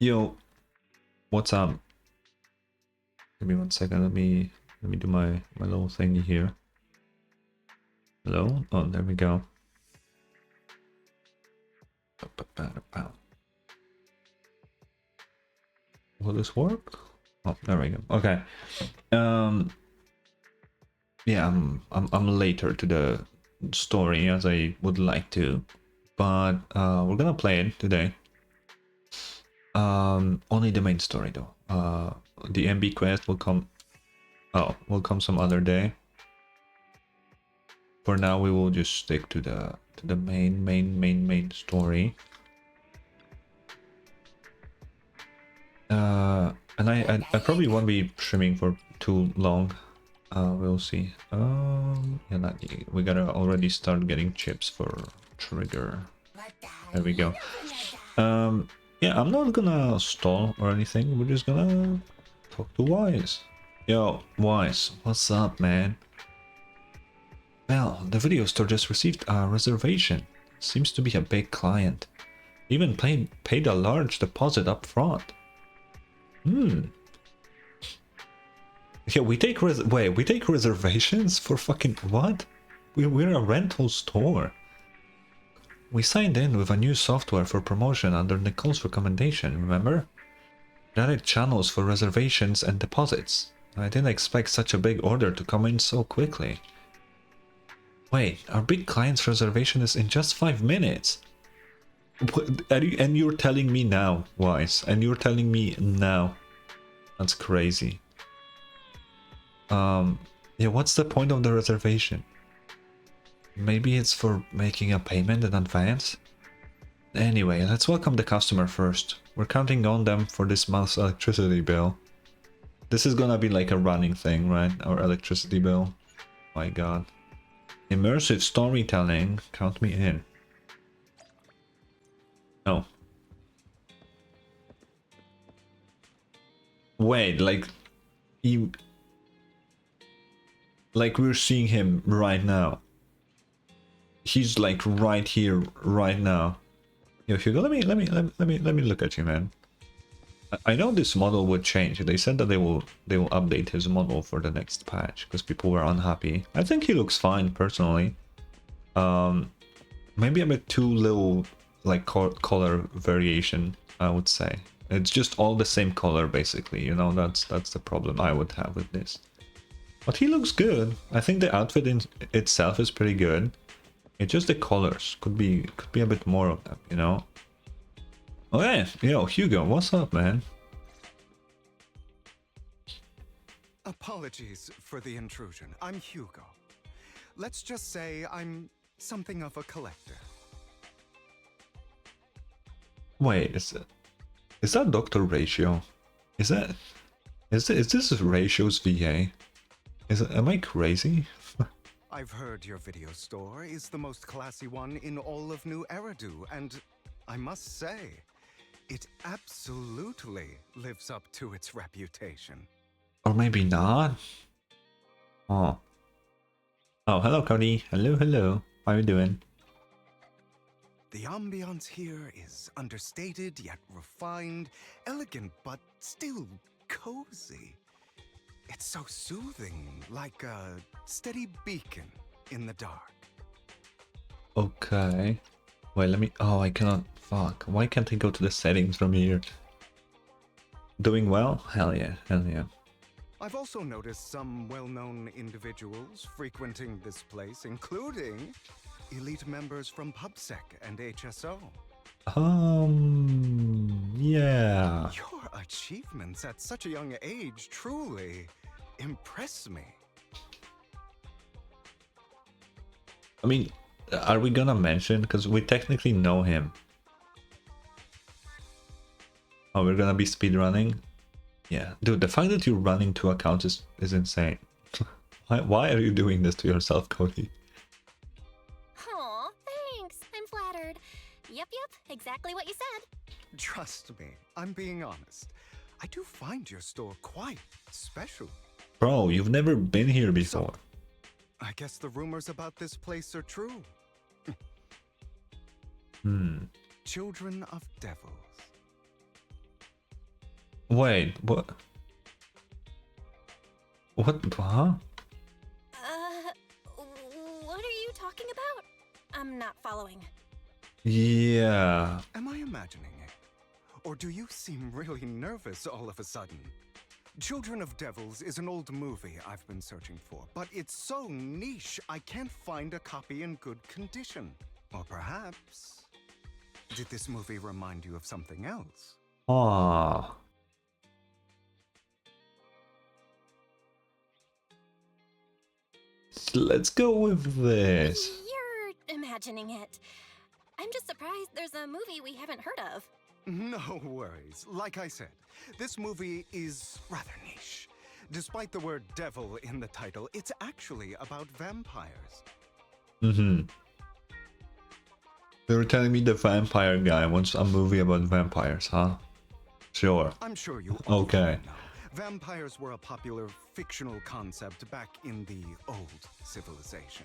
Yo, what's up? Give me 1 second. Let me do my little thingy here. Hello? Oh, there we go. Will this work? Oh, there we go. Okay. Yeah, I'm later to the story as I would like to, but we're gonna play it today. Only the main story though. The MB quest will come. Oh, will come some other day. For now, we will just stick to the main story. And I probably won't be streaming for too long. We'll see. Yeah, we gotta already start getting chips for trigger. There we go. Yeah, I'm not gonna stall or anything. We're just gonna talk to Wise. Yo, Wise, what's up, man? Well, the video store just received a reservation. Seems to be a big client. Even paid a large deposit up front. Yeah, we take reservations for fucking what? We're a rental store. We signed in with a new software for promotion under Nicole's recommendation, remember? Direct channels for reservations and deposits. I didn't expect such a big order to come in so quickly. Wait, our big client's reservation is in just 5 minutes. And you're telling me now, Wise, and you're telling me now. That's crazy. Yeah, what's the point of the reservation? Maybe it's for making a payment in advance? Anyway, let's welcome the customer first. We're counting on them for this month's electricity bill. This is gonna be like a running thing, right? Our electricity bill. My god. Immersive storytelling. Count me in. No. Wait, like we're seeing him right now. He's like right here, right now. Yo, Hugo, let me look at you, man. I know this model would change. They said that they will update his model for the next patch because people were unhappy. I think he looks fine personally. Maybe a bit too little like color variation, I would say. It's just all the same color basically, you know. That's the problem I would have with this. But he looks good. I think the outfit in itself is pretty good. It's just the colors could be a bit more of them, you know. Okay, yo, Hugo, what's up, man? Apologies for the intrusion. I'm Hugo. Let's just say I'm something of a collector. Wait, is that Dr. Ratio? Is this Ratio's VA? Am I crazy? I've heard your video store is the most classy one in all of New Eridu, and I must say, it absolutely lives up to its reputation. Or maybe not? Oh. Oh, hello, Cody. Hello. How you doing? The ambiance here is understated yet refined, elegant but still cozy. It's so soothing, like a steady beacon in the dark. Okay. Wait, let me... Oh, I cannot... Fuck. Why can't I go to the settings from here? Doing well? Hell yeah. I've also noticed some well-known individuals frequenting this place, including elite members from PubSec and HSO. Yeah. Your achievements at such a young age truly impress me. I mean, are we gonna mention? Because we technically know him. Oh, we're gonna be speedrunning? Yeah. Dude, the fact that you're running 2 accounts is insane. Why are you doing this to yourself, Cody? Aw, thanks. I'm flattered. Yep, exactly what you said. Trust me, I'm being honest. I do find your store quite special. Bro, you've never been here before. So, I guess the rumors about this place are true. Children of devils. Wait, what? What? Huh? What are you talking about? I'm not following. Yeah. Am I imagining it? Or do you seem really nervous all of a sudden? Children of Devils is an old movie I've been searching for, but it's so niche I can't find a copy in good condition. Or perhaps... did this movie remind you of something else? Ah. Let's go with this. You're imagining it. I'm just surprised there's a movie we haven't heard of. No worries. Like I said, this movie is rather niche. Despite the word devil in the title, it's actually about vampires. Mm-hmm. They were telling me the vampire guy wants a movie about vampires, huh? Sure. I'm sure you Okay. already know. Vampires were a popular fictional concept back in the old civilization.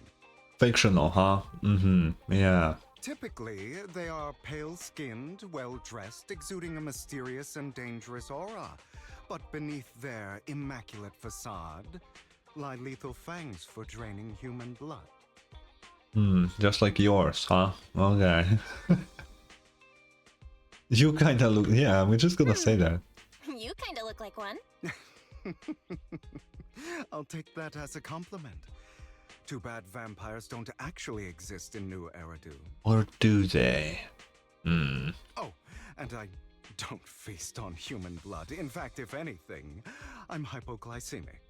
Fictional, huh? Mm-hmm. Yeah. Typically, they are pale-skinned, well-dressed, exuding a mysterious and dangerous aura. But beneath their immaculate facade lie lethal fangs for draining human blood. Just like yours, huh? Okay. You kinda look... Yeah, we're just gonna say that. You kinda look like one. I'll take that as a compliment. Too bad vampires don't actually exist in New Eridu. Or do they? Oh, and I don't feast on human blood. In fact, if anything, I'm hypoglycemic.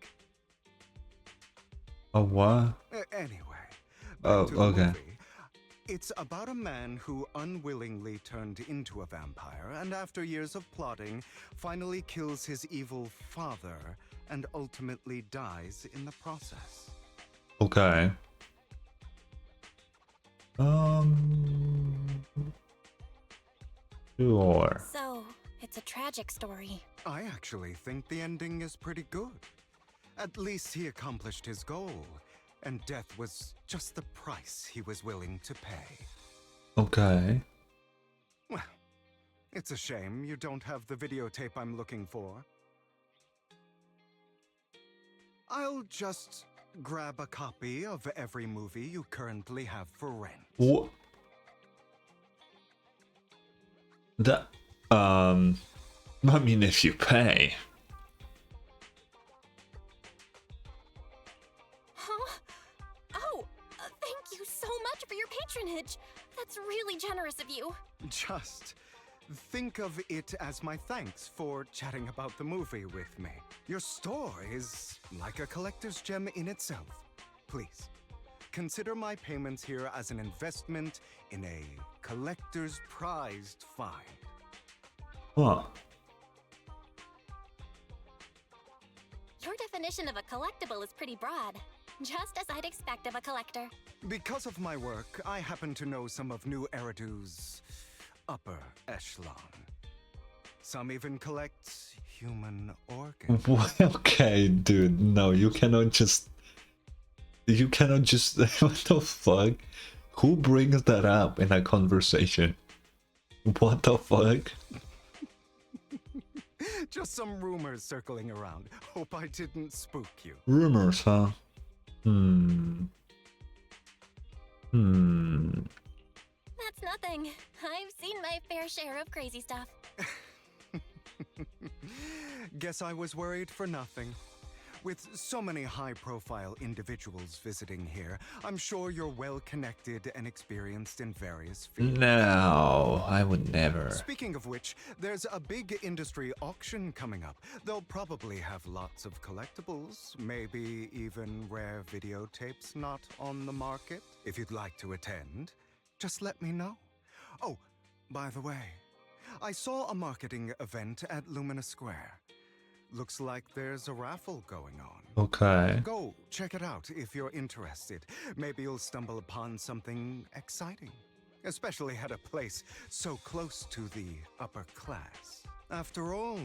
Oh, what? Anyway, Oh, back to the okay. movie. It's about a man who unwillingly turned into a vampire, and after years of plotting, finally kills his evil father and ultimately dies in the process. Okay. Sure. So, it's a tragic story. I actually think the ending is pretty good. At least he accomplished his goal, and death was just the price he was willing to pay. Okay. Well, it's a shame you don't have the videotape I'm looking for. I'll just grab a copy of every movie you currently have for rent. What? That, I mean, if you pay. Huh? Oh, thank you so much for your patronage. That's really generous of you. Just think of it as my thanks for chatting about the movie with me. Your store is like a collector's gem in itself. Please, consider my payments here as an investment in a collector's prized find. Huh. Your definition of a collectible is pretty broad, just as I'd expect of a collector. Because of my work, I happen to know some of New Eridu's upper echelon. Some even collect human organs. What? Okay, dude. No, you cannot just... You cannot just... What the fuck? Who brings that up in a conversation? What the fuck? Just some rumors circling around. Hope I didn't spook you. Rumors, huh? That's nothing. I've seen my fair share of crazy stuff. Guess I was worried for nothing. With so many high-profile individuals visiting here, I'm sure you're well-connected and experienced in various fields. No, I would never. Speaking of which, there's a big industry auction coming up. They'll probably have lots of collectibles, maybe even rare videotapes not on the market. If you'd like to attend, just let me know. Oh, by the way, I saw a marketing event at Lumina Square. Looks like there's a raffle going on. Okay. Go check it out if you're interested. Maybe you'll stumble upon something exciting, especially at a place so close to the upper class. After all,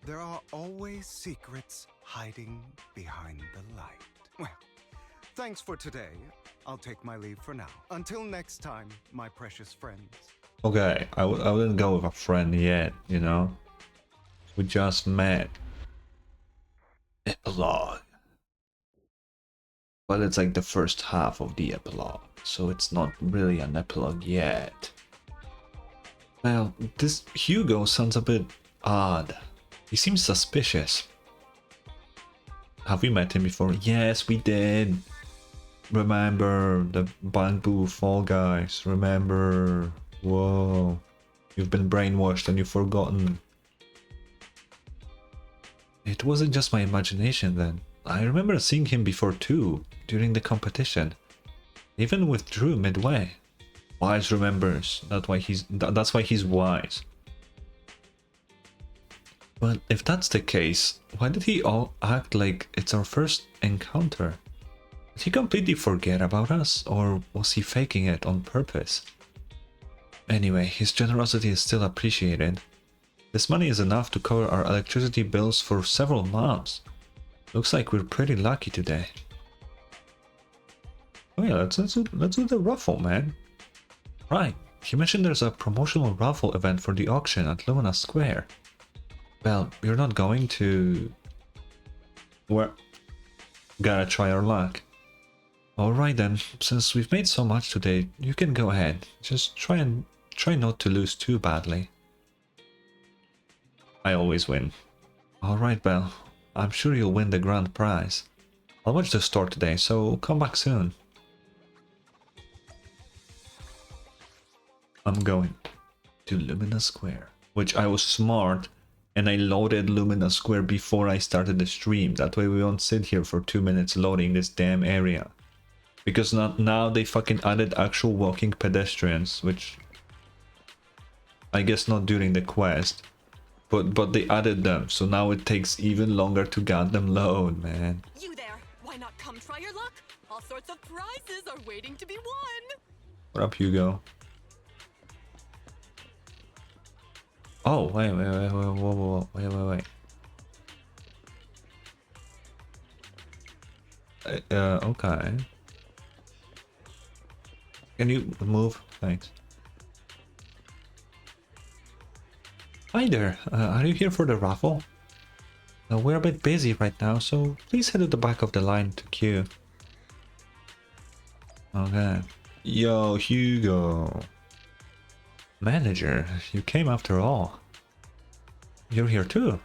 there are always secrets hiding behind the light. Well, thanks for today. I'll take my leave for now. Until next time, my precious friends. Okay, I wouldn't go with a friend yet, you know? We just met. Epilogue. Well, it's like the first half of the epilogue, so it's not really an epilogue yet. Well, this Hugo sounds a bit odd. He seems suspicious. Have we met him before? Yes, we did. Remember the bamboo fall guys. Remember. Whoa. You've been brainwashed and you've forgotten. It wasn't just my imagination then. I remember seeing him before too, during the competition. Even withdrew midway. Wise remembers. That's why he's wise. But if that's the case, why did he all act like it's our first encounter? Did he completely forget about us, or was he faking it on purpose? Anyway, his generosity is still appreciated. This money is enough to cover our electricity bills for several months. Looks like we're pretty lucky today. Oh yeah, let's do the raffle, man. Right, he mentioned there's a promotional raffle event for the auction at Lumina Square. Well, you're not going to... Well, gotta try our luck. Alright then, since we've made so much today, you can go ahead. Just try not to lose too badly. I always win. Alright, Belle. I'm sure you'll win the grand prize. I'll watch the store today, so come back soon. I'm going to Lumina Square. Which I was smart and I loaded Lumina Square before I started the stream. That way we won't sit here for 2 minutes loading this damn area. Because now they fucking added actual walking pedestrians, which... I guess not during the quest. But they added them, so now it takes even longer to get them load, man. You there! Why not come try your luck? All sorts of prizes are waiting to be won! What up, Hugo? Oh, wait, okay. Can you move? Thanks. Hi there, are you here for the raffle? We're a bit busy right now, so please head to the back of the line to queue. Okay. Yo, Hugo. Manager, you came after all. You're here too.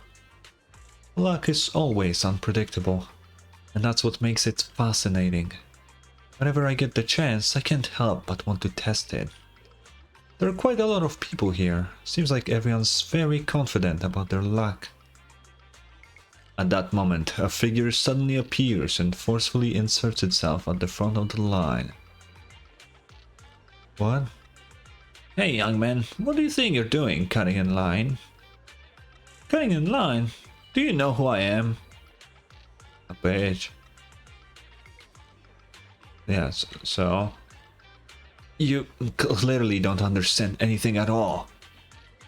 Luck is always unpredictable, and that's what makes it fascinating. Whenever I get the chance, I can't help but want to test it. There are quite a lot of people here. Seems like everyone's very confident about their luck. At that moment, a figure suddenly appears and forcefully inserts itself at the front of the line. What? Hey young man, what do you think you're doing cutting in line? Cutting in line? Do you know who I am? A bitch. Yes, so... You clearly don't understand anything at all.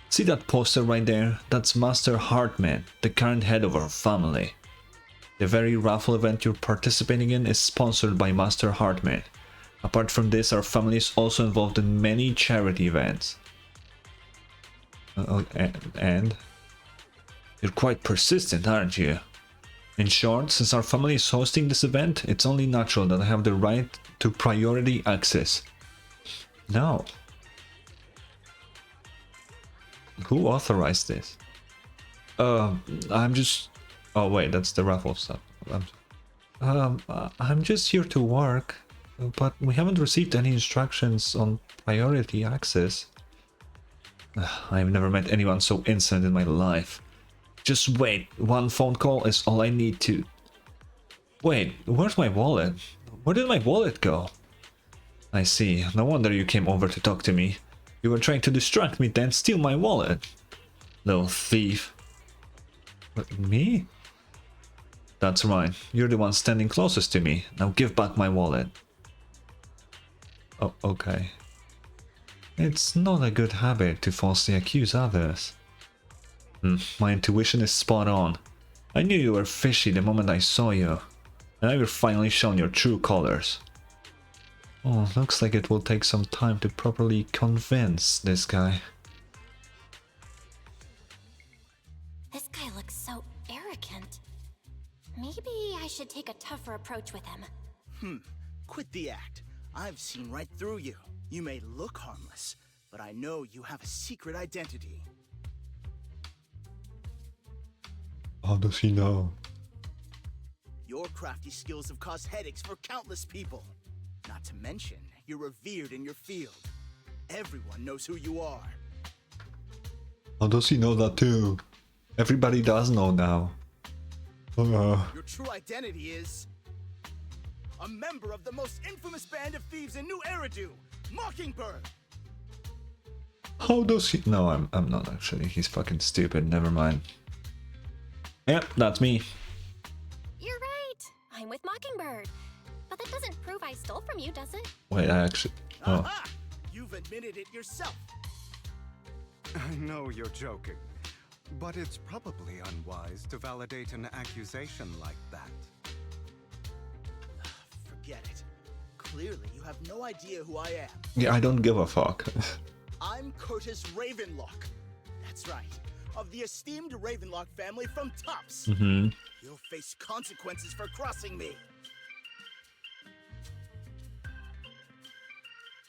See that poster right there? That's Master Hartman, the current head of our family. The very raffle event you're participating in is sponsored by Master Hartman. Apart from this, our family is also involved in many charity events. And? You're quite persistent, aren't you? In short, since our family is hosting this event, it's only natural that I have the right to priority access. No. Who authorized this? I'm just... Oh wait, that's the raffle stuff. I'm just here to work, but we haven't received any instructions on priority access. I've never met anyone so insane in my life. Just wait, one phone call is all I need to... Wait, where's my wallet? Where did my wallet go? I see, no wonder you came over to talk to me. You were trying to distract me, then steal my wallet. Little thief. What, me? That's right, you're the one standing closest to me. Now give back my wallet. Oh, okay. It's not a good habit to falsely accuse others. My intuition is spot on. I knew you were fishy the moment I saw you. And now you're finally shown your true colors. Oh, looks like it will take some time to properly convince this guy. This guy looks so arrogant. Maybe I should take a tougher approach with him. Quit the act. I've seen right through you. You may look harmless, but I know you have a secret identity. How does he know? Your crafty skills have caused headaches for countless people. Not to mention, you're revered in your field. Everyone knows who you are. How does he know that too? Everybody does know now. Your true identity is... a member of the most infamous band of thieves in New Eridu, Mockingbird! How does he... No, I'm not actually. He's fucking stupid. Never mind. Yep, that's me. You're right. I'm with Mockingbird. But that doesn't prove I stole from you, does it? Wait, I actually... Oh. Aha! You've admitted it yourself. I know you're joking, but it's probably unwise to validate an accusation like that. Forget it. Clearly, you have no idea who I am. Yeah, I don't give a fuck. I'm Curtis Ravenlock. That's right. Of the esteemed Ravenlock family from Tops. Mm-hmm. You'll face consequences for crossing me.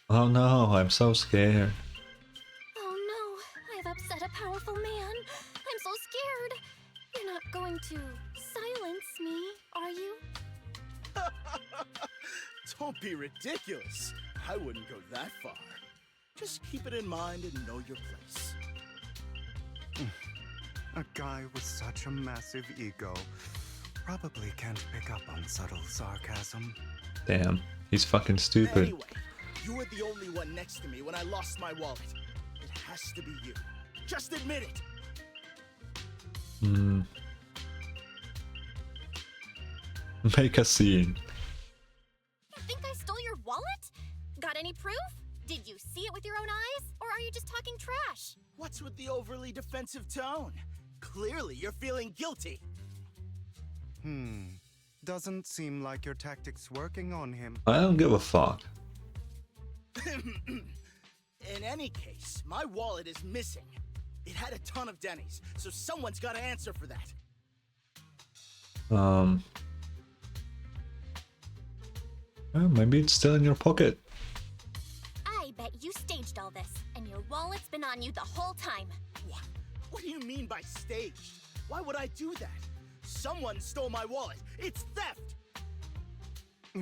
Oh no, I'm so scared. Oh no, I've upset a powerful man. I'm so scared. You're not going to silence me, are you? Don't be ridiculous. I wouldn't go that far. Just keep it in mind and know your place. A guy with such a massive ego probably can't pick up on subtle sarcasm. Damn, he's fucking stupid. Anyway, you were the only one next to me when I lost my wallet. It has to be you. Just admit it. Make a scene. You think I stole your wallet? Got any proof? Did you see it with your own eyes? Or are you just talking trash? What's with the overly defensive tone? Clearly, you're feeling guilty. Doesn't seem like your tactics working on him. I don't give a fuck. In any case, my wallet is missing. It had a ton of Denny's, so someone's got to answer for that. Maybe it's still in your pocket. I bet you staged all this, and your wallet's been on you the whole time. What? What do you mean by staged? Why would I do that? Someone stole my wallet. It's theft!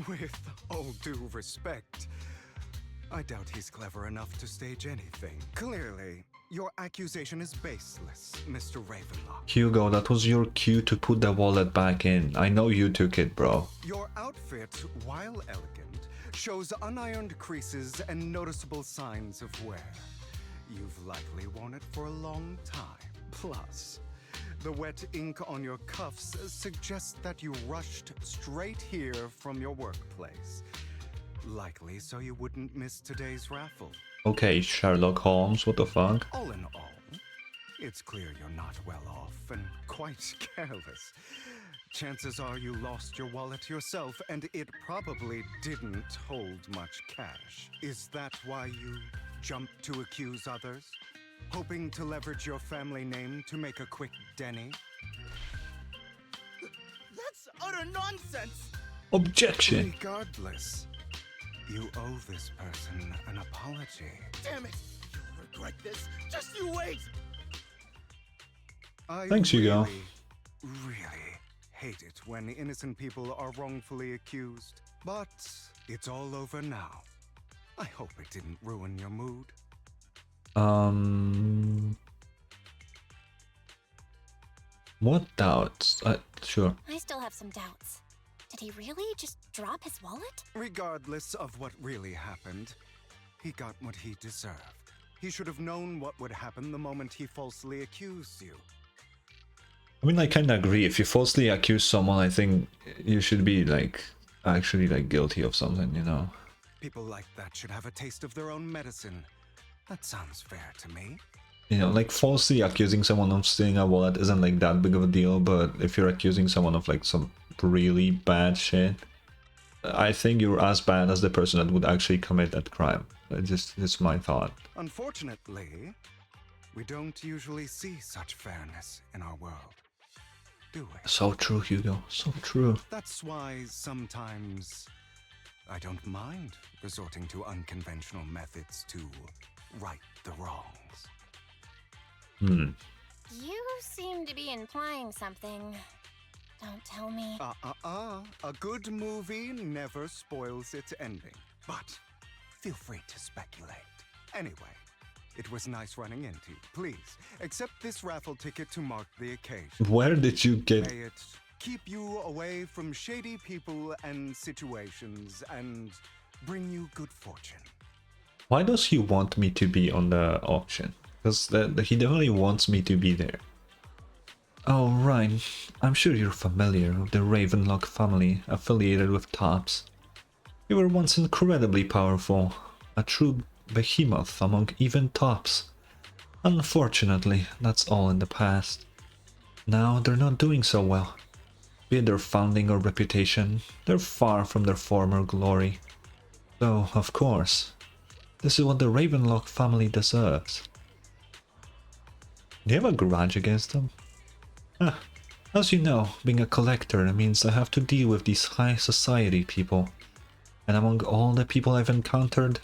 With all due respect, I doubt he's clever enough to stage anything. Clearly, your accusation is baseless, Mr. Ravenlock. Hugo, that was your cue to put the wallet back in. I know you took it, bro. Your outfit, while elegant, shows unironed creases and noticeable signs of wear. You've likely worn it for a long time. Plus, the wet ink on your cuffs suggests that you rushed straight here from your workplace. Likely so you wouldn't miss today's raffle. Okay, Sherlock Holmes, what the fuck? All in all, it's clear you're not well off and quite careless. Chances are you lost your wallet yourself, and it probably didn't hold much cash. Is that why you jumped to accuse others? Hoping to leverage your family name to make a quick Denny? That's utter nonsense! Objection! Regardless, you owe this person an apology. Damn it! You'll regret this. Just you wait! I Thanks, Hugo. really hate it when innocent people are wrongfully accused. But it's all over now. I hope it didn't ruin your mood. What doubts? Sure. I still have some doubts. Did he really just drop his wallet? Regardless of what really happened, he got what he deserved. He should have known what would happen the moment he falsely accused you. I mean, I kind of agree. If you falsely accuse someone, I think you should be, like, actually, like, guilty of something, you know? People like that should have a taste of their own medicine. That sounds fair to me. You know, like, falsely accusing someone of stealing a wallet isn't, like, that big of a deal, but if you're accusing someone of, like, some really bad shit, I think you're as bad as the person that would actually commit that crime. It's my thought. Unfortunately, we don't usually see such fairness in our world. do it. So true, Hugo. So true. That's why sometimes I don't mind resorting to unconventional methods to right the wrongs. Hmm. You seem to be implying something. Don't tell me. A good movie never spoils its ending. But feel free to speculate. Anyway, it was nice running into you. Please, accept this raffle ticket to mark the occasion. Where did you get... May it keep you away from shady people and situations and bring you good fortune. Why does he want me to be on the auction? Because he definitely wants me to be there. Oh, right. I'm sure you're familiar with the Ravenlock family affiliated with Tops. They were once incredibly powerful, a true behemoth among even Tops. Unfortunately, that's all in the past. Now they're not doing so well. Be it their founding or reputation, they're far from their former glory. So, of course, this is what the Ravenlock family deserves. Do you have a grudge against them? As you know, being a collector means I have to deal with these high society people. And among all the people I've encountered,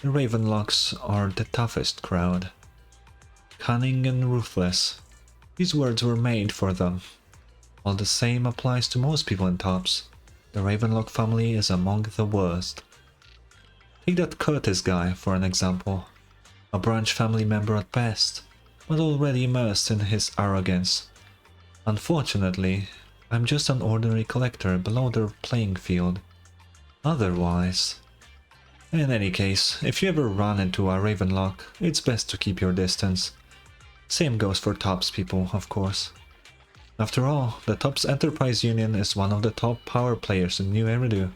the Ravenlocks are the toughest crowd. Cunning and ruthless. These words were made for them. While the same applies to most people in Tops, the Ravenlock family is among the worst. Take that Curtis guy for an example. A branch family member at best, but already immersed in his arrogance. Unfortunately, I'm just an ordinary collector below their playing field. Otherwise... In any case, if you ever run into a Ravenlock, it's best to keep your distance. Same goes for Tops people, of course. After all, the Tops Enterprise Union is one of the top power players in New Eridu,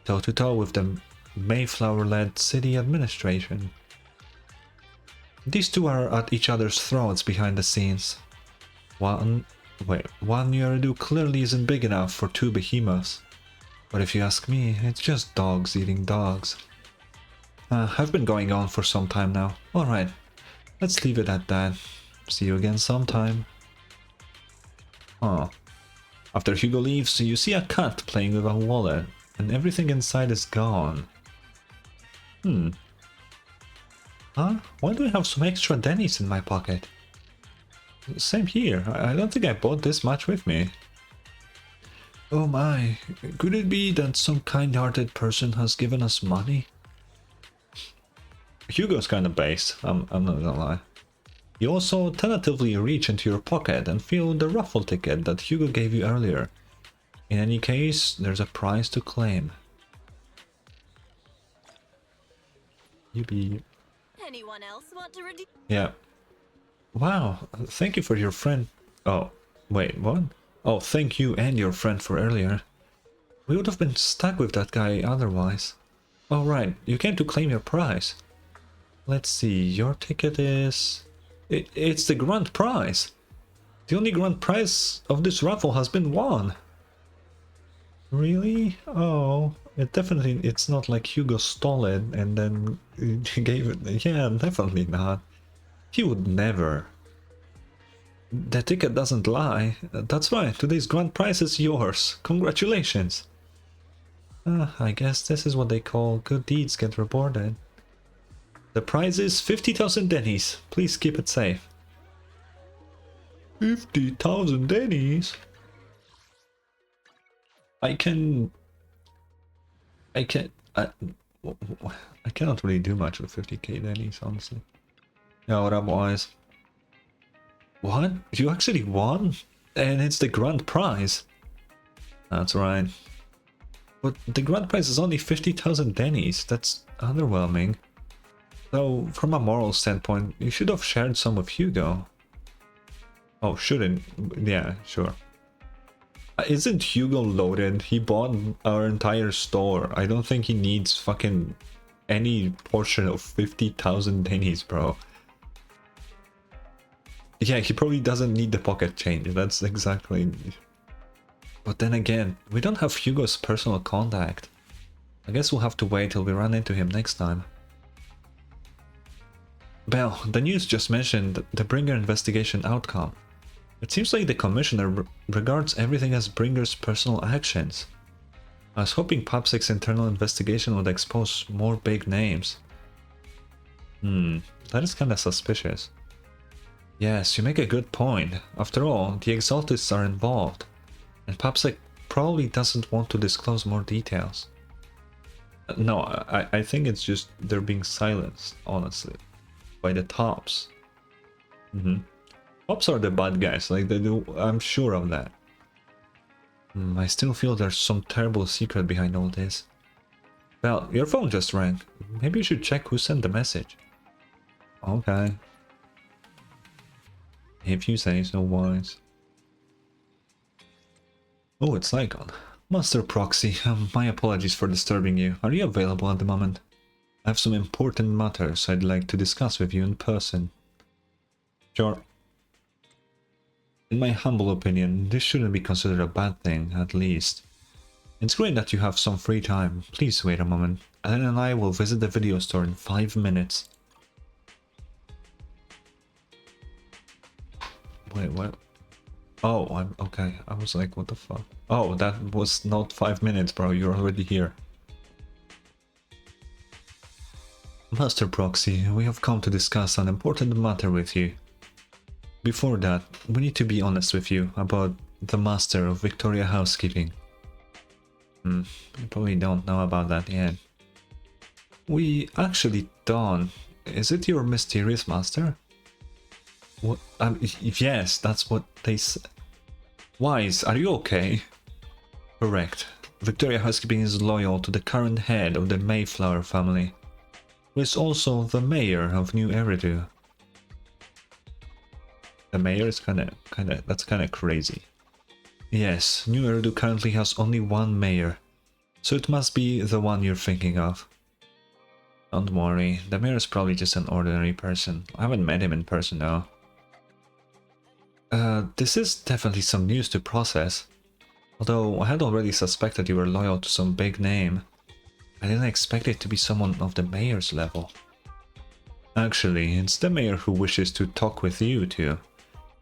toe-to-toe with the Mayflower-led city administration. These two are at each other's throats behind the scenes. One New Eridu clearly isn't big enough for two behemoths. But if you ask me, it's just dogs eating dogs. I've been going on for some time now. Alright, let's leave it at that. See you again sometime. Oh. After Hugo leaves, you see a cat playing with a wallet, and everything inside is gone. Huh? Why do I have some extra Dennies in my pocket? Same here. I don't think I bought this much with me. Oh my, could it be that some kind-hearted person has given us money? Hugo's kinda based, I'm not gonna lie. You also tentatively reach into your pocket and feel the raffle ticket that Hugo gave you earlier. In any case, there's a prize to claim. Yippee. Anyone else want to redeem? Yeah. Wow, thank you for your friend... Oh, wait, what? Oh, thank you and your friend for earlier. We would have been stuck with that guy otherwise. Oh right, you came to claim your prize. Let's see, your ticket is... It's the grand prize! The only grand prize of this raffle has been won! Really? Oh, it's not like Hugo stole it and then gave it... Yeah, definitely not. He would never. The ticket doesn't lie. That's right, today's grand prize is yours. Congratulations. I guess this is what they call good deeds get rewarded. The prize is 50,000 Dennies. Please keep it safe. 50,000 Dennies? I cannot really do much with 50k Dennies, honestly. Yeah, otherwise. What? You actually won? And it's the grand prize. That's right. But the grand prize is only 50,000 Dennies. That's underwhelming. So, from a moral standpoint, you should have shared some with Hugo. Oh, shouldn't? Yeah, sure. Isn't Hugo loaded? He bought our entire store. I don't think he needs fucking any portion of 50,000 Dennies, bro. Yeah, he probably doesn't need the pocket change. That's exactly... But then again, we don't have Hugo's personal contact. I guess we'll have to wait till we run into him next time. Belle, the news just mentioned the Bringer investigation outcome. It seems like the commissioner regards everything as Bringer's personal actions. I was hoping PopSec's internal investigation would expose more big names. That is kinda suspicious. Yes, you make a good point. After all, the Exaltists are involved, and PopSec probably doesn't want to disclose more details. No, I think it's just they're being silenced, honestly, by the tops. Tops are the bad guys, like they do, I'm sure of that. I still feel there's some terrible secret behind all this. Well, your phone just rang. Maybe you should check who sent the message. Okay. If you say so, wise. Oh, it's Lycon. Master Proxy, my apologies for disturbing you. Are you available at the moment? I have some important matters I'd like to discuss with you in person. Sure. In my humble opinion, this shouldn't be considered a bad thing, at least. It's great that you have some free time. Please wait a moment. Ellen and I will visit the video store in 5 minutes. Wait, what? Oh, I'm okay. I was like, what the fuck? Oh, that was not 5 minutes, bro. You're already here. Master Proxy, we have come to discuss an important matter with you. Before that, we need to be honest with you about the Master of Victoria Housekeeping. You probably don't know about that yet. We actually don't. Is it your mysterious master? What? Yes, that's what they said. Wise, are you okay? Correct. Victoria Housekeeping is loyal to the current head of the Mayflower family, who is also the mayor of New Eridu. The mayor is that's kinda crazy. Yes, New Eridu currently has only one mayor, so it must be the one you're thinking of. Don't worry, the mayor is probably just an ordinary person. I haven't met him in person though. This is definitely some news to process. Although I had already suspected you were loyal to some big name, I didn't expect it to be someone of the mayor's level. Actually, it's the mayor who wishes to talk with you too,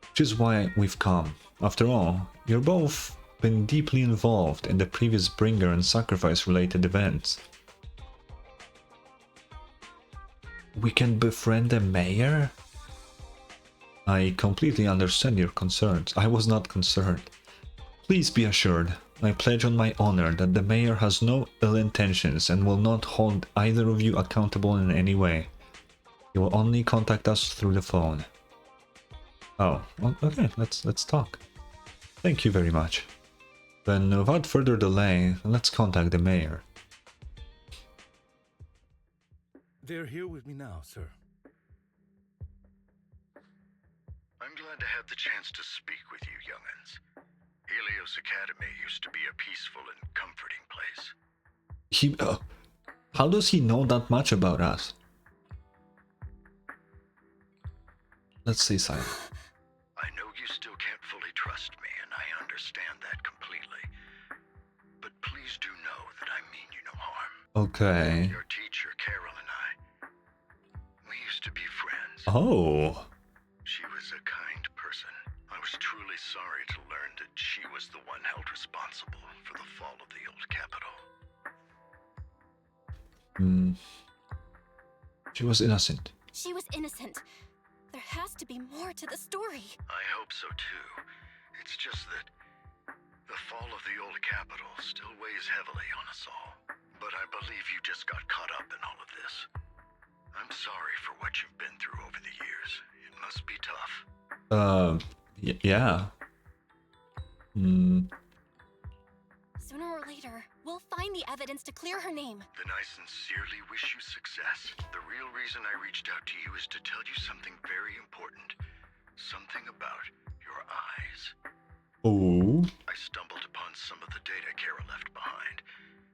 which is why we've come. After all, you're both been deeply involved in the previous Bringer and Sacrifice related events. We can befriend the mayor? I completely understand your concerns. I was not concerned. Please be assured, I pledge on my honor that the mayor has no ill intentions and will not hold either of you accountable in any way. He will only contact us through the phone. Oh, well, okay, let's talk. Thank you very much. Then, without further delay, let's contact the mayor. They're here with me now, sir. I'm glad to have the chance to speak with you, young'uns. Helios Academy used to be a peaceful and comforting place. How does he know that much about us? Let's see, Simon. I know you still can't fully trust me, and I understand that completely. But please do know that I mean you no harm. Okay. Your teacher, Carol, and I, we used to be friends. Oh. She was a kind person. I was truly sorry to learn that she was the one held responsible for the fall of the old capital. She was innocent. She was innocent. There has to be more to the story. I hope so too. It's just that the fall of the old capital still weighs heavily on us all. But I believe you just got caught up in all of this. I'm sorry for what you've been through over the years. It must be tough. Yeah. Sooner or later, we'll find the evidence to clear her name. Then I sincerely wish you success. The real reason I reached out to you is to tell you something very important. Something about your eyes. Oh. I stumbled upon some of the data Kara left behind.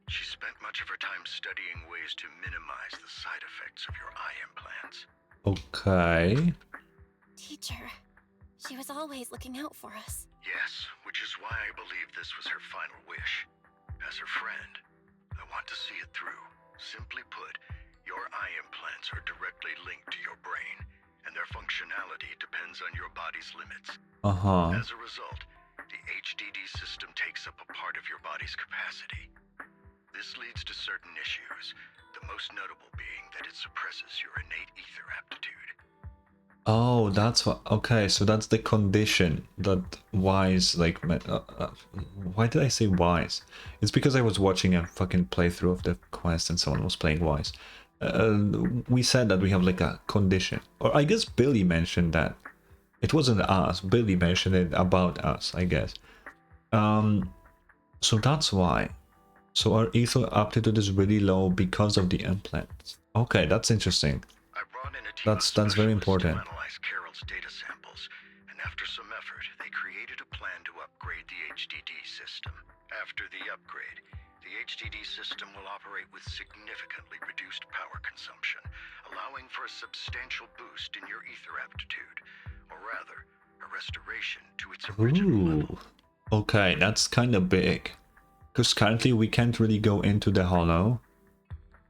She spent much of her time studying ways to minimize the side effects of your eye implants. Okay. Teacher, she was always looking out for us. Yes, which is why I believe this was her final wish. As her friend, I want to see it through. Simply put, your eye implants are directly linked to your brain. and their functionality depends on your body's limits. Uh-huh. As a result, the HDD system takes up a part of your body's capacity. This leads to certain issues, the most notable being that it suppresses your innate ether aptitude. Oh, that's what. Okay, so that's the condition that Wise like. Why did I say Wise? It's because I was watching a fucking playthrough of the quest and someone was playing Wise. We said that we have like a condition, or I guess Billy mentioned that. It wasn't us. Billy mentioned it about us, I guess. So that's why. So our ether aptitude is really low because of the implants. Okay, that's interesting. I brought in a team That's of very specialists important. to analyze Carol's data samples, and after some effort, they created a plan to upgrade the HDD system. After the upgrade, the HDD system will operate with significantly reduced power consumption, allowing for a substantial boost in your ether aptitude, or rather, a restoration to its original level. Ooh. Okay, that's kind of big. Because currently we can't really go into the Hollow.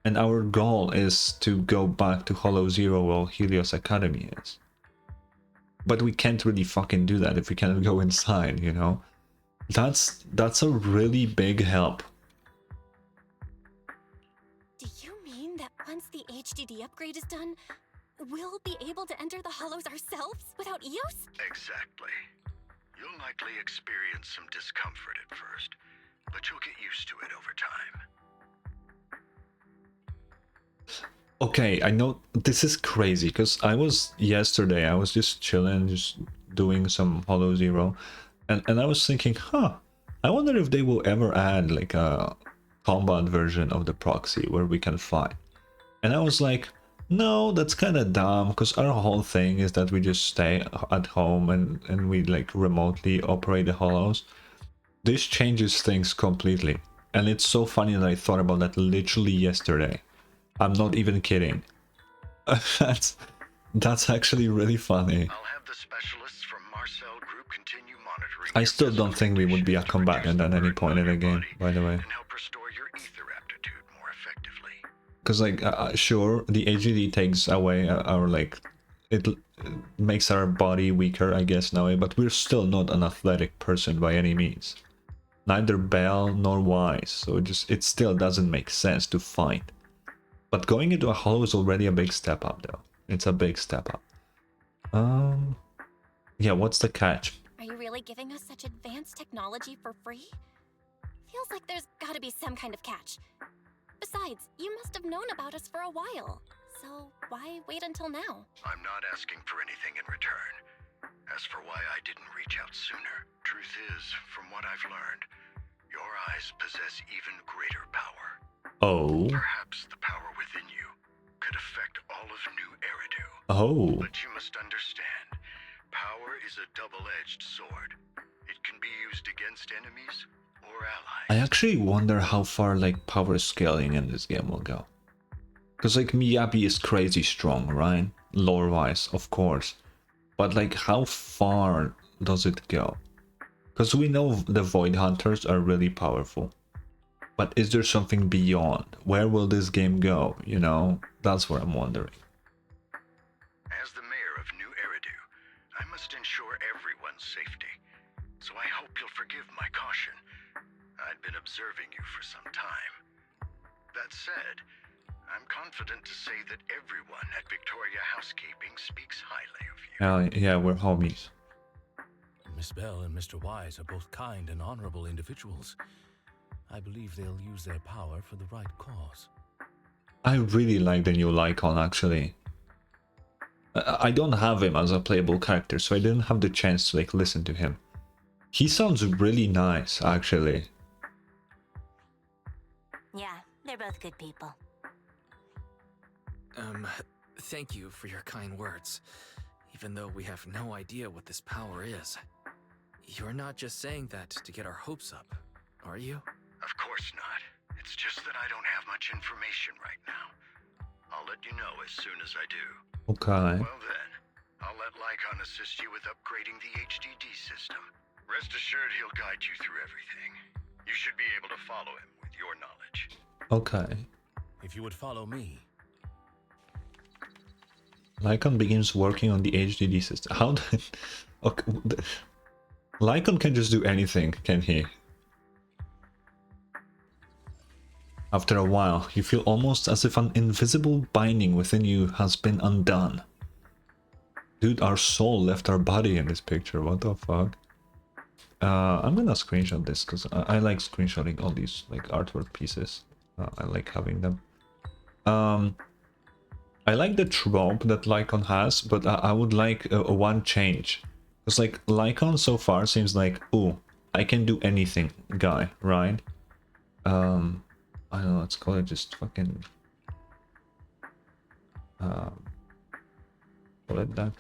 And our goal is to go back to Hollow Zero where Helios Academy is. But we can't really fucking do that if we can't go inside, you know? That's a really big help. Do you mean that once the HDD upgrade is done, we'll be able to enter the hollows ourselves without EOS? Exactly. You'll likely experience some discomfort at first, but you'll get used to it over time. Okay, I know this is crazy because I was just chilling, just doing some Hollow Zero, and I was thinking, I wonder if they will ever add like a combat version of the proxy where we can fight. And I was like, no, that's kind of dumb because our whole thing is that we just stay at home and we like remotely operate the hollows. This changes things completely. And it's so funny that I thought about that literally yesterday. I'm not even kidding. That's actually really funny. I'll have the specialists from Marcel Group continue monitoring. I still don't think we would be a combatant at any point in the game, by the way. And help restore your ether aptitude more effectively. Because like, sure, the HDD takes away our like, it makes our body weaker, I guess, now, but we're still not an athletic person by any means. Neither Bell nor Wise, so it still doesn't make sense to fight. But going into a hollow is already a big step up, though. It's a big step up. Yeah, what's the catch? Are you really giving us such advanced technology for free? Feels like there's gotta be some kind of catch. Besides, you must have known about us for a while. So why wait until now? I'm not asking for anything in return. As for why I didn't reach out sooner, truth is, from what I've learned, your eyes possess even greater power. Oh. Perhaps the power within you could affect all of New Eridu. Oh. But you must understand, power is a double-edged sword. It can be used against enemies or allies. I actually wonder how far like power scaling in this game will go. Because like Miyabi is crazy strong, right? Lore-wise, of course. But like how far does it go? Because we know the Void Hunters are really powerful. But is there something beyond? Where will this game go? You know, that's what I'm wondering. As the mayor of New Eridu, I must ensure everyone's safety. So I hope you'll forgive my caution. I'd been observing you for some time. That said, I'm confident to say that everyone at Victoria Housekeeping speaks highly of you. Yeah, we're homies. Miss Bell and Mr. Wise are both kind and honorable individuals. I believe they'll use their power for the right cause. I really like the new Lycon, actually. I don't have him as a playable character, so I didn't have the chance to like listen to him. He sounds really nice, actually. Yeah, they're both good people. Thank you for your kind words. Even though we have no idea what this power is. You're not just saying that to get our hopes up, are you? Of course not. It's just that I don't have much information right now. I'll let you know as soon as I do. Okay. Well then, I'll let Lycon assist you with upgrading the HDD system. Rest assured he'll guide you through everything. You should be able to follow him with your knowledge. Okay. If you would follow me. Lycon begins working on the HDD system. How did... Okay, Lycon can just do anything, can he? After a while, you feel almost as if an invisible binding within you has been undone. Dude, our soul left our body in this picture, what the fuck? I'm gonna screenshot this, because I like screenshotting all these like artwork pieces. I like having them. I like the trope that Lycon has, but I would like one change. Because like Lycon so far seems like, ooh, I can do anything guy, right? I don't know, let's call it just fucking... call it that.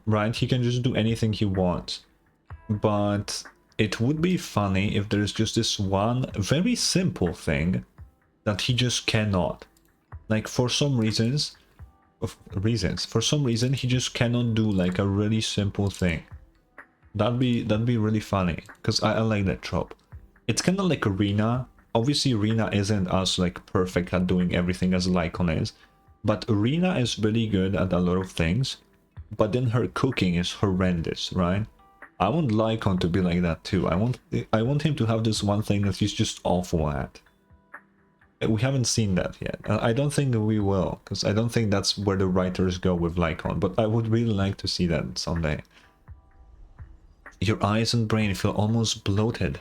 Right, he can just do anything he wants. But it would be funny if there's just this one very simple thing that he just cannot. Like for some reasons, for some reason he just cannot do like a really simple thing. That'd be really funny, because I like that trope. It's kind of like Arena. Obviously Arena isn't as like perfect at doing everything as Lycon is, but Arena is really good at a lot of things, but then her cooking is horrendous, right? I want Lycon to be like that too. I want him to have this one thing that he's just awful at. We haven't seen that yet. I don't think that we will, because I don't think that's where the writers go with Lycon, but I would really like to see that someday. Your eyes and brain feel almost bloated,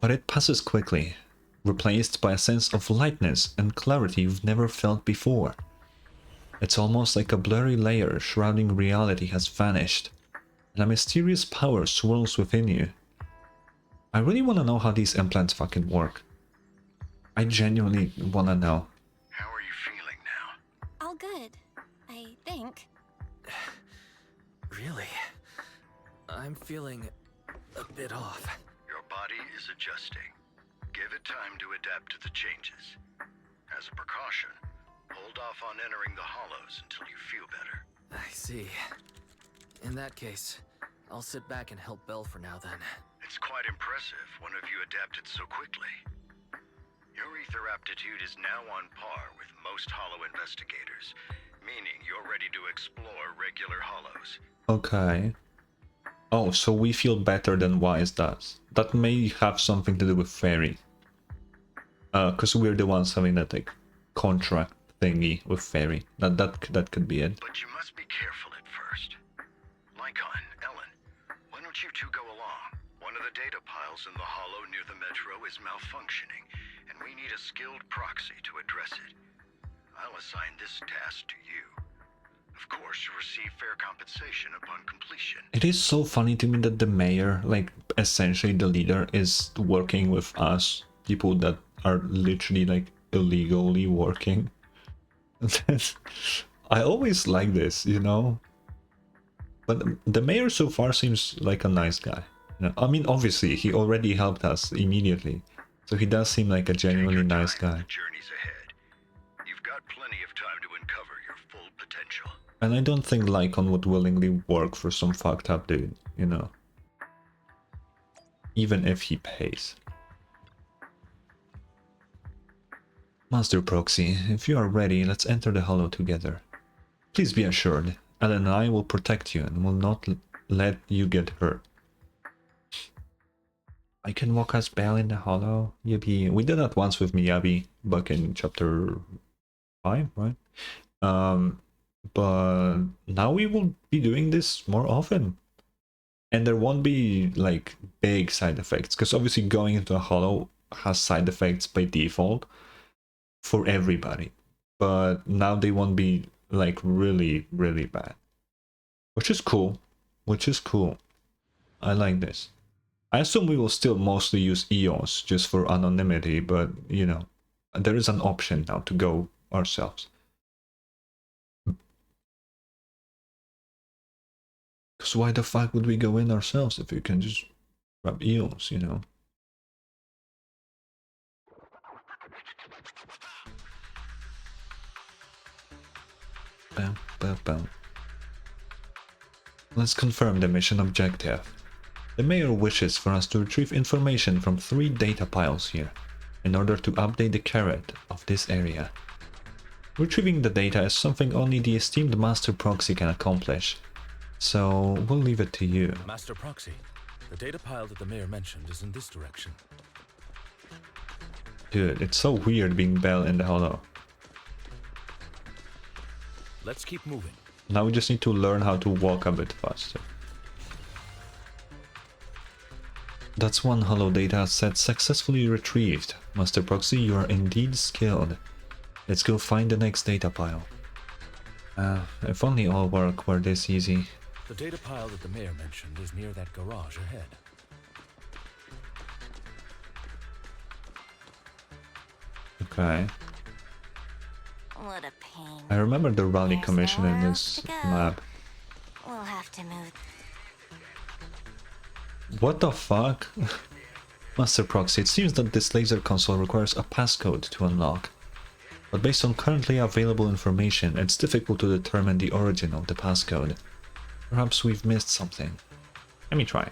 but it passes quickly, replaced by a sense of lightness and clarity you've never felt before. It's almost like a blurry layer shrouding reality has vanished, and a mysterious power swirls within you. I really want to know how these implants fucking work. I genuinely want to know. How are you feeling now? All good, I think. Really? I'm feeling a bit off. Your body is adjusting. Give it time to adapt to the changes. As a precaution, hold off on entering the hollows until you feel better. I see. In that case, I'll sit back and help Belle for now then. It's quite impressive one of you adapted so quickly. Your ether aptitude is now on par with most hollow investigators, meaning you're ready to explore regular hollows. Okay. Oh, so we feel better than Wise does. That may have something to do with Fairy. Because we're the ones having that like contract thingy with Fairy. That could be it. But you must be careful at first. Lycon, Ellen, why don't you two go along? One of the data piles in the hollow near the metro is malfunctioning, and we need a skilled proxy to address it. I'll assign this task to you. Of course, you receive fair compensation upon completion. It is so funny to me that the mayor, like essentially the leader, is working with us, people that are literally like illegally working. I always like this, you know? But the mayor so far seems like a nice guy. You know? I mean, obviously, he already helped us immediately. So he does seem like a genuinely nice guy. The journey's ahead. You've got plenty of time to uncover your full potential. And I don't think Lycon would willingly work for some fucked up dude, you know? Even if he pays. Master Proxy, if you are ready, let's enter the hollow together. Please be assured, Ellen and I will protect you and will not let you get hurt. I can walk as Belle in the hollow. Yippee. We did that once with Miyabi back in chapter 5, right? But now we will be doing this more often. And there won't be like big side effects, because obviously going into a hollow has side effects by default for everybody. But now they won't be like really, really bad. Which is cool. Which is cool. I like this. I assume we will still mostly use EOS just for anonymity, but you know, there is an option now to go ourselves. Because why the fuck would we go in ourselves if you can just grab EOS, you know? Bam, bam, bam. Let's confirm the mission objective. The mayor wishes for us to retrieve information from 3 data piles here, in order to update the carrot of this area. Retrieving the data is something only the esteemed Master Proxy can accomplish, so we'll leave it to you. Master Proxy, the data pile that the mayor mentioned is in this direction. Dude, it's so weird being Belle in the Hollow. Let's keep moving. Now we just need to learn how to walk a bit faster. That's one Hollow data set successfully retrieved. Master Proxy, you are indeed skilled. Let's go find the next data pile. If only all work were this easy. The data pile that the mayor mentioned is near that garage ahead. Okay. What a pain. I remember the rally There's commission in nowhere this else to go. map. We'll have to move. What the fuck? Master Proxy, it seems that this laser console requires a passcode to unlock. But based on currently available information, it's difficult to determine the origin of the passcode. Perhaps we've missed something. Let me try.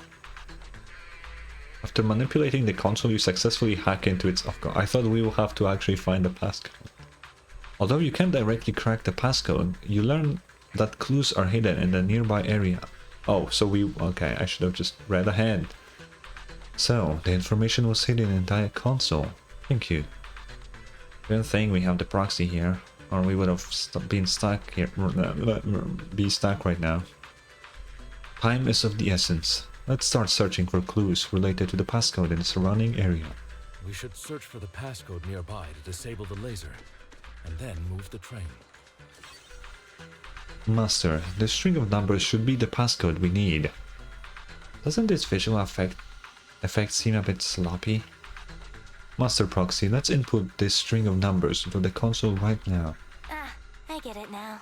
After manipulating the console, you successfully hack into its... I thought we will have to actually find the passcode. Although you can't directly crack the passcode, you learn that clues are hidden in the nearby area. Oh, so we... Okay, I should have just read ahead. So, the information was hidden in the console. Thank you. Good thing we have the proxy here, or we would have been stuck here. Be stuck right now. Time is of the essence. Let's start searching for clues related to the passcode in the surrounding area. We should search for the passcode nearby to disable the laser, and then move the train. Master, the string of numbers should be the passcode we need. Doesn't this visual effect seem a bit sloppy? Master Proxy, let's input this string of numbers into the console right now. Ah, I get it now.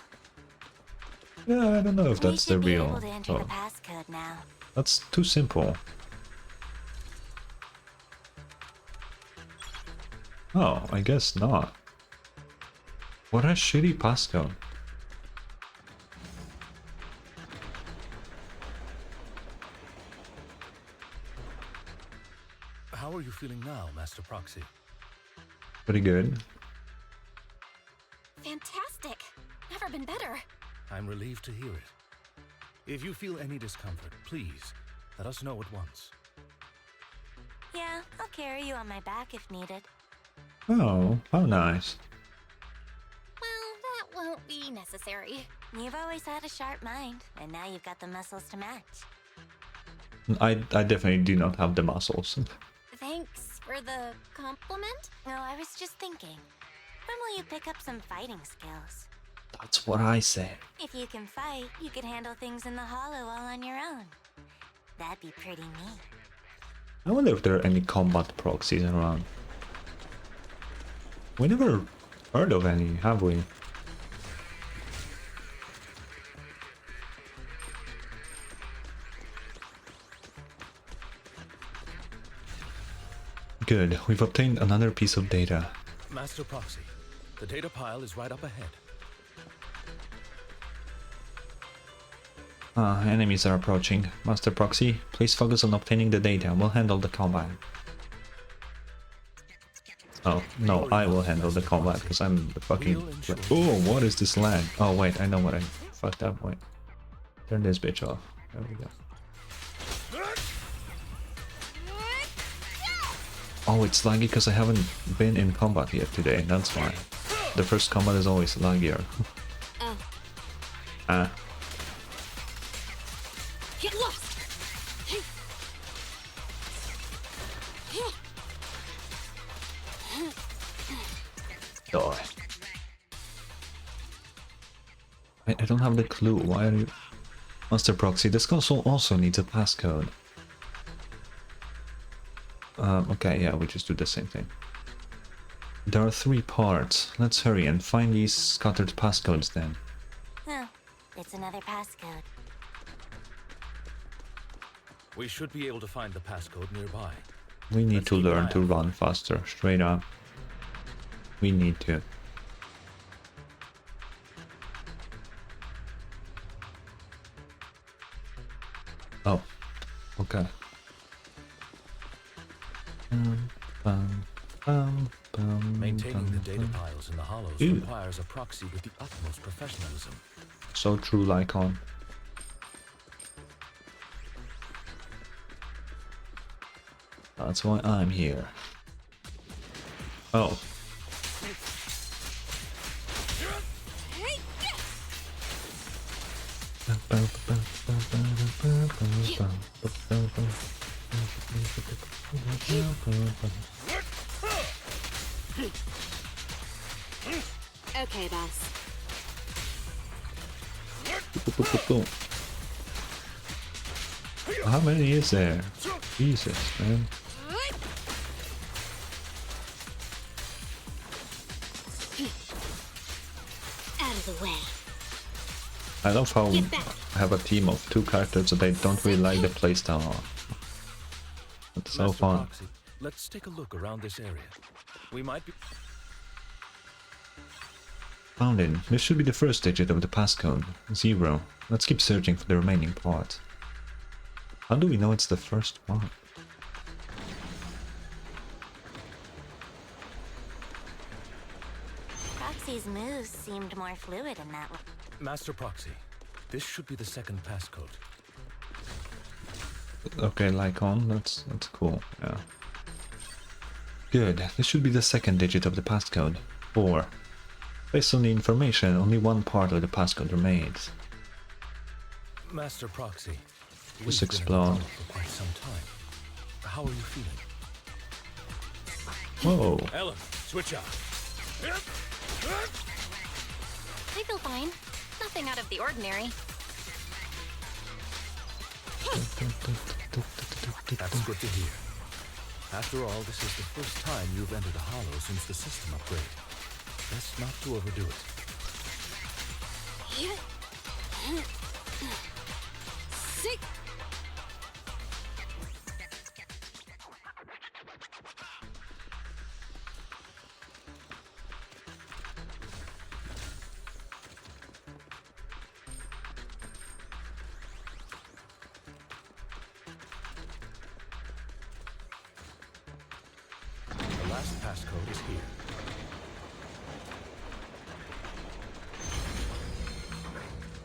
Yeah, I don't know if that's the We should be real... able to enter Oh, the passcode now. that's too simple. Oh, I guess not. What a shitty passcode. How are you feeling now, Master Proxy? Pretty good. Fantastic! Never been better. I'm relieved to hear it. If you feel any discomfort, please let us know at once. Yeah, I'll carry you on my back if needed. Oh, how nice. Well, that won't be necessary. You've always had a sharp mind, and now you've got the muscles to match. I definitely do not have the muscles. Thanks for the compliment. No, I was just thinking. When will you pick up some fighting skills? That's what I said. If you can fight, you could handle things in the hollow all on your own. That'd be pretty neat. I wonder if there are any combat proxies around. We never heard of any, have we? Good, we've obtained another piece of data. Master Proxy, the data pile is right up ahead. Enemies are approaching. Master Proxy, please focus on obtaining the data. We'll handle the combat. Oh, no, I will handle the combat because I'm the fucking... Oh, what is this lag? Oh, wait, I know what I fucked up. Wait. Turn this bitch off. There we go. Oh, it's laggy because I haven't been in combat yet today. That's why. The first combat is always laggier. Oh. Get lost! Die. I don't have the clue. Why are you... Master Proxy, this console also needs a passcode. Okay, yeah, we just do the same thing. There are 3 parts. Let's hurry and find these scattered passcodes then. Oh, it's another passcode. We should be able to find the passcode nearby. We need Let's to keep an learn eye to out. run faster, straight up. We need to. Oh, okay. Maintaining the data piles in the hollows Ew. requires a proxy with the utmost professionalism. So true, Lycon. That's why I'm here. Oh. Okay, boss. How many is there? Jesus, man. Out of the way. I love how I have a team of 2 characters that they don't really like the playstyle on. It's so Master fun. Proxy, let's take a look around this area. We might be... Found it. This should be the first digit of the passcode. 0. Let's keep searching for the remaining parts. How do we know it's the first one? Proxy's moves seemed more fluid in that way. Master Proxy, this should be the second passcode. Okay, Lycon, that's cool, yeah. Good, this should be the second digit of the passcode. 4. Based on the information, only one part of the passcode remains. Master Proxy, Let's we've been in the explore. tunnel for quite some time. How are you feeling? Whoa, Ellen, switch out. I feel fine. Nothing out of the ordinary. That's good to hear. After all, this is the first time you've entered a hollow since the system upgrade. Best not to overdo it. Sick. The last passcode is here.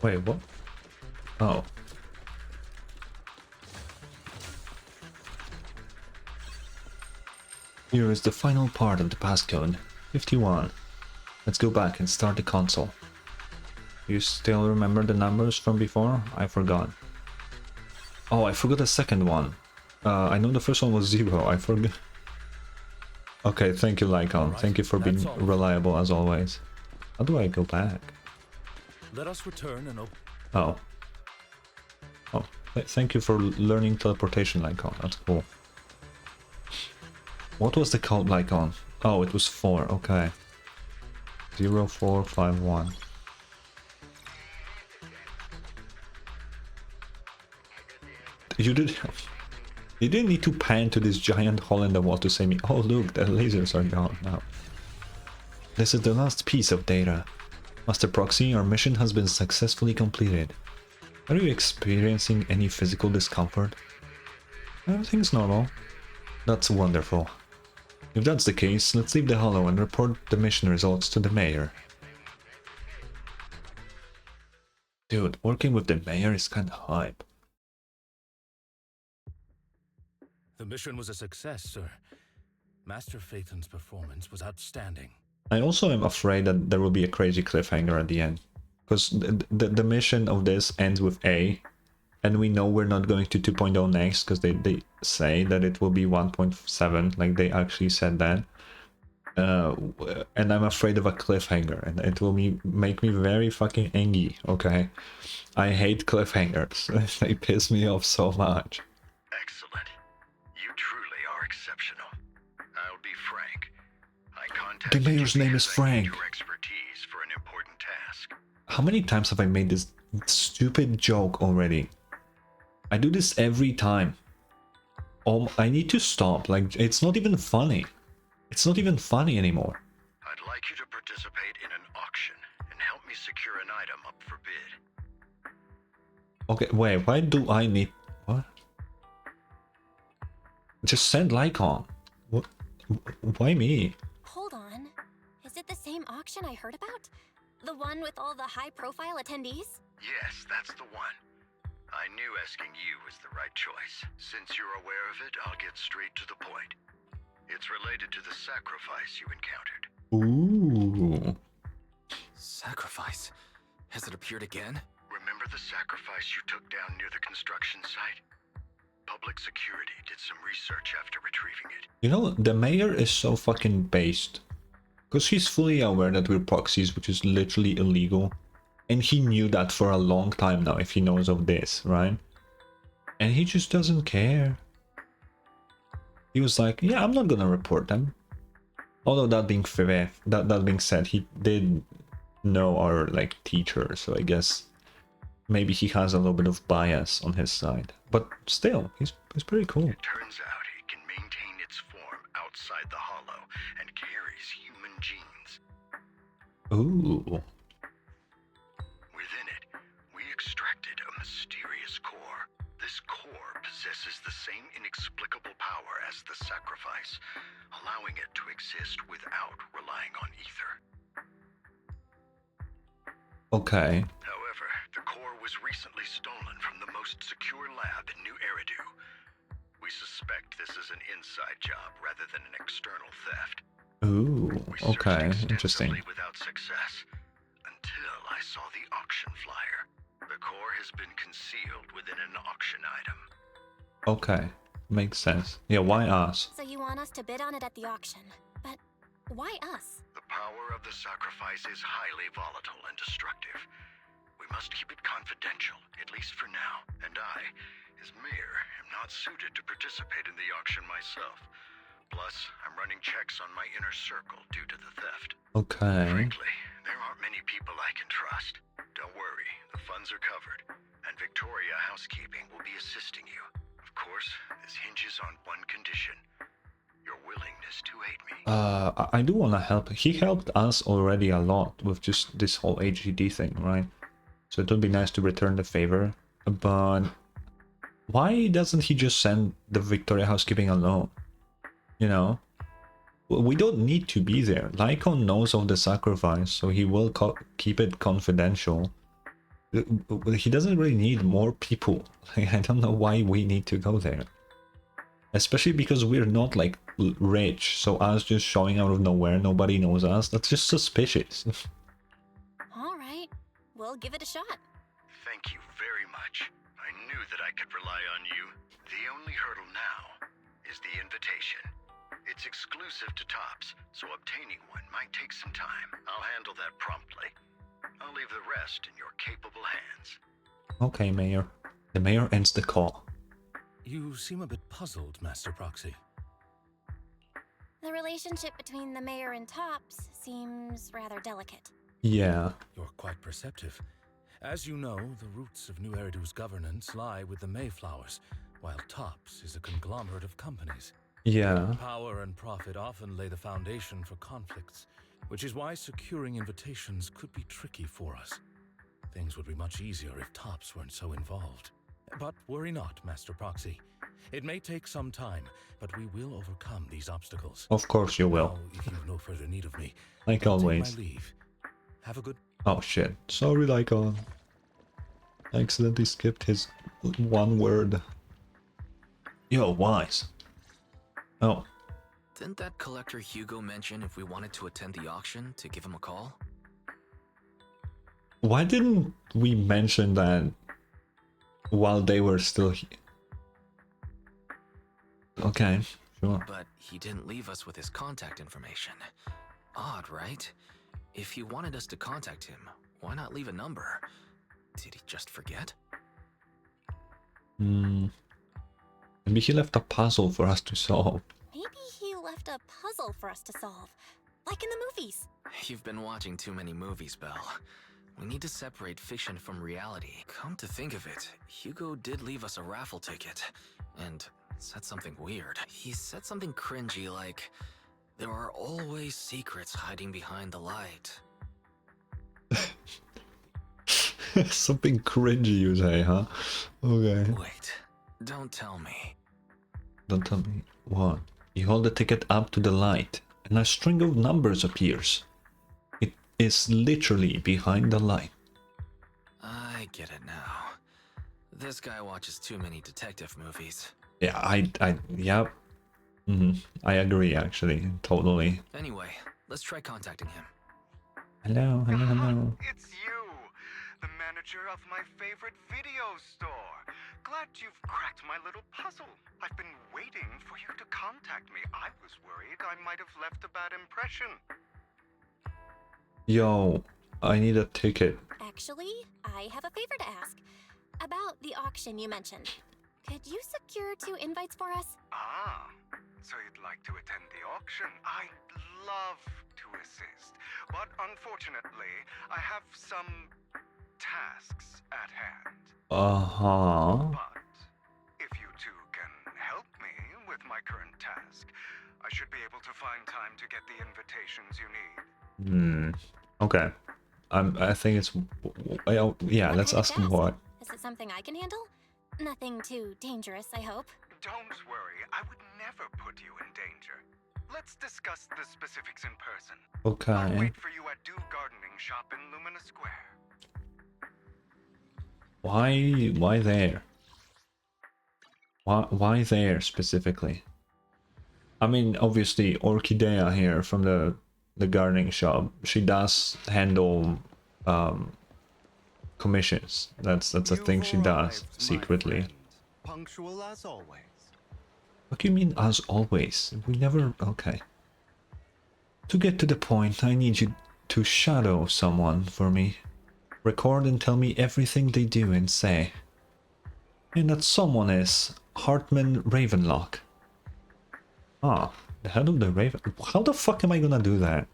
wait, what? Oh. Here is the final part of the passcode, 51. Let's go back and start the console. You still remember the numbers from before? I forgot. Oh, I forgot the second one. I know the first one was 0, I forgot. Okay, thank you, Lycon. Alright, Thank you for being that's all. reliable as always. How do I go back? Let us return and open... Oh. Oh, thank you for learning teleportation, Lycon. That's cool. What was the code Lycon? Oh, it was 4, okay. 0451. You didn't need to pan to this giant hole in the wall to say me, oh look, the lasers are gone now. This is the last piece of data. Master Proxy, our mission has been successfully completed. Are you experiencing any physical discomfort? Everything's normal. That's wonderful. If that's the case, let's leave the hollow and report the mission results to the mayor. Dude, working with the mayor is kinda hype. The mission was a success, sir. Master Phaeton's performance was outstanding. I also am afraid that there will be a crazy cliffhanger at the end. Because the mission of this ends with A, and we know we're not going to 2.0 next, because they say that it will be 1.7, like they actually said that. And I'm afraid of a cliffhanger, and it will make me very fucking angry, okay? I hate cliffhangers, they piss me off so much. Excellent. You truly are exceptional. I'll be frank. I contacted The mayor's you name is because I need Frank. your expertise for an important task. How many times have I made this stupid joke already? I do this every time. Oh, I need to stop. Like, it's not even funny. It's not even funny anymore. I'd like you to participate in an auction and help me secure an item up for bid. Okay, wait, why do I need... What? Just send Lycon. What? Why me? Hold auction I heard about? The one with all the high-profile attendees? Yes, that's the one. I knew asking you was the right choice. Since you're aware of it, I'll get straight to the point. It's related to the sacrifice you encountered. Ooh. Sacrifice? Has it appeared again? Remember the sacrifice you took down near the construction site? Public security did some research after retrieving it. You know, the mayor is so fucking based. Because he's fully aware that we're proxies, which is literally illegal. And he knew that for a long time now, if he knows of this, right? And he just doesn't care. He was like, yeah, I'm not gonna report them. Although that being fair, that being said, he did know our like teacher, so I guess maybe he has a little bit of bias on his side. But still, he's pretty cool. It turns out it can maintain its form outside the hollow and carries human genes. Ooh. Within it, we extracted a mysterious core. This core possesses the same inexplicable power as the sacrifice, allowing it to exist without relying on ether. Okay. However, the core was recently stolen from the most secure lab in New Eridu. We suspect this is an inside job rather than an external theft. Ooh, We okay, searched interesting. extensively without success until I saw the auction flyer. The core has been concealed within an auction item. Okay, makes sense. Yeah, why us? So you want us to bid on it at the auction. But why us? The power of the sacrifice is highly volatile and destructive. We must keep it confidential, at least for now. And I, as mayor, am not suited to participate in the auction myself. Plus, I'm running checks on my inner circle due to the theft. Okay. Frankly, there aren't many people I can trust. Don't worry, the funds are covered, and Victoria Housekeeping will be assisting you. Of course, this hinges on one condition. Your willingness to aid me. I do want to help. He helped us already a lot with just this whole HGD thing, right? So it would be nice to return the favor. But why doesn't he just send the Victoria Housekeeping alone? You know? We don't need to be there. Lycon knows of the sacrifice, so he will keep it confidential. He doesn't really need more people. I don't know why we need to go there. Especially because we're not like rich, so us just showing out of nowhere, nobody knows us, that's just suspicious. Alright, we'll give it a shot. Thank you very much. I knew that I could rely on you. The only hurdle now is the invitation. It's exclusive to Tops, so obtaining one might take some time. I'll handle that promptly. I'll leave the rest in your capable hands. Okay, Mayor. The Mayor ends the call. You seem a bit puzzled, Master Proxy. The relationship between the mayor and Tops seems rather delicate. Yeah. You're quite perceptive. As you know, the roots of New Eridu's governance lie with the Mayflowers, while Tops is a conglomerate of companies. Yeah. Power and profit often lay the foundation for conflicts, which is why securing invitations could be tricky for us. Things would be much easier if Tops weren't so involved. But worry not, Master Proxy. It may take some time, but we will overcome these obstacles. Of course you will. Now, if you have no further need of me, Like I'll take always. my leave. Have a good... Oh shit. Sorry, Lycon. I accidentally skipped his one word. Yo, Wise. Oh. Didn't that collector Hugo mention if we wanted to attend the auction to give him a call? Why didn't we mention that while they were still here? Okay, sure. But he didn't leave us with his contact information. Odd, right? If he wanted us to contact him, why not leave a number? Did he just forget? Maybe he left a puzzle for us to solve. Maybe he left a puzzle for us to solve. Like in the movies. You've been watching too many movies, Belle. We need to separate fiction from reality. Come to think of it, Hugo did leave us a raffle ticket. And said something weird. He said something cringy like, "There are always secrets hiding behind the light." Something cringy you say, huh? Okay. Wait, don't tell me. Don't tell me. What? You hold the ticket up to the light, and a string of numbers appears. It is literally behind the light. I get it now. This guy watches too many detective movies. Yeah, yeah. I agree, actually, totally. Anyway, let's try contacting him. Hello, hello, hello. It's you, the manager of my favorite video store. Glad you've cracked my little puzzle. I've been waiting for you to contact me. I was worried I might have left a bad impression. Yo, I need a ticket. Actually, I have a favor to ask. About the auction you mentioned. Could you secure 2 invites for us? Ah, so you'd like to attend the auction? I'd love to assist, but unfortunately, I have some tasks at hand. Uh-huh. But if you two can help me with my current task, I should be able to find time to get the invitations you need. Okay. I think it's... Well, yeah, let's kind of ask him task? what. Is it something I can handle? Nothing too dangerous, I hope. Don't worry, I would never put you in danger. Let's discuss the specifics in person. I'll Okay. wait for you at Do Gardening Shop in Lumina Square. Why there? Why there specifically? I mean, obviously, Orchidea here from the gardening shop, she does handle commissions. That's a thing she does secretly. Punctual as always. What do you mean, as always? We never... Okay. To get to the point, I need you to shadow someone for me. Record and tell me everything they do and say. And that someone is Hartman Ravenlock. Ah, the head of the Raven... How the fuck am I gonna do that?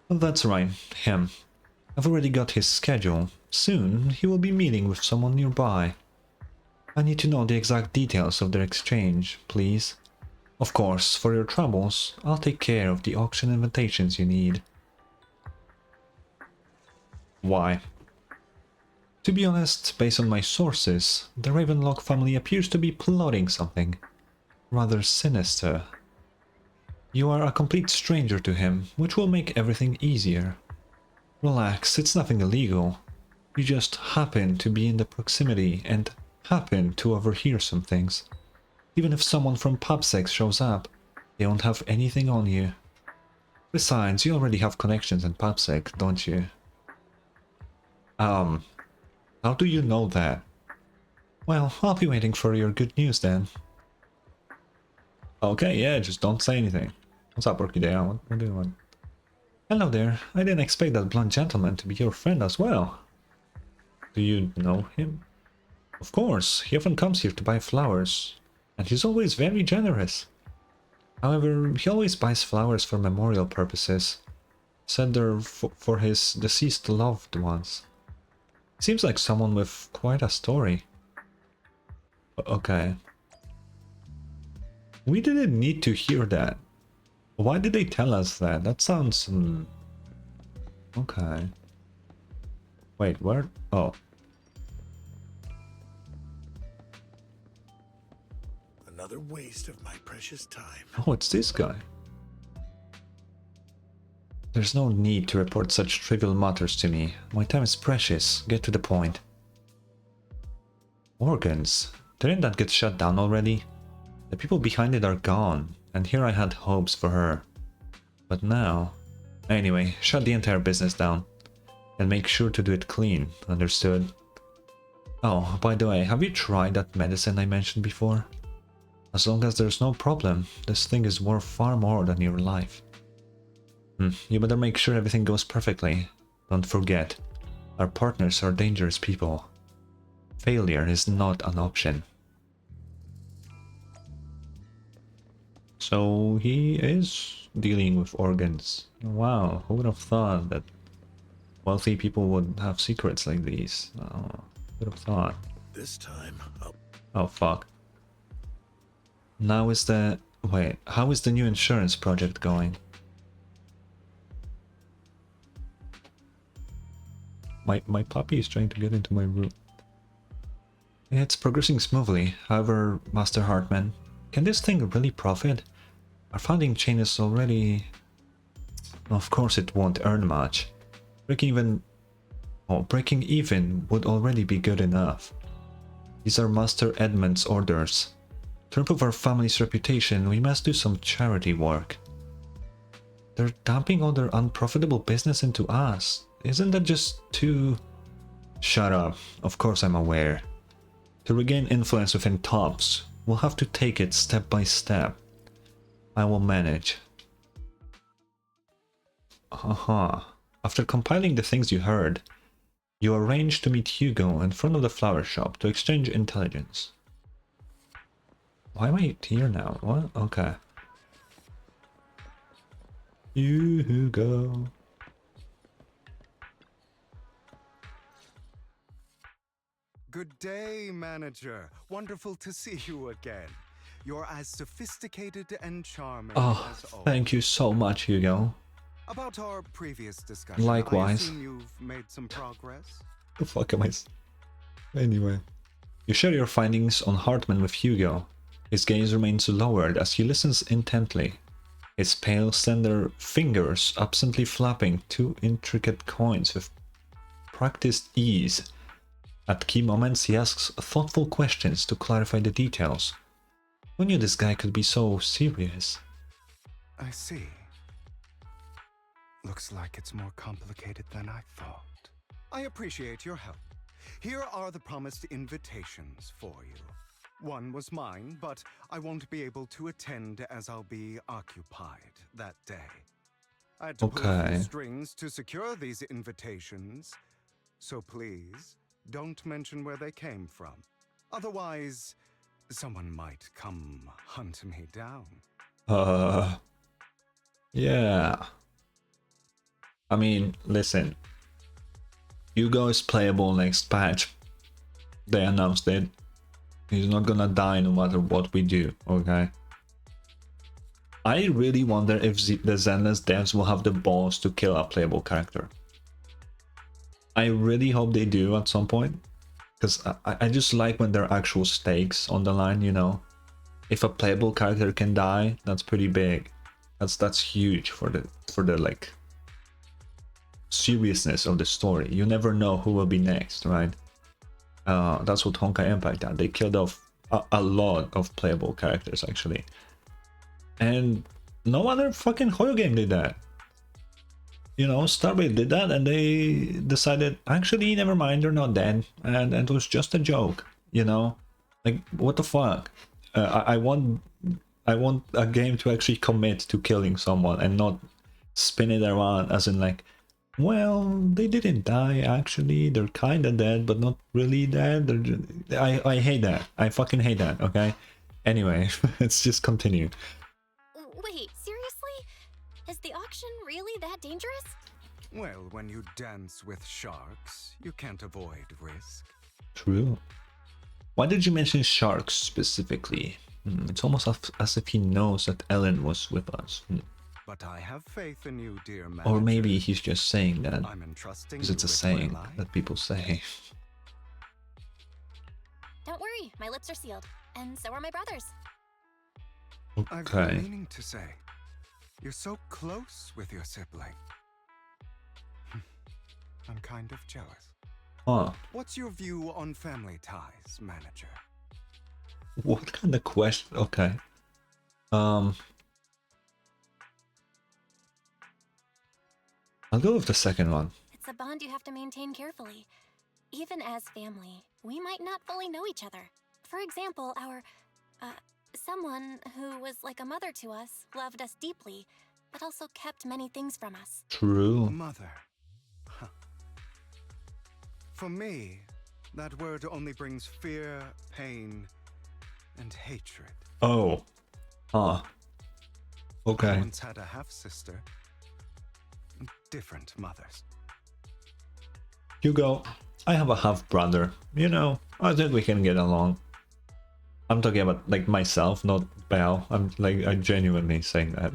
Well, that's right, him. I've already got his schedule. Soon, he will be meeting with someone nearby. I need to know the exact details of their exchange, please. Of course, for your troubles, I'll take care of the auction invitations you need. Why? To be honest, based on my sources, the Ravenlock family appears to be plotting something rather sinister. You are a complete stranger to him, which will make everything easier. Relax, it's nothing illegal. You just happen to be in the proximity and happen to overhear some things. Even if someone from PubSec shows up, they won't have anything on you. Besides, you already have connections in PubSec, don't you? How do you know that? Well, I'll be waiting for your good news then. Okay, yeah, just don't say anything. What's up, Orchidea? What do you want? Hello there. I didn't expect that blonde gentleman to be your friend as well. Do you know him? Of course, he often comes here to buy flowers, and he's always very generous. However, he always buys flowers for memorial purposes. Said they're for his deceased loved ones. Seems like someone with quite a story. Okay. We didn't need to hear that. Why did they tell us that? That sounds... Okay. Wait, where? Oh. Another waste of my precious time. Oh, it's this guy. There's no need to report such trivial matters to me. My time is precious. Get to the point. Organs? Didn't that get shut down already? The people behind it are gone, and here I had hopes for her. But now... Anyway, shut the entire business down. And make sure to do it clean, understood? Oh, by the way, have you tried that medicine I mentioned before? As long as there's no problem, this thing is worth far more than your life. You better make sure everything goes perfectly. Don't forget, our partners are dangerous people. Failure is not an option. So he is dealing with organs. Wow, who would have thought that wealthy people would have secrets like these? Oh, who would have thought? This time, Oh fuck. Now is the... Wait, how is the new insurance project going? My puppy is trying to get into my room. It's progressing smoothly, however, Master Hartman, can this thing really profit? Our founding chain is already... Of course it won't earn much. Breaking even would already be good enough. These are Master Edmund's orders. To improve our family's reputation, we must do some charity work. They're dumping all their unprofitable business into us. Isn't that just too... Shut up. Of course I'm aware. To regain influence within Tops, we'll have to take it step by step. I will manage. After compiling the things you heard, you arranged to meet Hugo in front of the flower shop to exchange intelligence. Why am I here now? What? Okay. Hugo. Good day, manager. Wonderful to see you again. You're as sophisticated and charming as always. Thank you so much, Hugo. About our previous discussion, Likewise. I assume you've made some progress? The fuck am I... Anyway. You share your findings on Hartman with Hugo. His gaze remains lowered as he listens intently. His pale, slender fingers absently flapping two intricate coins with practiced ease. At key moments, he asks thoughtful questions to clarify the details. Who knew this guy could be so serious? I see. Looks like it's more complicated than I thought. I appreciate your help. Here are the promised invitations for you. One was mine, but I won't be able to attend as I'll be occupied that day. I had to pull a few strings to secure these invitations, so please don't mention where they came from. Otherwise, someone might come hunt me down. Yeah. I mean, listen. Hugo is playable next patch. They announced it. He's not gonna die no matter what we do, okay? I really wonder if the Zenless devs will have the balls to kill a playable character. I really hope they do at some point. Because I just like when there are actual stakes on the line, you know? If a playable character can die, that's pretty big. That's huge for the like seriousness of the story. You never know who will be next, right? That's what Honkai Empire did. They killed off a lot of playable characters actually, and no other fucking horror game did that. You know, Starbase did that, and they decided actually never mind, they're not dead, and it was just a joke. You know, like what the fuck? I want a game to actually commit to killing someone and not spin it around as in like, well, they didn't die actually, they're kinda dead but not really dead. I hate that. I fucking hate that, okay? Anyway, let's just continue. Wait, seriously? Is the auction really that dangerous? Well, when you dance with sharks, you can't avoid risk. True. Why did you mention sharks specifically? It's almost as if he knows that Ellen was with us. But I have faith in you, dear manager. Or maybe he's just saying that I'm entrusting because it's a saying that people say. Don't worry, my lips are sealed. And so are my brothers. I've been meaning to say, you're so close with your sibling. I'm kind of jealous. Huh. What's your view on family ties, manager? What kind of question? Okay. I'll go with the second one. It's a bond you have to maintain carefully. Even as family, we might not fully know each other. For example, someone who was like a mother to us, loved us deeply, but also kept many things from us. True. Mother. Huh. For me, that word only brings fear, pain, and hatred. Oh. Huh. Okay. I once had a half-sister. Different mothers. Hugo, I have a half-brother. You know, I think we can get along. I'm talking about, like, myself, not Belle. I'm genuinely saying that.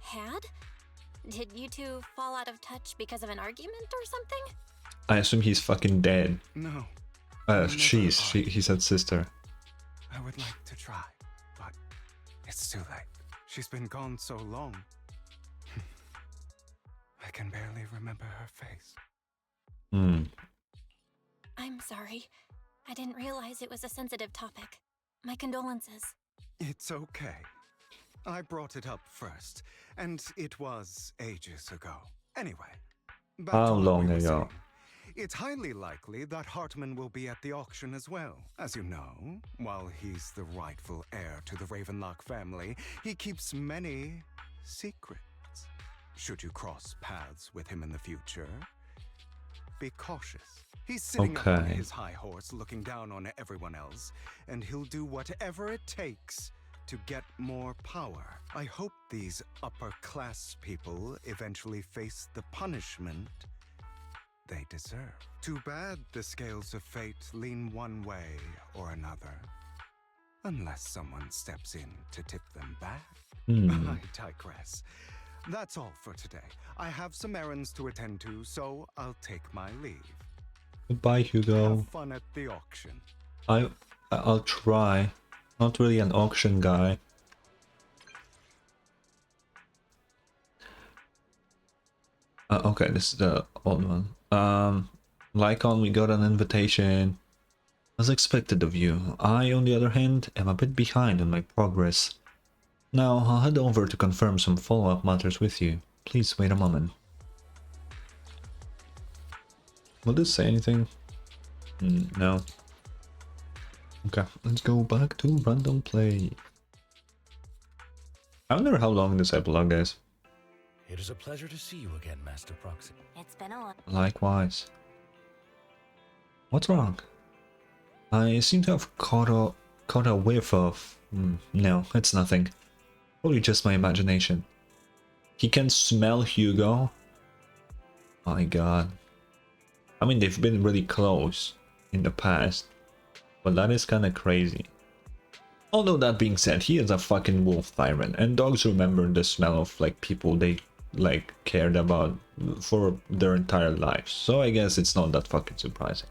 Had? Did you two fall out of touch because of an argument or something? I assume he's fucking dead. No. He said sister. I would like to try, but it's too late. She's been gone so long. I can barely remember her face. Hmm. I'm sorry. I didn't realize it was a sensitive topic. My condolences. It's okay. I brought it up first, and it was ages ago. Anyway, back How to what long we were ago? saying. It's highly likely that Hartman will be at the auction as well. As you know, while he's the rightful heir to the Ravenlock family, he keeps many secrets. Should you cross paths with him in the future, be cautious. He's sitting up on Okay. his high horse looking down on everyone else, and he'll do whatever it takes to get more power. I hope these upper-class people eventually face the punishment they deserve. Too bad the scales of fate lean one way or another. Unless someone steps in to tip them back. Hmm. I digress. That's all for today. I have some errands to attend to, so I'll take my leave. Goodbye, Hugo. Have fun at the auction. I'll try. Not really an auction guy. Okay, this is the old one. Lycon, we got an invitation. As expected of you. I, on the other hand, am a bit behind on my progress. Now, I'll head over to confirm some follow-up matters with you. Please wait a moment. Will this say anything? No. Okay, let's go back to random play. I wonder how long this epilogue is. It is a pleasure to see you again, Master Proxy. It's been a while. Likewise. What's wrong? I seem to have caught a whiff of... no, it's nothing. Probably just my imagination. He can smell Hugo? My god. I mean, they've been really close in the past, but that is kinda crazy. Although that being said, he is a fucking wolf tyrant, and dogs remember the smell of like people they like cared about for their entire lives, so I guess it's not that fucking surprising.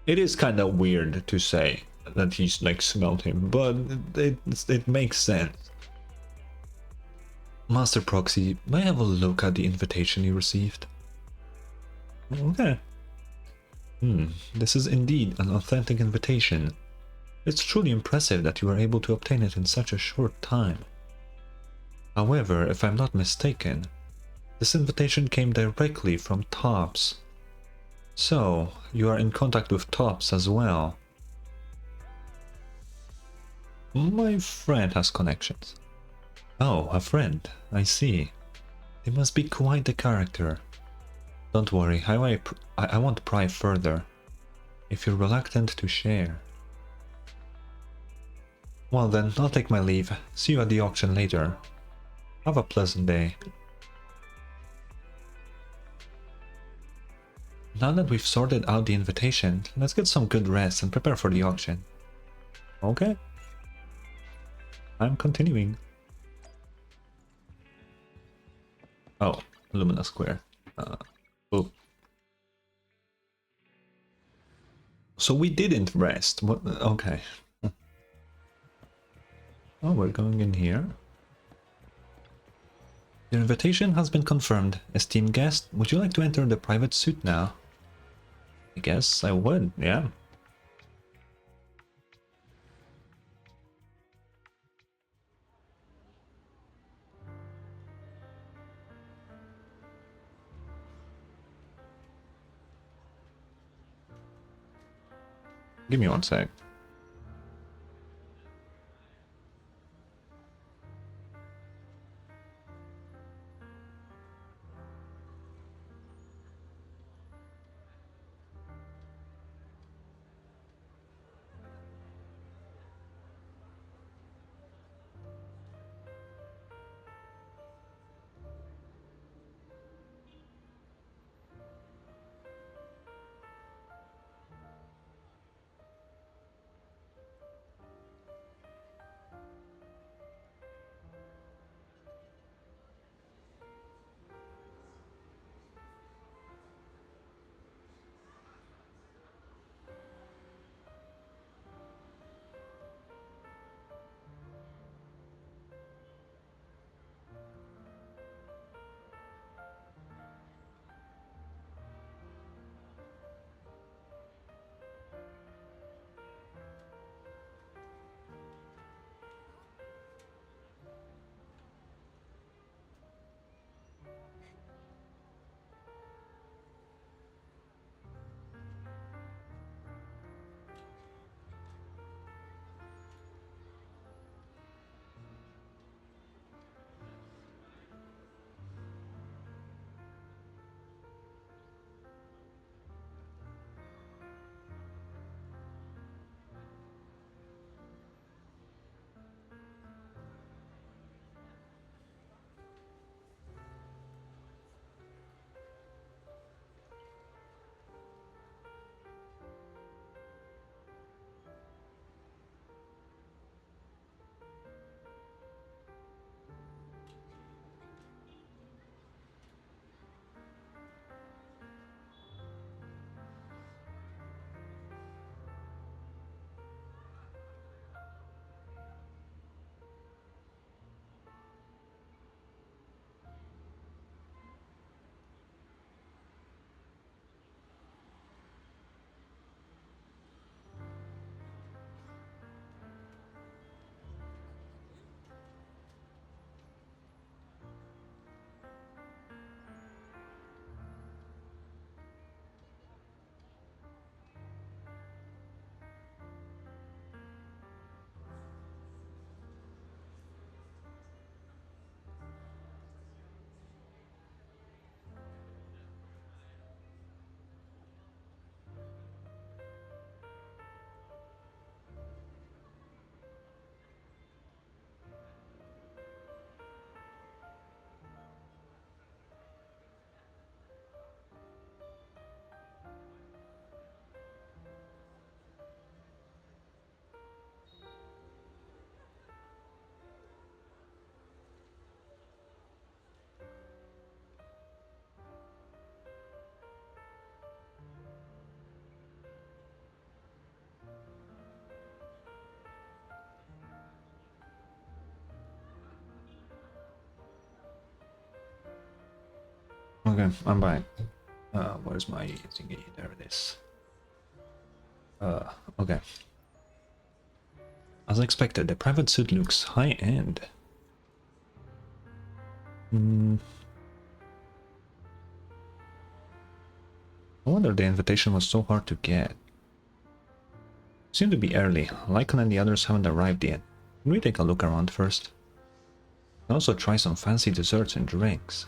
It is kinda weird to say that he's like smelled him, but it makes sense. Master Proxy, may I have a look at the invitation you received? Okay. This is indeed an authentic invitation. It's truly impressive that you were able to obtain it in such a short time. However, if I'm not mistaken, this invitation came directly from Tops. So, you are in contact with Tops as well. My friend has connections. Oh, a friend, I see. They must be quite the character. Don't worry, I won't pry further, if you're reluctant to share. Well then, I'll take my leave. See you at the auction later. Have a pleasant day. Now that we've sorted out the invitation, let's get some good rest and prepare for the auction. Okay. I'm continuing. Oh, Lumina Square. Oh. So we didn't rest. What? Okay. Oh, we're going in here. Your invitation has been confirmed. Esteemed guest, would you like to enter the private suite now? I guess I would, yeah. Give me one sec. Okay, I'm back. Where's my thingy? There it is. Okay. As expected, the private suit looks high-end. I wonder the invitation was so hard to get. Seemed to be early. Lycan and the others haven't arrived yet. Can we take a look around first? And also try some fancy desserts and drinks.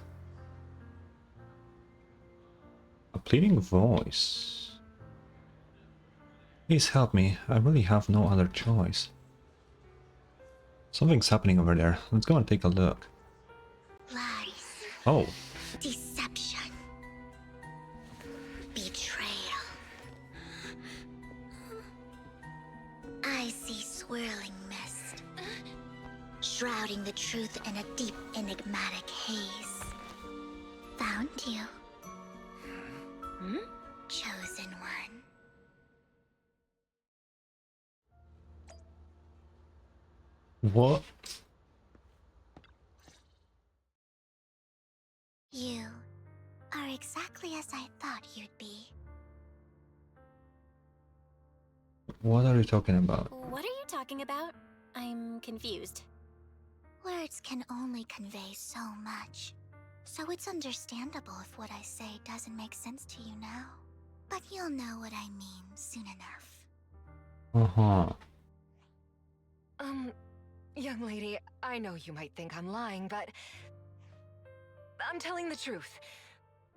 A pleading voice. Please help me. I really have no other choice. Something's happening over there. Let's go and take a look. Lies. Oh. Deception. Betrayal. I see swirling mist, shrouding the truth in a deep, enigmatic haze. Found you. Chosen one. What? You are exactly as I thought you'd be. What are you talking about? What are you talking about? I'm confused. Words can only convey so much, so it's understandable if what I say doesn't make sense to you now. But you'll know what I mean soon enough. Uh-huh. Young lady, I know you might think I'm lying, but I'm telling the truth.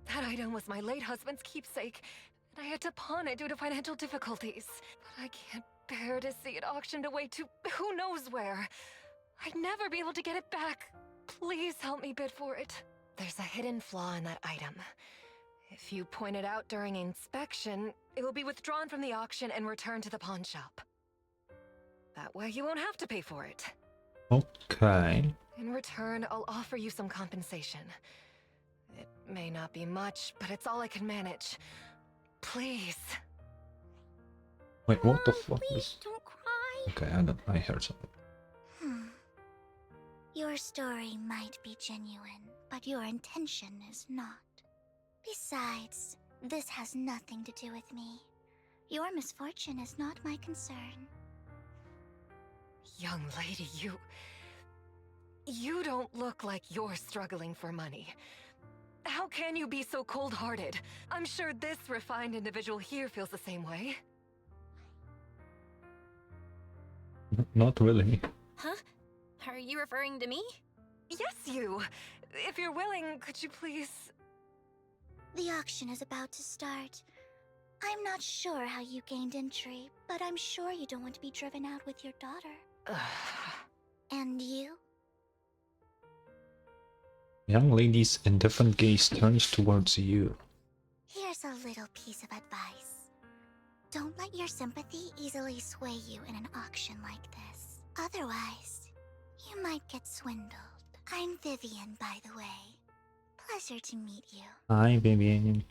That item was my late husband's keepsake, and I had to pawn it due to financial difficulties. But I can't bear to see it auctioned away to who knows where. I'd never be able to get it back. Please help me bid for it. There's a hidden flaw in that item. If you point it out during inspection, it will be withdrawn from the auction and returned to the pawn shop. That way you won't have to pay for it. Okay. In return, I'll offer you some compensation. It may not be much, but it's all I can manage. Please. Wait, what the fuck Please is... don't cry. Okay, I heard something. Your story might be genuine, but your intention is not. Besides, this has nothing to do with me. Your misfortune is not my concern. Young lady, you don't look like you're struggling for money. How can you be so cold-hearted? I'm sure this refined individual here feels the same way. Not really. Huh? Are you referring to me? Yes, you! If you're willing, could you please... The auction is about to start. I'm not sure how you gained entry, but I'm sure you don't want to be driven out with your daughter. And you? Young lady's indifferent gaze turns towards you. Here's a little piece of advice. Don't let your sympathy easily sway you in an auction like this. Otherwise, you might get swindled. I'm Vivian, by the way. Pleasure to meet you. Hi, Vivian.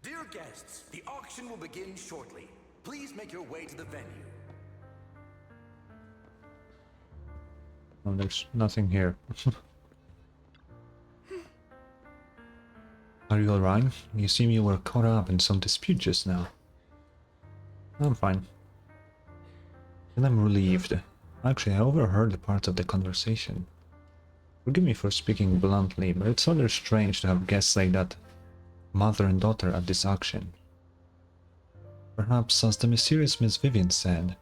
Dear guests, the auction will begin shortly. Please make your way to the venue. Oh, there's nothing here. Are you alright? You seem you were caught up in some dispute just now. I'm fine. And I'm relieved. Actually, I overheard the parts of the conversation. Forgive me for speaking bluntly, but it's rather strange to have guests like that, mother and daughter, at this auction. Perhaps, as the mysterious Miss Vivian said,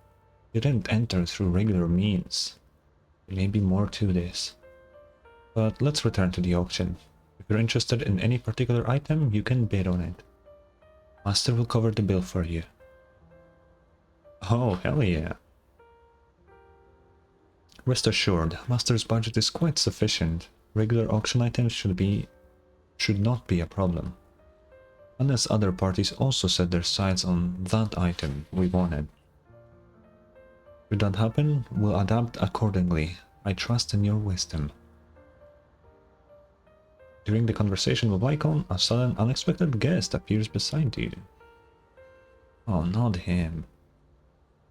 you didn't enter through regular means. There may be more to this. But let's return to the auction. If you're interested in any particular item, you can bid on it. Master will cover the bill for you. Oh, hell yeah. Rest assured, Master's budget is quite sufficient. Regular auction items should not be a problem. Unless other parties also set their sights on that item we wanted. Should that happen, we'll adapt accordingly. I trust in your wisdom. During the conversation with Lycan, a sudden unexpected guest appears beside you. Oh, not him.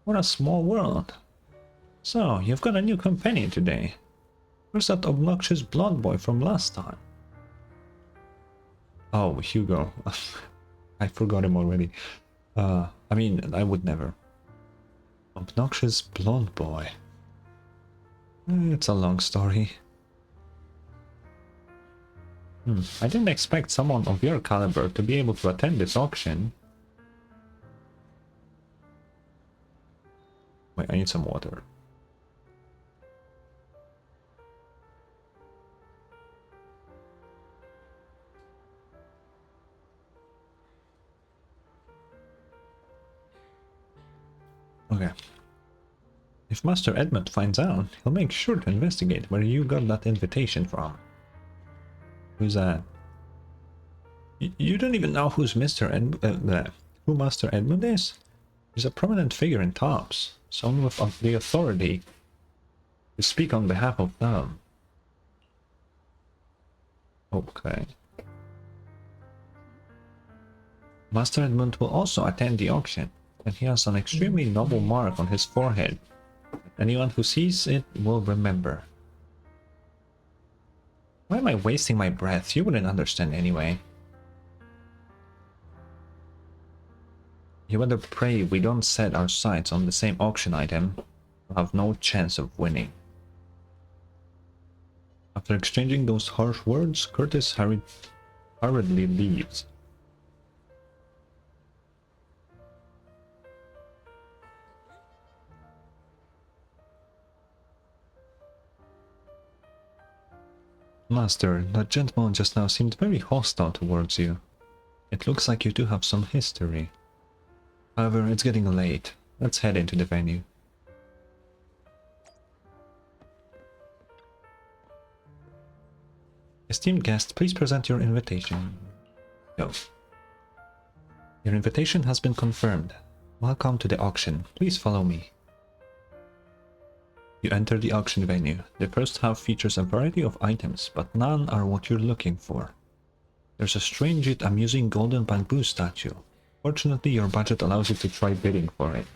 What a small world. So, you've got a new companion today. Where's that obnoxious blonde boy from last time? Oh, Hugo. I forgot him already. I mean, I would never. Obnoxious blonde boy. It's a long story. I didn't expect someone of your caliber to be able to attend this auction. Wait, I need some water. Okay. If Master Edmund finds out, he'll make sure to investigate where you got that invitation from. Who's that? You don't even know who's who Master Edmund is? He's a prominent figure in Tops, someone with the authority to speak on behalf of them. Okay. Master Edmund will also attend the auction, and he has an extremely noble mark on his forehead. Anyone who sees it will remember. Why am I wasting my breath? You wouldn't understand anyway. You better pray we don't set our sights on the same auction item. We'll have no chance of winning. After exchanging those harsh words, Curtis hurriedly leaves. Master, that gentleman just now seemed very hostile towards you. It looks like you do have some history. However, it's getting late. Let's head into the venue. Esteemed guest, please present your invitation. Go. Your invitation has been confirmed. Welcome to the auction. Please follow me. You enter the auction venue. The first half features a variety of items, but none are what you're looking for. There's a strange yet amusing golden bamboo statue. Fortunately, your budget allows you to try bidding for it.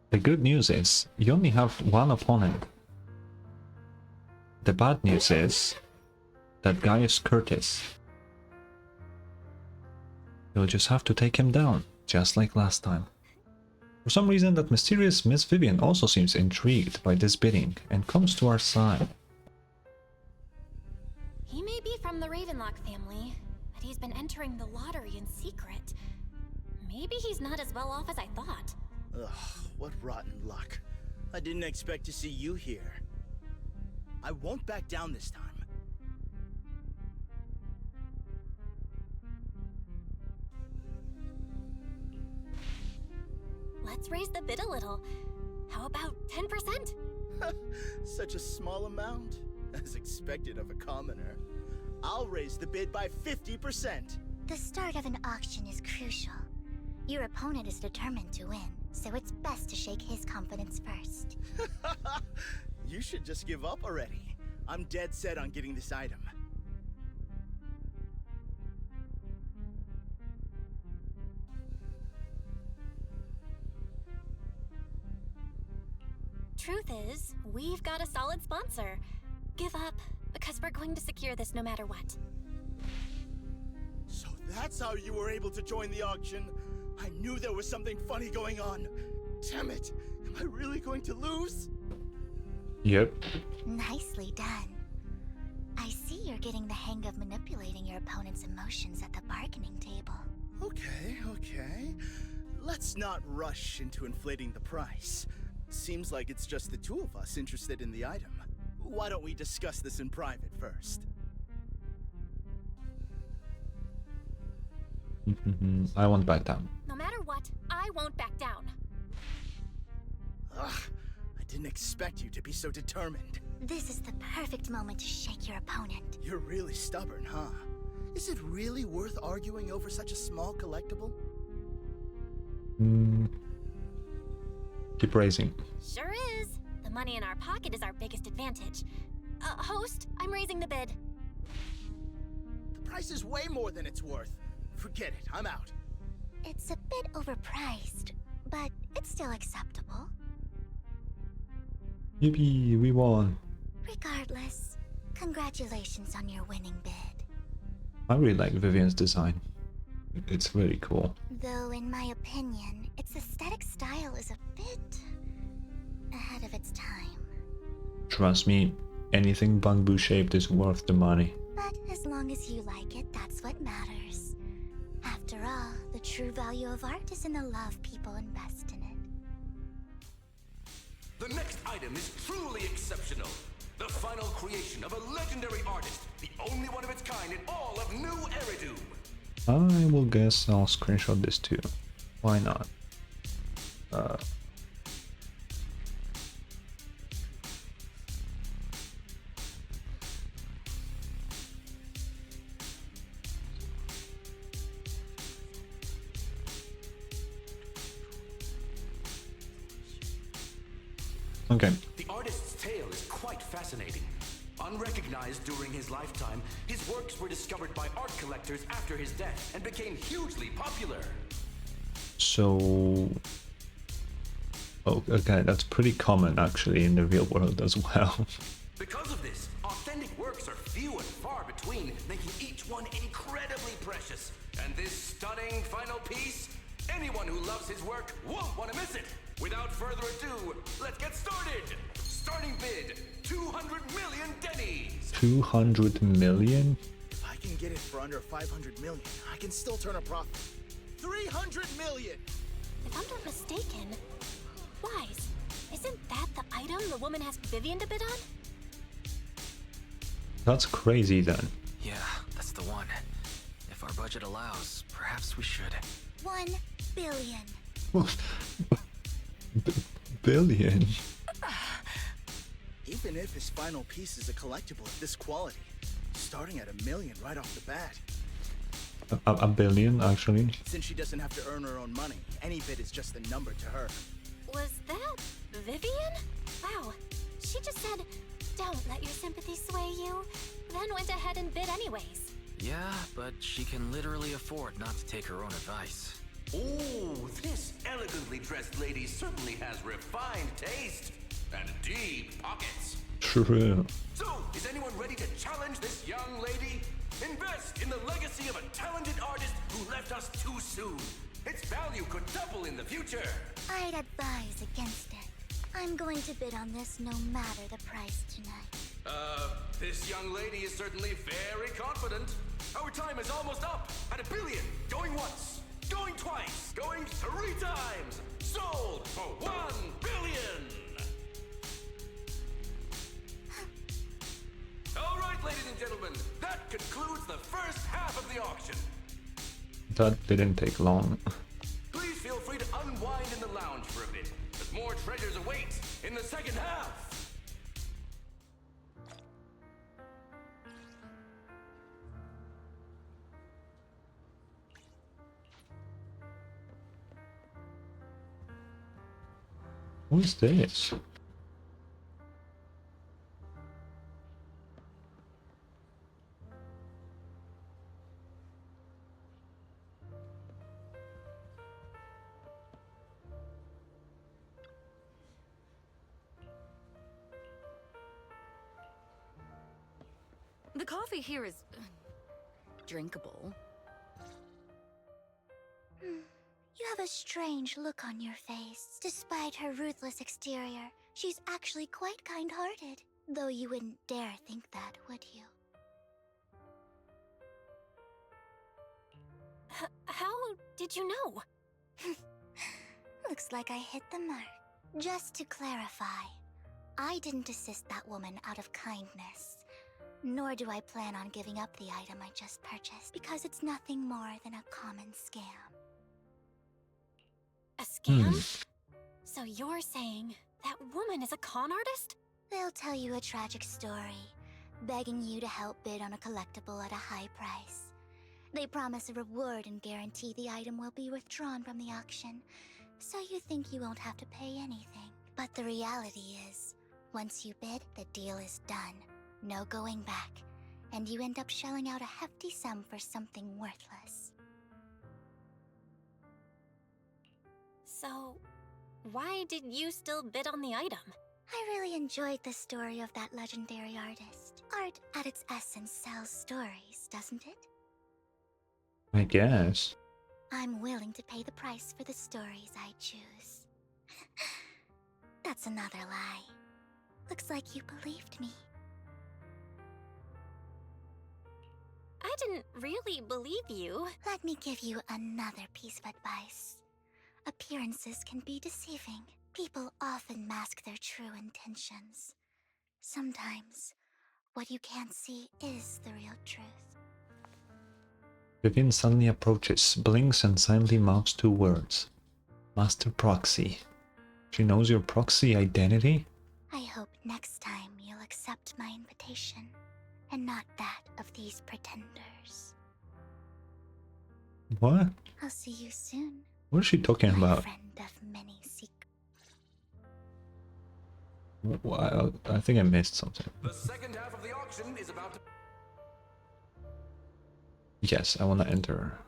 The good news is, you only have one opponent. The bad news is, that guy is Curtis. You'll just have to take him down, just like last time. For some reason, that mysterious Miss Vivian also seems intrigued by this bidding and comes to our side. He may be from the Ravenlock family, but he's been entering the lottery in secret. Maybe he's not as well off as I thought. Ugh, what rotten luck. I didn't expect to see you here. I won't back down this time. Let's raise the bid a little. How about 10%? Such a small amount, as expected of a commoner. I'll raise the bid by 50%. The start of an auction is crucial. Your opponent is determined to win, so it's best to shake his confidence first. You should just give up already. I'm dead set on getting this item. Truth is, we've got a solid sponsor. Give up, because we're going to secure this no matter what. So that's how you were able to join the auction? I knew there was something funny going on. Damn it! Am I really going to lose? Yep. Nicely done. I see you're getting the hang of manipulating your opponent's emotions at the bargaining table. Okay. Let's not rush into inflating the price. Seems like it's just the two of us interested in the item. Why don't we discuss this in private first? I won't back down. No matter what, I won't back down. Ugh, I didn't expect you to be so determined. This is the perfect moment to shake your opponent. You're really stubborn, huh? Is it really worth arguing over such a small collectible? Keep raising. Sure is. The money in our pocket is our biggest advantage. Host, I'm raising the bid. The price is way more than it's worth. Forget it, I'm out. It's a bit overpriced, but it's still acceptable. Yippee, we won. Regardless, congratulations on your winning bid. I really like Vivian's design. It's very cool. Though, in my opinion, its aesthetic style is a bit ahead of its time. Trust me, anything bamboo shaped is worth the money. But as long as you like it, that's what matters. After all, the true value of art is in the love people invest in it. The next item is truly exceptional. The final creation of a legendary artist, the only one of its kind in all of New ENVtuber. I will guess I'll screenshot this too. Why not? Okay. The artist's tale is quite fascinating. Unrecognized during his lifetime, his works were discovered by art collectors after his death and became hugely popular. So... Oh, okay, that's pretty common actually in the real world as well. Because of this, authentic works are few and far between, making each one incredibly precious. And this stunning final piece, anyone who loves his work won't want to miss it. Without further ado, let's get started! Starting bid, 200 million dennies! 200 million? If I can get it for under 500 million, I can still turn a profit. 300 million! If I'm not mistaken, Wise, isn't that the item the woman asked Vivian to bid on? That's crazy then. Yeah, that's the one. If our budget allows, perhaps we should. 1 billion. Billion? Even if his final piece is a collectible of this quality, starting at $1 million right off the bat. A billion, actually. Since she doesn't have to earn her own money, any bid is just a number to her. Was that Vivian? Wow, she just said, "Don't let your sympathy sway you," then went ahead and bid anyways. Yeah, but she can literally afford not to take her own advice. Oh, this elegantly dressed lady certainly has refined taste and deep pockets. True. So, is anyone ready to challenge this young lady? Invest in the legacy of a talented artist who left us too soon. Its value could double in the future. I'd advise against it. I'm going to bid on this no matter the price tonight. This young lady is certainly very confident. Our time is almost up at $1 billion. Going once, going twice, going 3 times. Sold for $1 billion. All right, ladies and gentlemen, that concludes the first half of the auction. That didn't take long. Please feel free to unwind in the lounge for a bit, as more treasures await in the second half. Who is this? The coffee here is drinkable. You have a strange look on your face. Despite her ruthless exterior, she's actually quite kind-hearted. Though you wouldn't dare think that, would you? How did you know? Looks like I hit the mark. Just to clarify, I didn't assist that woman out of kindness. Nor do I plan on giving up the item I just purchased, because it's nothing more than a common scam. A scam? So you're saying that woman is a con artist? They'll tell you a tragic story, begging you to help bid on a collectible at a high price. They promise a reward and guarantee the item will be withdrawn from the auction, so you think you won't have to pay anything. But the reality is, once you bid, the deal is done. No going back, and you end up shelling out a hefty sum for something worthless. So, why did you still bid on the item? I really enjoyed the story of that legendary artist. Art, at its essence, sells stories, doesn't it? I guess. I'm willing to pay the price for the stories I choose. That's another lie. Looks like you believed me. I didn't really believe you. Let me give you another piece of advice. Appearances can be deceiving. People often mask their true intentions. Sometimes, what you can't see is the real truth. Vivian suddenly approaches, blinks and silently mouths 2 words. Master Proxy. She knows your proxy identity? I hope next time you'll accept my invitation, and not that of these pretenders. What? I'll see you soon. What is she talking my about? Friend of many secrets. I think I missed something. The second half of the auction is about to... Yes, I want to enter.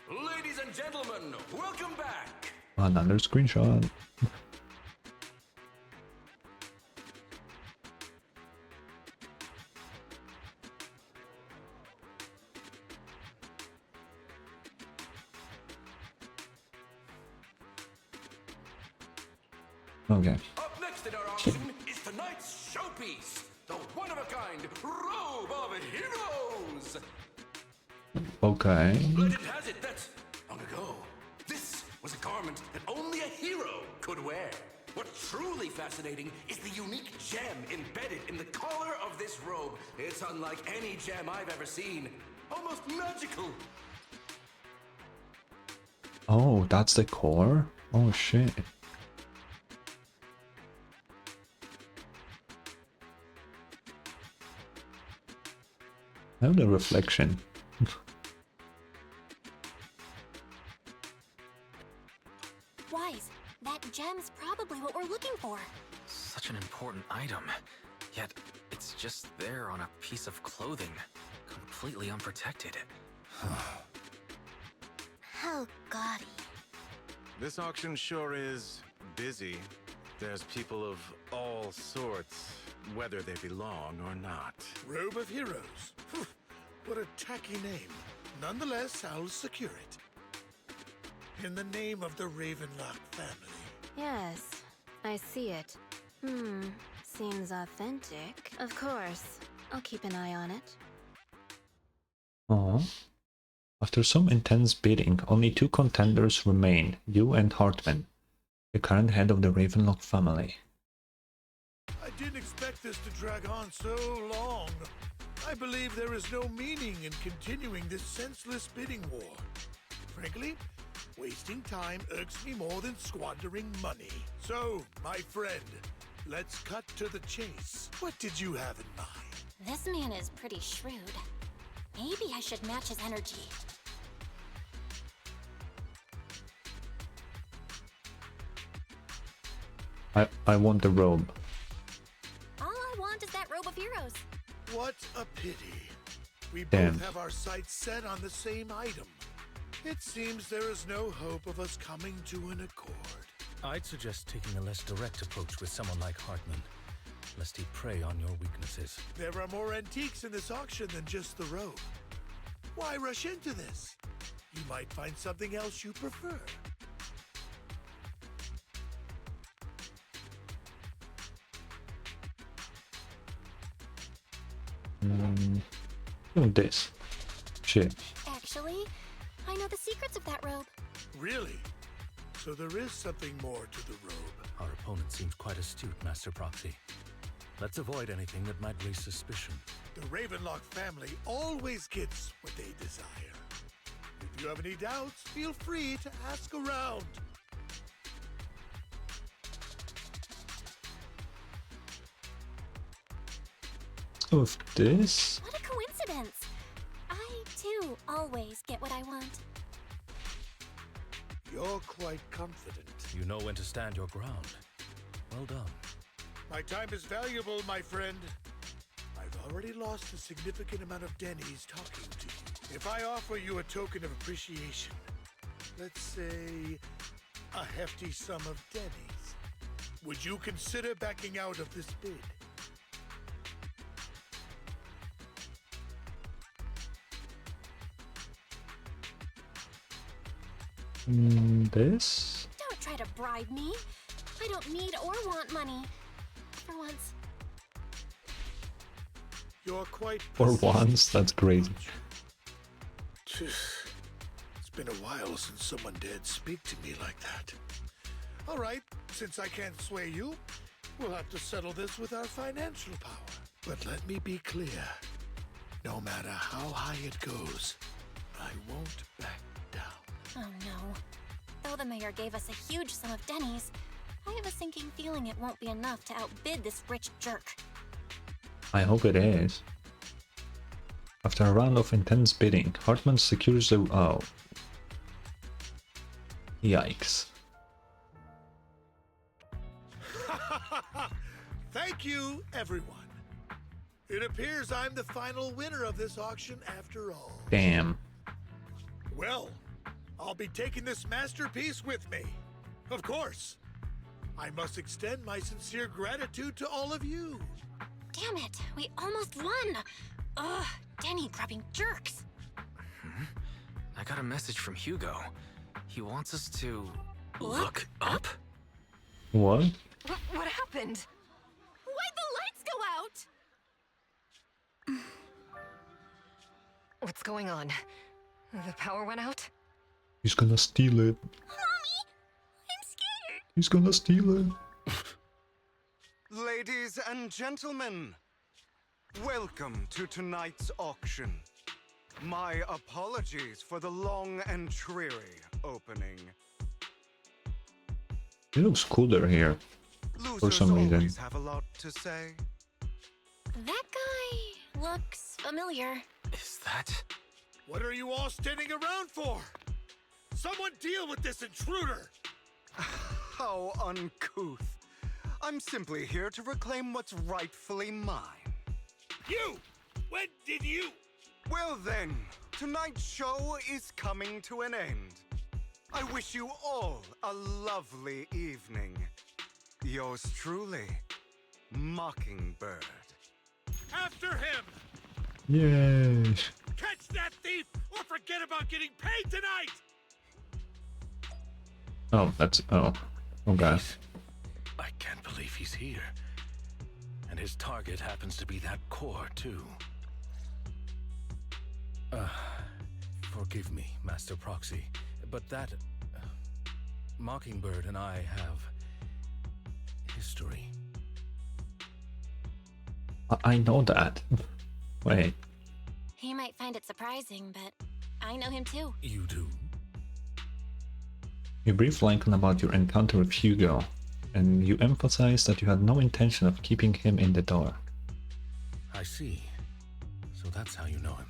Ladies and gentlemen, welcome back! Another screenshot. Okay. Up next in our auction is tonight's showpiece, the one-of-a-kind Robe of Heroes! Okay. Legend has it that, long ago, this was a garment that only a hero could wear. What's truly fascinating is the unique gem embedded in the collar of this robe. It's unlike any gem I've ever seen. Almost magical. Oh, that's the core? Oh shit. I have the reflection. Wise, that gem's probably what we're looking for. Such an important item, yet it's just there on a piece of clothing, completely unprotected. How gaudy. This auction sure is busy. There's people of all sorts, whether they belong or not. Robe of Heroes. What a tacky name. Nonetheless, I'll secure it. In the name of the Ravenlock family. Yes, I see it. Seems authentic. Of course, I'll keep an eye on it. Oh. After some intense bidding, only 2 contenders remain, you and Hartman, the current head of the Ravenlock family. I didn't expect this to drag on so long. I believe there is no meaning in continuing this senseless bidding war. Frankly, wasting time irks me more than squandering money. So, my friend, let's cut to the chase. What did you have in mind? This man is pretty shrewd. Maybe I should match his energy. I want the robe. All I want is that Robe of Heroes. What a pity. We Damn. both have our sights set on the same item. It seems there is no hope of us coming to an accord. I'd suggest taking a less direct approach with someone like Hartman, lest he prey on your weaknesses. There are more antiques in this auction than just the robe. Why rush into this? You might find something else you prefer. This. Shit. Actually, I know the secrets of that robe. Really? So there is something more to the robe. Our opponent seems quite astute, Master Proxy. Let's avoid anything that might raise suspicion. The Ravenlock family always gets what they desire. If you have any doubts, feel free to ask around. Of this? What a coincidence! I, too, always get what I want. You're quite confident. You know when to stand your ground. Well done. My time is valuable, my friend. I've already lost a significant amount of Denny's talking to you. If I offer you a token of appreciation, let's say, a hefty sum of Denny's. Would you consider backing out of this bid? This? Don't try to bribe me. I don't need or want money. For once. You're quite For once, that's crazy. It's been a while since someone dared speak to me like that. All right, since I can't sway you, we'll have to settle this with our financial power. But let me be clear. No matter how high it goes, I won't back down. Oh no. Though the mayor gave us a huge sum of Denny's, I have a sinking feeling it won't be enough to outbid this rich jerk. I hope it is. After a round of intense bidding, Hartman secures the... Oh. Yikes. Thank you, everyone. It appears I'm the final winner of this auction after all. Damn. Well, I'll be taking this masterpiece with me. Of course. I must extend my sincere gratitude to all of you. Damn it, we almost won! Ugh, Denny grabbing jerks. I got a message from Hugo. He wants us to look up? What? What happened? Why'd the lights go out? What's going on? The power went out? He's gonna steal it. Mommy, I'm scared. He's gonna steal it. Ladies and gentlemen, welcome to tonight's auction. My apologies for the long and dreary opening. It looks cooler here. For Losers some reason. always have a lot to say. That guy looks familiar. Is that... What are you all standing around for? Someone deal with this intruder! How uncouth. I'm simply here to reclaim what's rightfully mine. You! When did you? Well then, tonight's show is coming to an end. I wish you all a lovely evening. Yours truly, Mockingbird. After him! Yay. Catch that thief or forget about getting paid tonight! Oh, that's... Oh. Okay. I can't believe he's here. And his target happens to be that core, too. Forgive me, Master Proxy, but that... Mockingbird and I have... history. I know that. Wait. He might find it surprising, but I know him too. You do? You brief Lincoln about your encounter with Hugo, and you emphasize that you had no intention of keeping him in the dark. I see. So that's how you know him.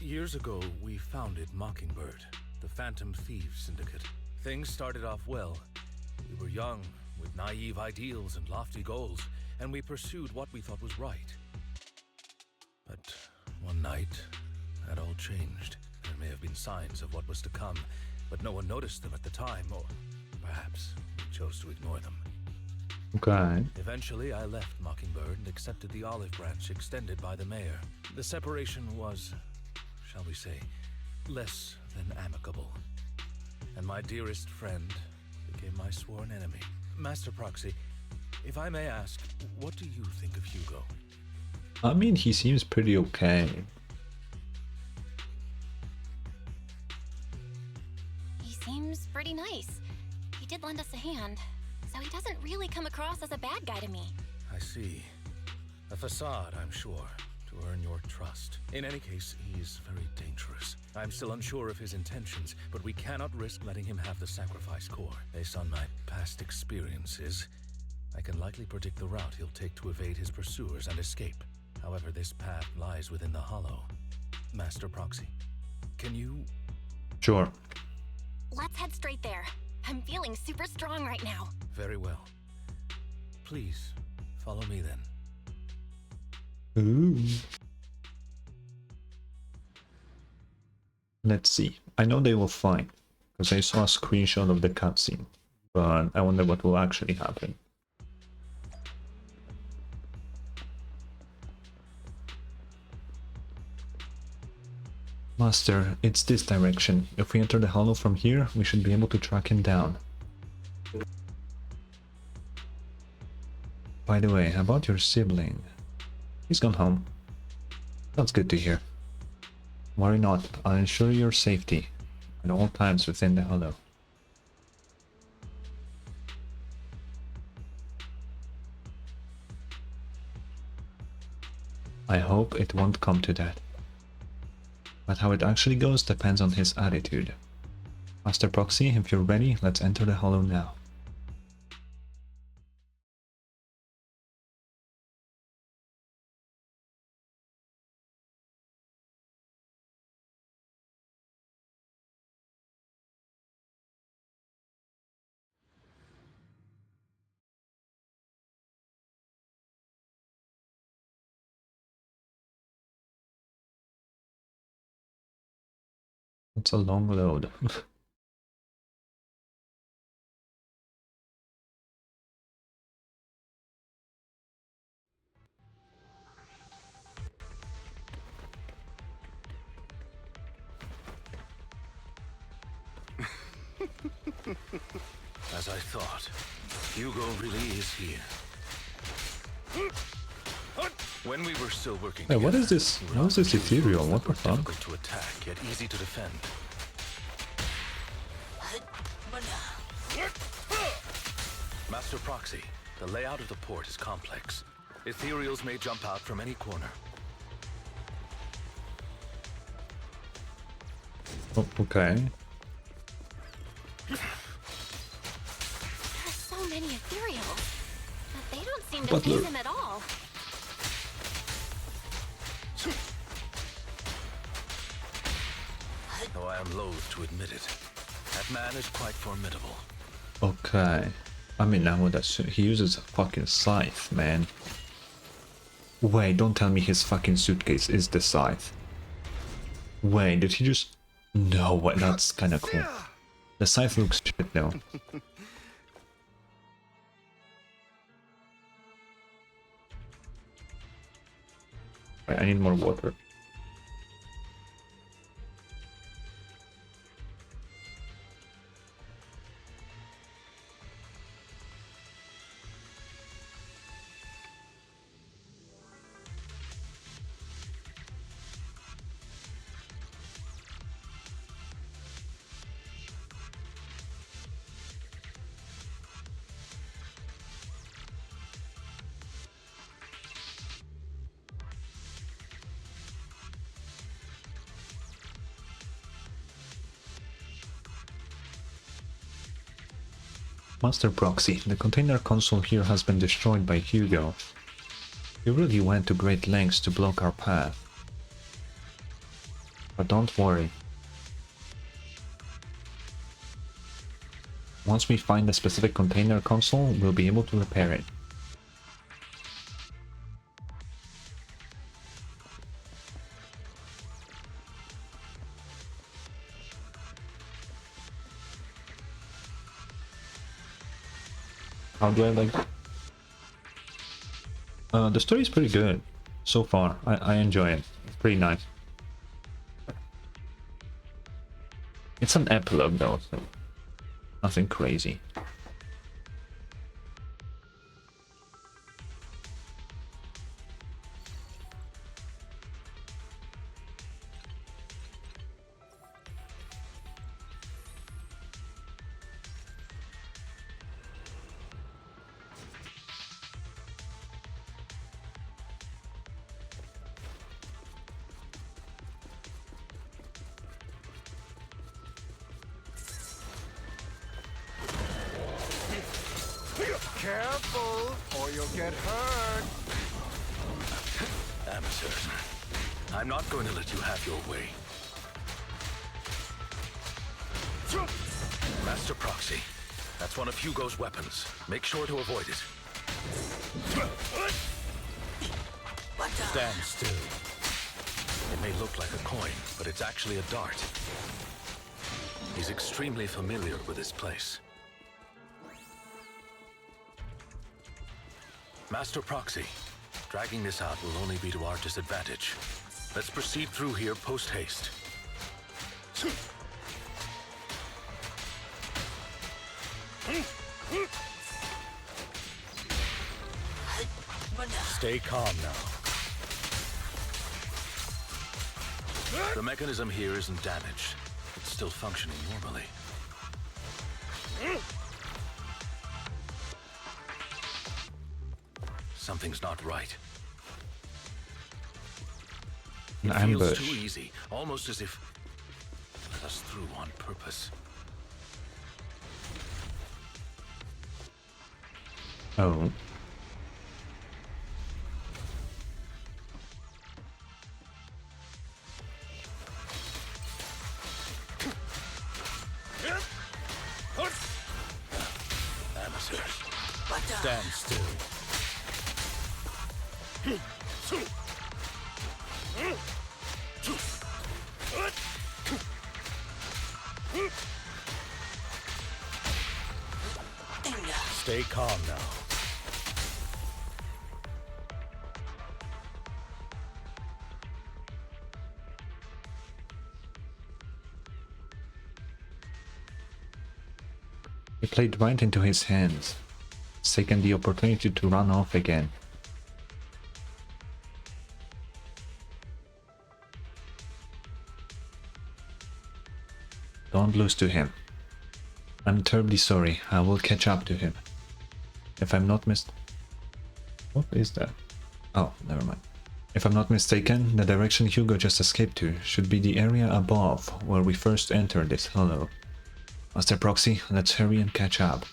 Years ago, we founded Mockingbird, the Phantom Thieves Syndicate. Things started off well. We were young, with naive ideals and lofty goals, and we pursued what we thought was right. But one night, that all changed. There may have been signs of what was to come, but no one noticed them at the time, or perhaps we chose to ignore them. Okay. Eventually, I left Mockingbird and accepted the olive branch extended by the mayor. The separation was, shall we say, less than amicable. And my dearest friend became my sworn enemy. Master Proxy, if I may ask, what do you think of Hugo? I mean, he seems pretty okay. He seems pretty nice. He did lend us a hand, so he doesn't really come across as a bad guy to me. I see. A facade, I'm sure, to earn your trust. In any case, he's very dangerous. I'm still unsure of his intentions, but we cannot risk letting him have the sacrifice core. Based on my past experiences, I can likely predict the route he'll take to evade his pursuers and escape. However, this path lies within the Hollow. Master Proxy, can you... Sure. Let's head straight there. I'm feeling super strong right now. Very well. Please, follow me then. Ooh. Let's see. I know they will fight. Because I saw a screenshot of the cutscene, but I wonder what will actually happen. Master, it's this direction. If we enter the hollow from here, we should be able to track him down. By the way, about your sibling. He's gone home. That's good to hear. Worry not, I'll ensure your safety at all times within the hollow. I hope it won't come to that. But how it actually goes depends on his attitude. Master Proxy, if you're ready, let's enter the hollow now. That's a long load. As I thought, Hugo really is here. When we were still working Hey, together, what is this? you were How is this opportunity ethereal? that What the were fuck? difficult to attack, yet easy to defend. Master Proxy, the layout of the port is complex. Ethereals may jump out from any corner. Oh, okay. There are so many ethereals, but they don't seem to Butler. phase him at all. Though I am loath to admit it, that man is quite formidable. Okay. I mean, now that's he uses a fucking scythe, man. Wait, don't tell me his fucking suitcase is the scythe. Wait, did he just... No, what? That's kind of cool. The scythe looks shit though. Wait, I need more water. Master Proxy, the container console here has been destroyed by Hugo. He really went to great lengths to block our path. But don't worry. Once we find the specific container console, we'll be able to repair it. How do I like... the story is pretty good so far. I enjoy it. It's pretty nice. It's an epilogue though, so nothing crazy. Careful, or you'll get hurt. Amateurs. I'm not going to let you have your way. Master Proxy, that's one of Hugo's weapons. Make sure to avoid it. Stand still. It may look like a coin, but it's actually a dart. He's extremely familiar with this place. Master Proxy, dragging this out will only be to our disadvantage. Let's proceed through here post-haste. Stay calm now. The mechanism here isn't damaged. It's still functioning normally. Something's not right. An It feels ambush. too easy, almost as if let us through on purpose. Oh. Amateurs, stand still. Stay calm now. It played right into his hands. It's taken the opportunity to run off again. Don't lose to him. I'm terribly sorry. I will catch up to him. If I'm not What is that? Oh, never mind. If I'm not mistaken, the direction Hugo just escaped to should be the area above where we first entered this hollow. Master Proxy, let's hurry and catch up.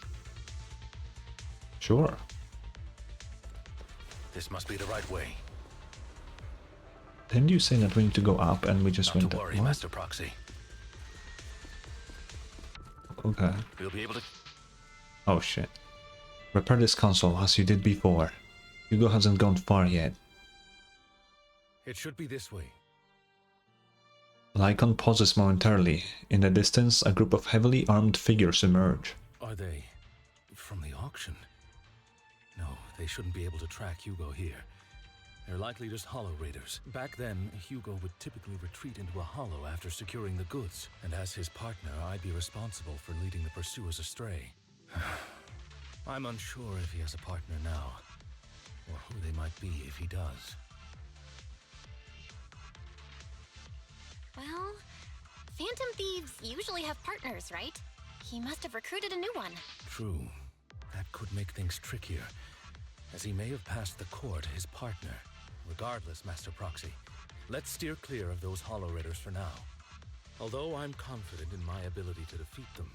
Sure. This must be the right way. Didn't you say that we need to go up and we just Not went to up? worry, What? Master Proxy. Okay. We'll be able to... Oh shit. Repair this console as you did before. Hugo hasn't gone far yet. It should be this way. The icon pauses momentarily. In the distance, a group of heavily armed figures emerge. Are they from the auction? No, they shouldn't be able to track Hugo here. They're likely just hollow raiders. Back then, Hugo would typically retreat into a hollow after securing the goods, and as his partner, I'd be responsible for leading the pursuers astray. I'm unsure if he has a partner now, or who they might be if he does. Well, Phantom Thieves usually have partners, right? He must have recruited a new one. True. That could make things trickier, as he may have passed the court his partner. Regardless, Master Proxy, let's steer clear of those hollow raiders for now. Although I'm confident in my ability to defeat them,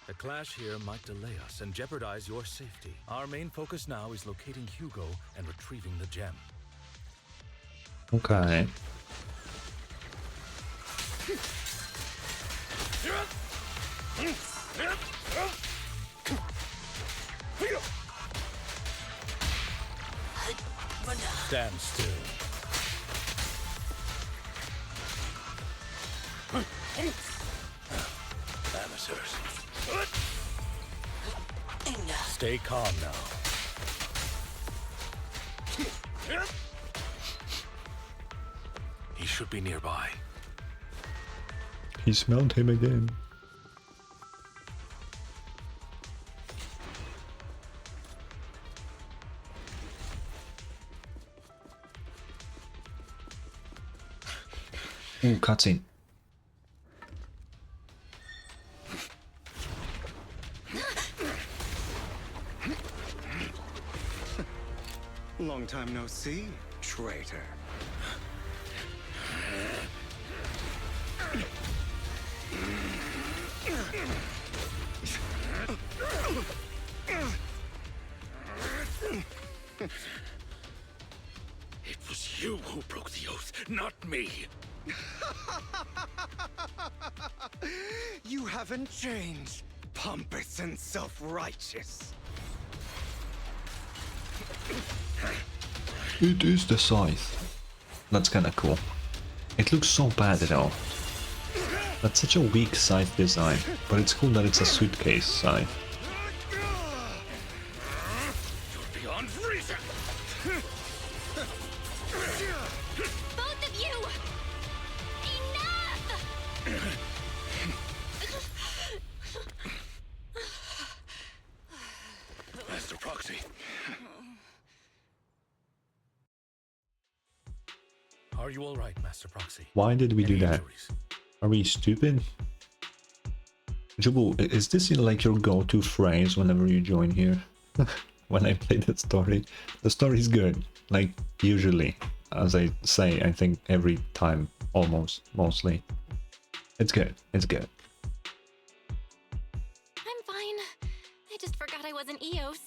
a clash here might delay us and jeopardize your safety. Our main focus now is locating Hugo and retrieving the gem. Okay. Stand still. Amateurs. Stay calm now. He should be nearby. He smelled him again. Ooh, cutscene. Long time no see, traitor. It was you who broke the oath, not me. You haven't changed, pompous and self-righteous. It is the scythe. That's kinda cool. It looks so bad though. That's such a weak scythe design, but it's cool that it's a suitcase scythe. You're beyond reason. Both of you! Enough! Master Proxy. Are you all right, Master Proxy? Why did we do Any that? injuries? Are we stupid? Jubu, is this like your go-to phrase whenever you join here? When I play the story is good. Like, usually. As I say, I think every time, almost, mostly. It's good, it's good. I'm fine. I just forgot I wasn't Eos.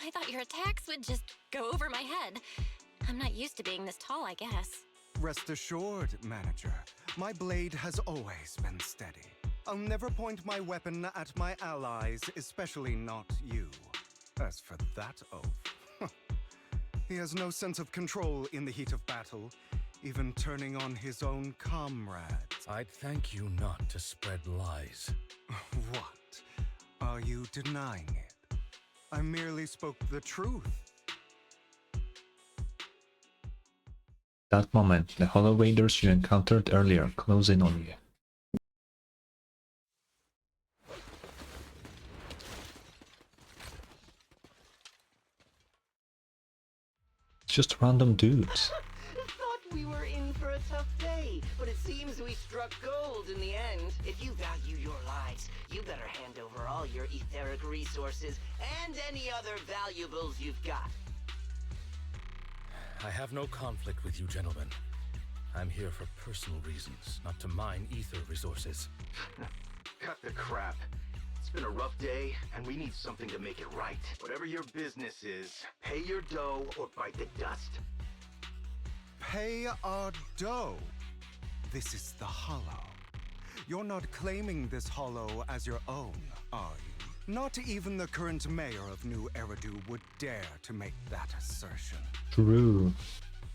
I thought your attacks would just go over my head. I'm not used to being this tall, I guess. Rest assured, Manager, my blade has always been steady. I'll never point my weapon at my allies, especially not you. As for that oaf, he has no sense of control in the heat of battle, even turning on his own comrades. I'd thank you not to spread lies. What? Are you denying it? I merely spoke the truth. That moment, the Hollow Raiders you encountered earlier close in on you. It's just random dudes. Thought we were in for a tough day, but it seems we struck gold in the end. If you value your lives, you better hand over all your etheric resources and any other valuables you've got. I have no conflict with you, gentlemen. I'm here for personal reasons, not to mine ether resources. Cut the crap. It's been a rough day, and we need something to make it right. Whatever your business is, pay your dough or bite the dust. Pay our dough. This is the Hollow. You're not claiming this Hollow as your own, are you? Not even the current mayor of New Eridu would dare to make that assertion. True.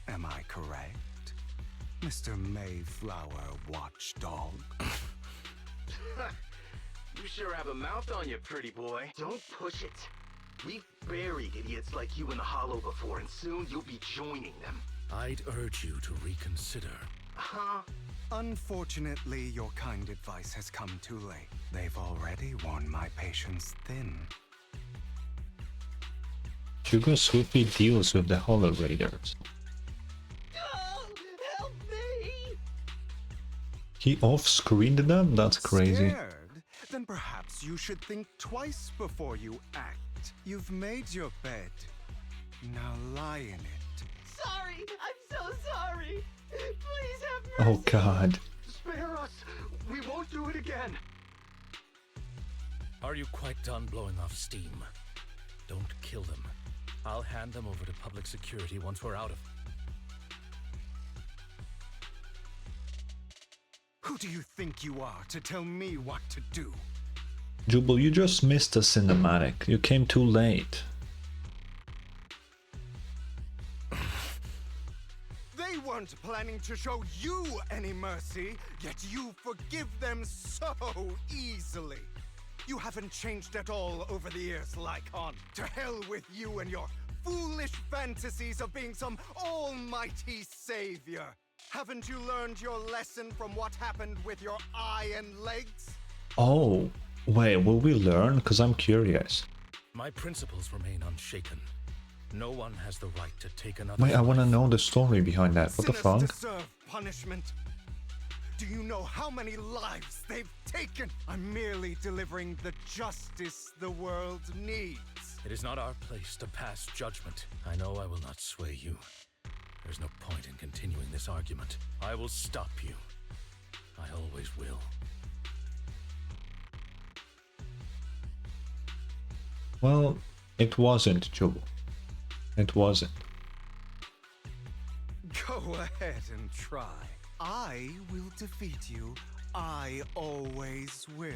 Am I correct, Mr. Mayflower Watchdog? You sure have a mouth on you, pretty boy. Don't push it. We've buried idiots like you in the Hollow before, and soon you'll be joining them. I'd urge you to reconsider. Huh? Unfortunately, your kind advice has come too late. They've already worn my patience thin. Hugo swiftly deals with the Hollow Raiders. Help me! He off-screened them? That's crazy. Scared? Then perhaps you should think twice before you act. You've made your bed. Now lie in it. Sorry! I'm so sorry! Please have mercy! Oh god. Spare us! We won't do it again! Are you quite done blowing off steam? Don't kill them. I'll hand them over to public security once we're out of... Who do you think you are to tell me what to do? Jubal, you just missed a cinematic. You came too late. They weren't planning to show you any mercy, yet you forgive them so easily. You haven't changed at all over the years, Lycon. To hell with you and your foolish fantasies of being some almighty savior. Haven't you learned your lesson from what happened with your eye and legs? Oh, wait, will we learn? Because I'm curious. My principles remain unshaken. No one has the right to take another. Wait, I want to know the story behind that. What the fuck? Sinners deserve punishment. Do you know how many lives they've taken? I'm merely delivering the justice the world needs. It is not our place to pass judgment. I know I will not sway you. There's no point in continuing this argument. I will stop you. I always will. Well, it wasn't, Jubal. It wasn't. Go ahead and try. I will defeat you. I always will.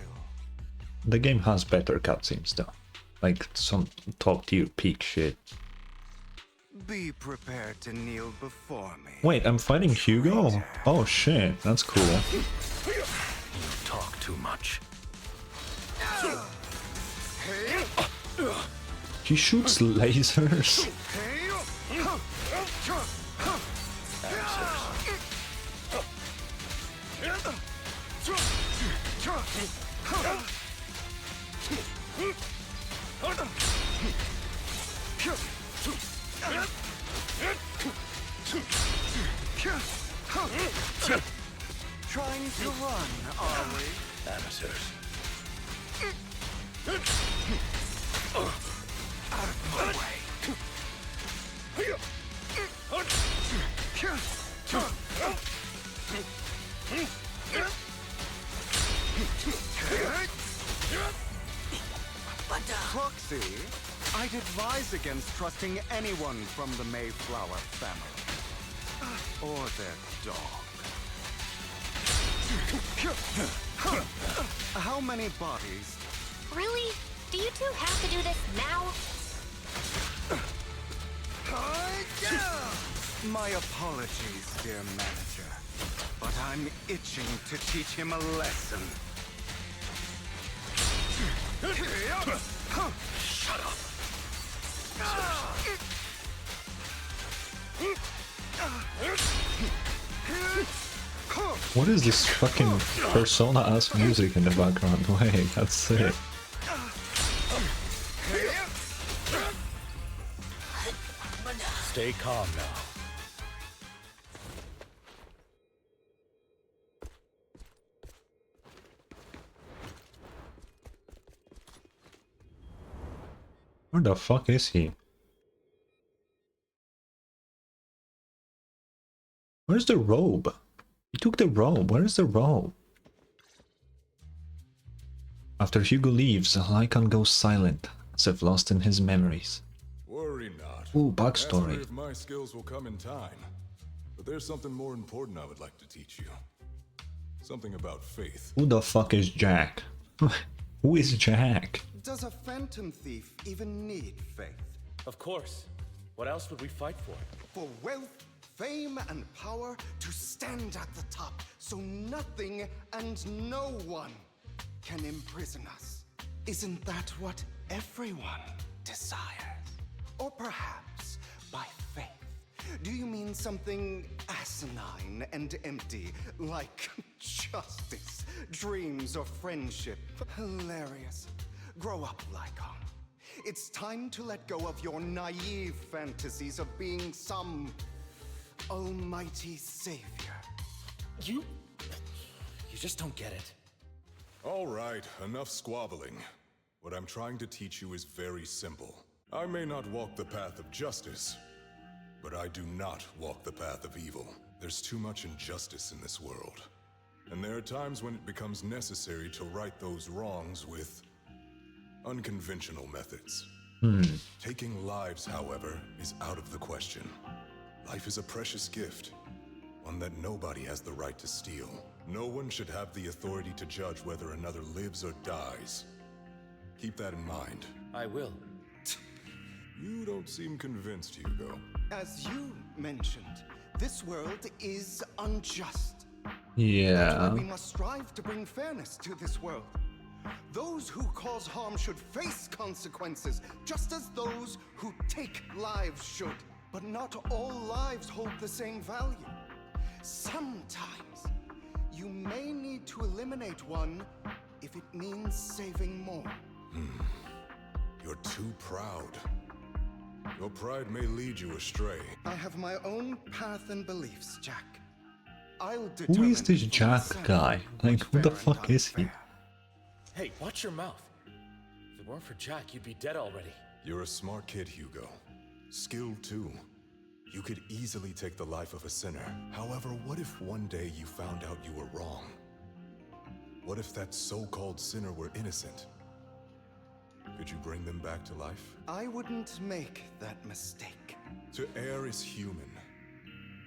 The game has better cutscenes though. Like some top tier peak shit. Be prepared to kneel before me. Wait, I'm fighting Hugo? Oh shit, that's cool. too much. He shoots lasers. Trying to run, are we? Amateurs. Out of my way. Proxy, I'd advise against trusting anyone from the Mayflower family. Or their dog. How many bodies? Really? Do you two have to do this now? My apologies, dear manager. But I'm itching to teach him a lesson. Shut up. What is this fucking Persona-ass music in the background? Wait, that's sick. Stay calm now. Where the fuck is he? Where's the robe? He took the robe. Where is the robe? After Hugo leaves, Lycan goes silent, as if lost in his memories. Worry not. Ooh, backstory. Mastery of my skills will come in time. But there's something more important I would like to teach you. Something about faith. Who the fuck is Jack? Who is Jack? Does a phantom thief even need faith? Of course. What else would we fight for? For wealth, fame, and power to stand at the top, so nothing and no one can imprison us. Isn't that what everyone desires? Or perhaps by faith? Do you mean something asinine and empty, like justice, dreams, or friendship? Hilarious. Grow up, Lycan. It's time to let go of your naive fantasies of being some almighty savior. You just don't get it. All right, enough squabbling. What I'm trying to teach you is very simple. I may not walk the path of justice, but I do not walk the path of evil. There's too much injustice in this world. And there are times when it becomes necessary to right those wrongs with unconventional methods. Taking lives, however, is out of the question. Life is a precious gift, one that nobody has the right to steal. No one should have the authority to judge whether another lives or dies. Keep that in mind. I will. You don't seem convinced, Hugo. As you mentioned, this world is unjust. Yeah. We must strive to bring fairness to this world. Those who cause harm should face consequences, just as those who take lives should. But not all lives hold the same value. Sometimes, you may need to eliminate one if it means saving more. You're too proud. Your pride may lead you astray. I have my own path and beliefs, Jack. I'll Who determine is this Jack guy? Like, who the fuck is he? Hey, watch your mouth. If it weren't for Jack, you'd be dead already. You're a smart kid, Hugo. Skilled too. You could easily take the life of a sinner. However, what if one day you found out you were wrong? What if that so-called sinner were innocent? Could you bring them back to life? I wouldn't make that mistake. To err is human.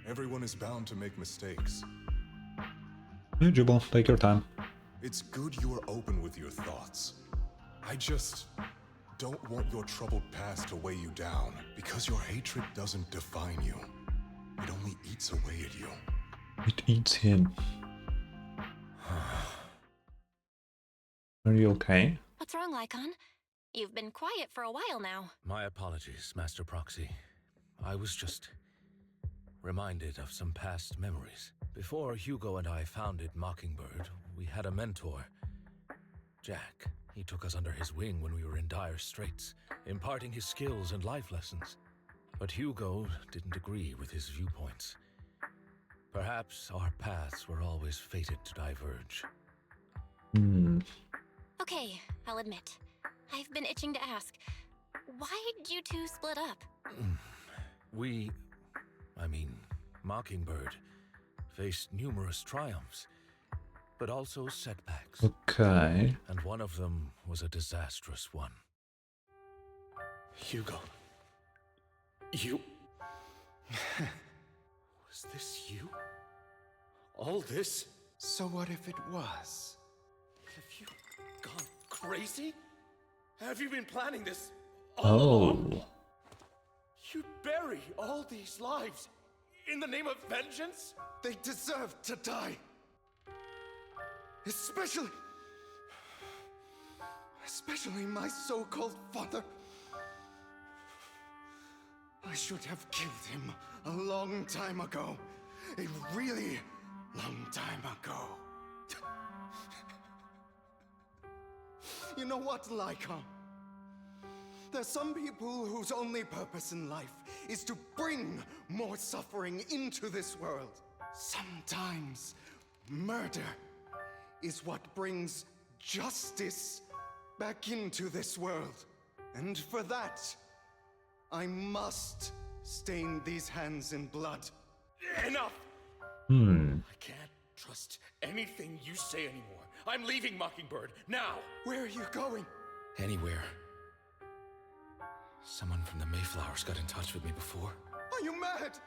Everyone is bound to make mistakes. Yeah, Jubal, take your time. It's good you are open with your thoughts. I just don't want your troubled past to weigh you down, because your hatred doesn't define you. It only eats away at you. It eats him. Are you okay? What's wrong, Lycon? You've been quiet for a while now. My apologies, Master Proxy. I was just reminded of some past memories. Before Hugo and I founded Mockingbird, we had a mentor, Jack. He took us under his wing when we were in dire straits, imparting his skills and life lessons. But Hugo didn't agree with his viewpoints. Perhaps our paths were always fated to diverge. Okay, I'll admit. I've been itching to ask, why did you two split up? Mockingbird faced numerous triumphs, but also setbacks. Okay. And one of them was a disastrous one. Hugo. You... Was this you? All this? So what if it was? Have you gone crazy? Have you been planning this all along? You'd bury all these lives in the name of vengeance? They deserve to die. Especially my so-called father. I should have killed him a long time ago. A really long time ago. You know what, Lycon? There's some people whose only purpose in life is to bring more suffering into this world. Sometimes murder is what brings justice back into this world. And for that, I must stain these hands in blood. Enough! I can't trust anything you say anymore. I'm leaving Mockingbird, now! Where are you going? Anywhere. Someone from the Mayflowers got in touch with me before. Are you mad?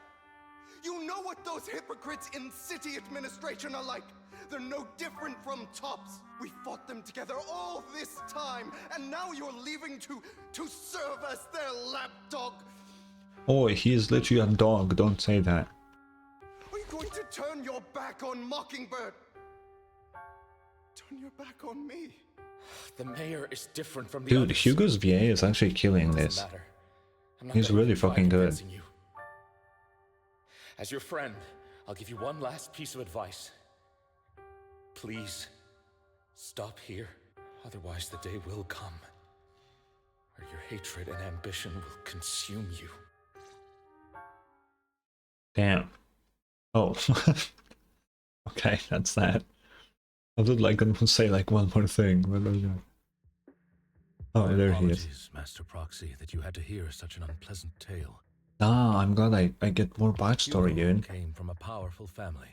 You know what those hypocrites in city administration are like. They're no different from tops. We fought them together all this time, and now you're leaving to serve as their lapdog. Oh, he is literally a dog. Don't say that. Are you going to turn your back on Mockingbird? Turn your back on me. The mayor is different from the Dude, others. Hugo's VA is actually killing this. Doesn't matter. I'm not He's gonna really even try fucking good. convincing you. As your friend, I'll give you one last piece of advice. Please, stop here. Otherwise, the day will come where your hatred and ambition will consume you. Damn. Oh. Okay, that's that. I would like to say like one more thing, but oh, there he is. Apologies, Master Proxy, that you had to hear such an unpleasant tale. Nah, I'm glad I get more backstory, Hugo dude. came from a powerful family,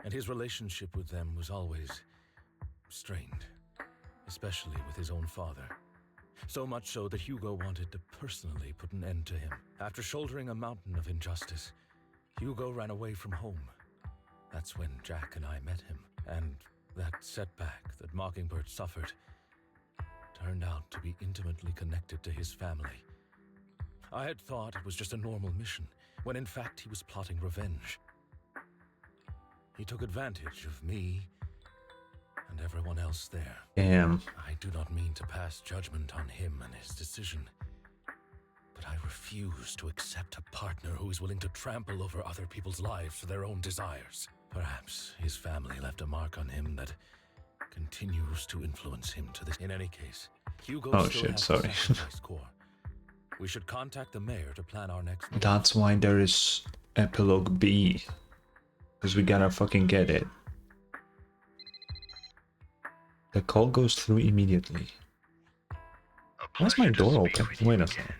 and his relationship with them was always strained, especially with his own father. So much so that Hugo wanted to personally put an end to him. After shouldering a mountain of injustice, Hugo ran away from home. That's when Jack and I met him, and that setback that Mockingbird suffered turned out to be intimately connected to his family. I had thought it was just a normal mission, when in fact he was plotting revenge. He took advantage of me and everyone else there. Damn. I do not mean to pass judgment on him and his decision, but I refuse to accept a partner who is willing to trample over other people's lives for their own desires. Perhaps his family left a mark on him that continues to influence him to this. In any case, Hugo Oh still shit, has sorry. the sacrifice core. We should contact the mayor to plan our next move. That's why there is epilogue B. Because we gotta fucking get it. The call goes through immediately. Why's my door open? Wait a second.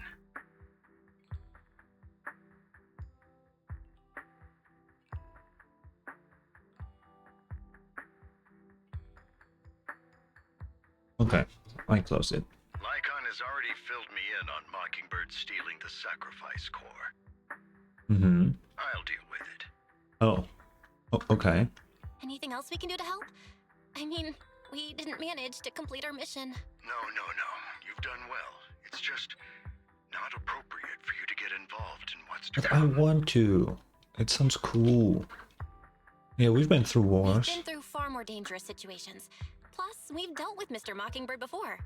Okay, I closed it. Lycon has already filled me in on Mockingbird stealing the sacrifice core. Mm-hmm. I'll deal with it. Oh. Okay. Anything else we can do to help? I mean, we didn't manage to complete our mission. No. You've done well. It's just not appropriate for you to get involved in what's to But I come. want to. It sounds cool. Yeah, we've been through wars. We've been through far more dangerous situations. Plus, we've dealt with Mr. Mockingbird before,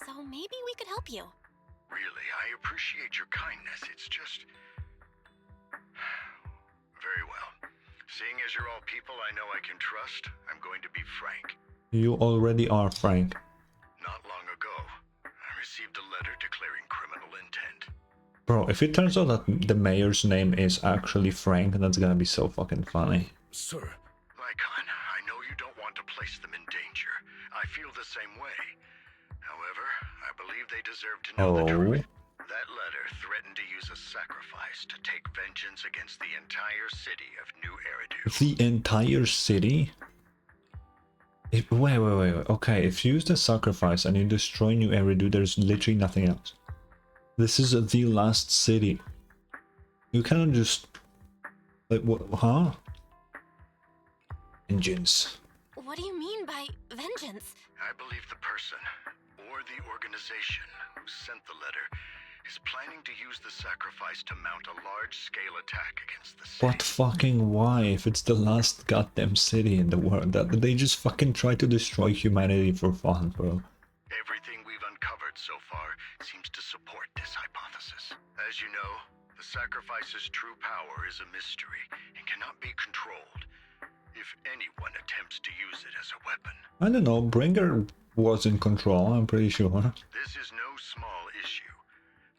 so maybe we could help you. Really, I appreciate your kindness. It's just... Very well. Seeing as you're all people I know I can trust, I'm going to be frank. You already are, Frank. Not long ago, I received a letter declaring criminal intent. Bro, if it turns out that the mayor's name is actually Frank, that's gonna be so fucking funny. Sir. Lycon, I know you don't want to place them in danger. I feel the same way. However, I believe they deserve to know the truth. That letter threatened to use a sacrifice to take vengeance against the entire city of New Eridu. The entire city? Wait. Okay, if you use the sacrifice and you destroy New Eridu, there's literally nothing else. This is the last city. You cannot just... Like, what? Huh? Vengeance. What do you mean by vengeance? I believe the person, or the organization, who sent the letter is planning to use the sacrifice to mount a large-scale attack against the city. But fucking why? If it's the last goddamn city in the world, that they just fucking try to destroy humanity for fun, bro. Everything we've uncovered so far seems to support this hypothesis. As you know, the sacrifice's true power is a mystery and cannot be controlled. If anyone attempts to use it as a weapon. I don't know, Bringer was in control, I'm pretty sure. This is no small issue.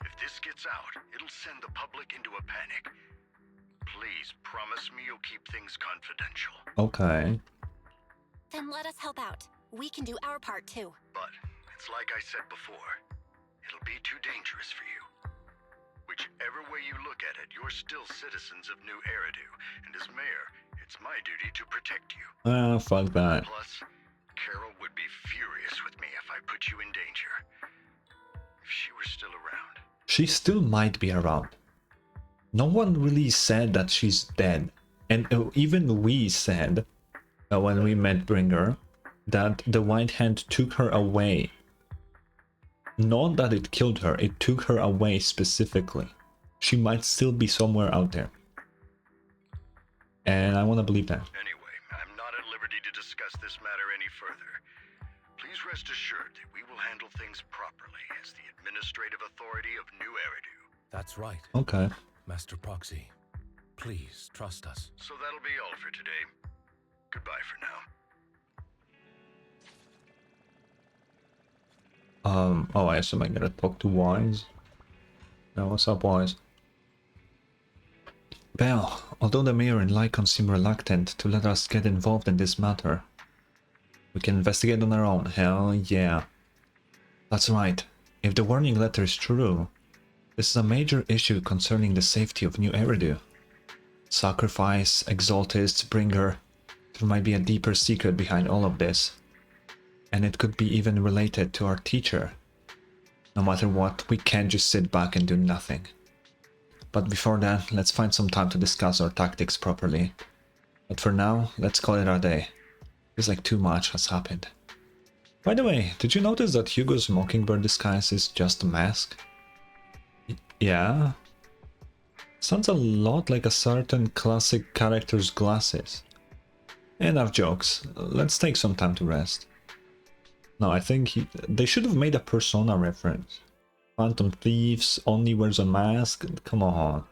If this gets out, it'll send the public into a panic. Please promise me you'll keep things confidential. Okay. Then let us help out. We can do our part too. But it's like I said before. It'll be too dangerous for you. Whichever way you look at it, you're still citizens of New Eridu, and as mayor, it's my duty to protect you. Ah, fuck that. Plus, Carol would be furious with me if I put you in danger. If she were still around. She still might be around. No one really said that she's dead. And even we said, when we met Bringer, that the White Hand took her away. Not that it killed her, it took her away specifically. She might still be somewhere out there. And I want to believe that. Anyway, I'm not at liberty to discuss this matter any further. Please rest assured that we will handle things properly as the administrative authority of New Eridu. That's right. Okay. Master Proxy, please trust us. So that'll be all for today. Goodbye for now. Oh, I assume I gotta talk to Wise. Now, what's up, Wise? Well, although the mayor and Lycon seem reluctant to let us get involved in this matter, we can investigate on our own. Hell yeah. That's right. If the warning letter is true, this is a major issue concerning the safety of New Eridu. Sacrifice, Exaltists, Bringer. There might be a deeper secret behind all of this. And it could be even related to our teacher. No matter what, we can't just sit back and do nothing. But before that, let's find some time to discuss our tactics properly. But for now, let's call it our day. Feels like too much has happened. By the way, did you notice that Hugo's Mockingbird disguise is just a mask? Yeah? Sounds a lot like a certain classic character's glasses. Enough jokes, let's take some time to rest. No, I think they should have made a Persona reference. Phantom Thieves only wears a mask? Come on.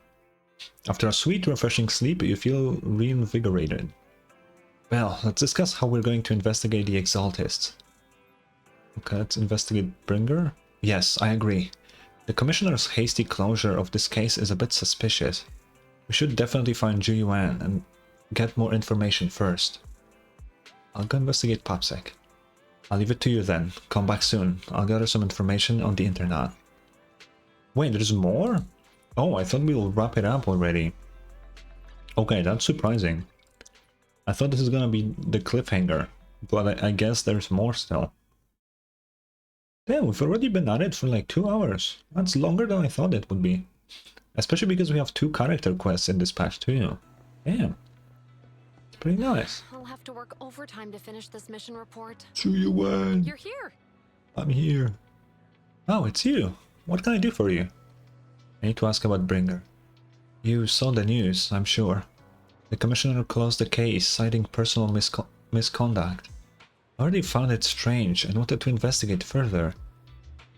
After a sweet, refreshing sleep, you feel reinvigorated. Well, let's discuss how we're going to investigate the Exaltists. Okay, let's investigate Bringer? Yes, I agree. The Commissioner's hasty closure of this case is a bit suspicious. We should definitely find Ju Yuan and get more information first. I'll go investigate Popsec. I'll leave it to you then. Come back soon. I'll gather some information on the internet. Wait, there's more? Oh, I thought we'll wrap it up already. Okay, that's surprising. I thought this is gonna be the cliffhanger, but I guess there's more still. Damn, we've already been at it for like 2 hours. That's longer than I thought it would be. Especially because we have 2 character quests in this patch too. Damn. It's pretty nice. I'll have to work overtime to finish this mission report. Ju Yuan. You're here. I'm here. Oh, it's you. What can I do for you? I need to ask about Bringer. You saw the news, I'm sure. The Commissioner closed the case, citing personal misconduct. I already found it strange and wanted to investigate further,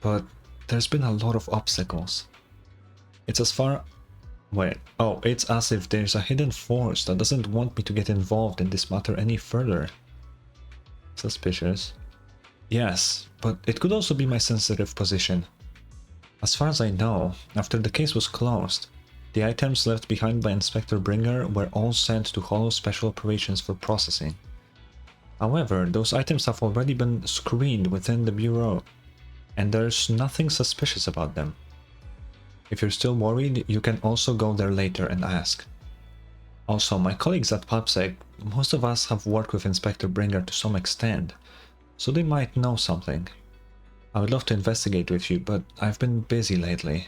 but there's been a lot of obstacles. It's as far... Wait, oh, it's as if there's a hidden force that doesn't want me to get involved in this matter any further. Suspicious. Yes, but it could also be my sensitive position. As far as I know, after the case was closed, the items left behind by Inspector Bringer were all sent to Hollow Special Operations for processing. However, those items have already been screened within the Bureau, and there's nothing suspicious about them. If you're still worried, you can also go there later and ask. Also, my colleagues at PubSec, most of us have worked with Inspector Bringer to some extent, so they might know something. I would love to investigate with you, but I've been busy lately.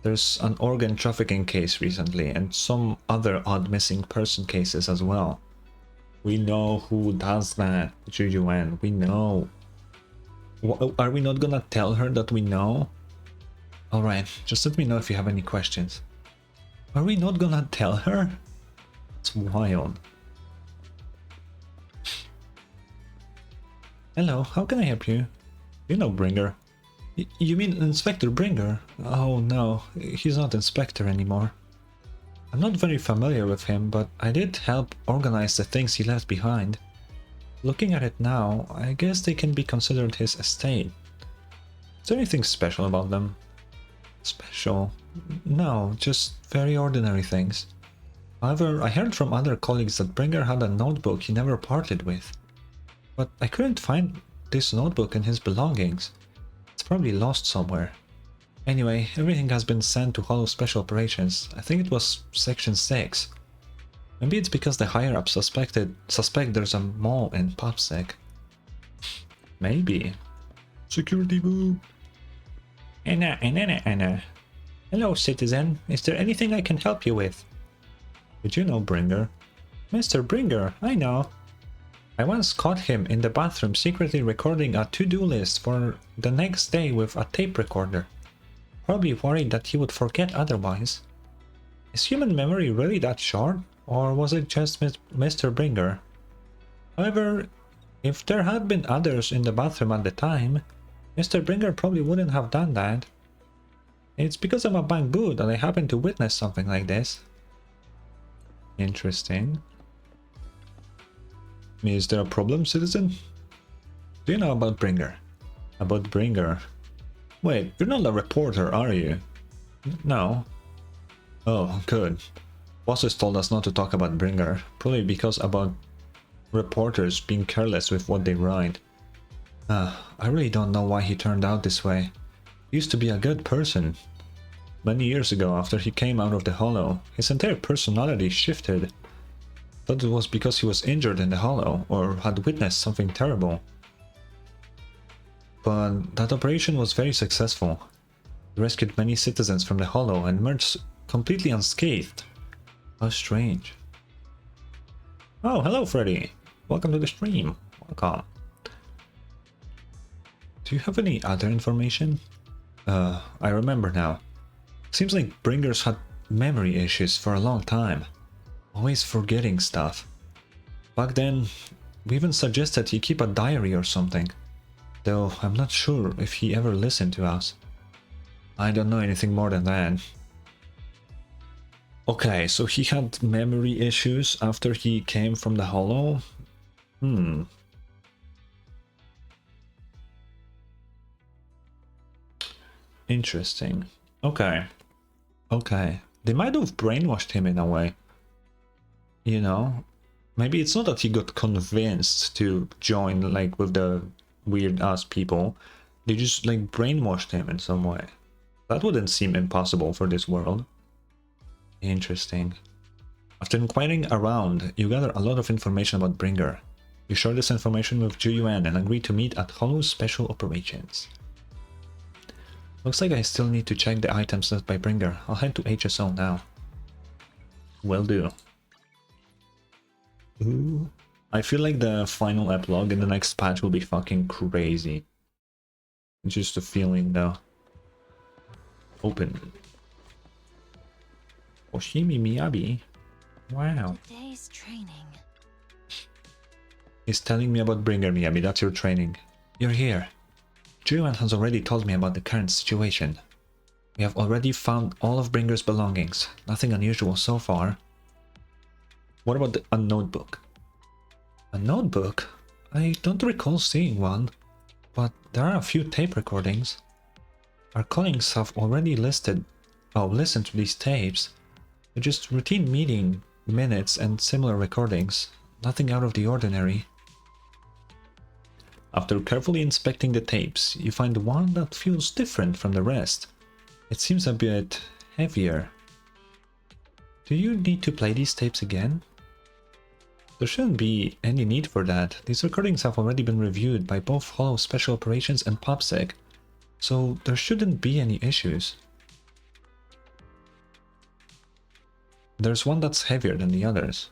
There's an organ trafficking case recently, and some other odd missing person cases as well. We know who does that, Jujuan, we know. Are we not gonna tell her that we know? Alright, just let me know if you have any questions. Are we not gonna tell her? It's wild. Hello, how can I help you? You know Bringer. You mean Inspector Bringer? Oh no, he's not Inspector anymore. I'm not very familiar with him, but I did help organize the things he left behind. Looking at it now, I guess they can be considered his estate. Is there anything special about them? Special? No, just very ordinary things. However, I heard from other colleagues that Bringer had a notebook he never parted with. But I couldn't find this notebook and his belongings. It's probably lost somewhere. Anyway, everything has been sent to Hollow Special Operations. I think it was Section 6. Maybe it's because the higher-ups suspect there's a mole in PubSec. Maybe. Security boo. Anna. Hello, citizen. Is there anything I can help you with? Did you know Bringer? Mr. Bringer, I know. I once caught him in the bathroom secretly recording a to-do list for the next day with a tape recorder. Probably worried that he would forget otherwise. Is human memory really that short? Or was it just Mr. Bringer? However, if there had been others in the bathroom at the time, Mr. Bringer probably wouldn't have done that. It's because I'm a bamboo that I happened to witness something like this. Interesting. Is there a problem, citizen? Do you know about Bringer? About Bringer? Wait, you're not a reporter, are you? No. Oh, good. Bosses told us not to talk about Bringer, probably because about reporters being careless with what they write. I really don't know why he turned out this way. He used to be a good person. Many years ago, after he came out of the Hollow, his entire personality shifted. Thought it was because he was injured in the Hollow, or had witnessed something terrible. But that operation was very successful. He rescued many citizens from the Hollow and emerged completely unscathed. How strange. Oh, hello Freddy! Welcome to the stream. Welcome. Do you have any other information? I remember now. Seems like Bringer's had memory issues for a long time. Always forgetting stuff. Back then, we even suggested he keep a diary or something. Though I'm not sure if he ever listened to us. I don't know anything more than that. Okay, so he had memory issues after he came from the Hollow? Interesting. Okay. They might have brainwashed him in a way. You know? Maybe it's not that he got convinced to join like with the weird ass people. They just like brainwashed him in some way. That wouldn't seem impossible for this world. Interesting. After inquiring around, you gather a lot of information about Bringer. You share this information with Juyuan and agree to meet at Hollow Special Operations. Looks like I still need to check the items left by Bringer. I'll head to HSO now. Will do. Ooh. I feel like the final epilogue in the next patch will be fucking crazy. Just a feeling though. Open. Oshimi Miyabi. Wow. Today's training. He's telling me about Bringer Miyabi, that's your training. You're here. Juan has already told me about the current situation. We have already found all of Bringer's belongings. Nothing unusual so far. What about a notebook? A notebook? I don't recall seeing one, but there are a few tape recordings. Our colleagues have already listened to these tapes. They're just routine meeting minutes and similar recordings. Nothing out of the ordinary. After carefully inspecting the tapes, you find one that feels different from the rest. It seems a bit heavier. Do you need to play these tapes again? There shouldn't be any need for that. These recordings have already been reviewed by both Hollow Special Operations and PopSec, so there shouldn't be any issues. There's one that's heavier than the others.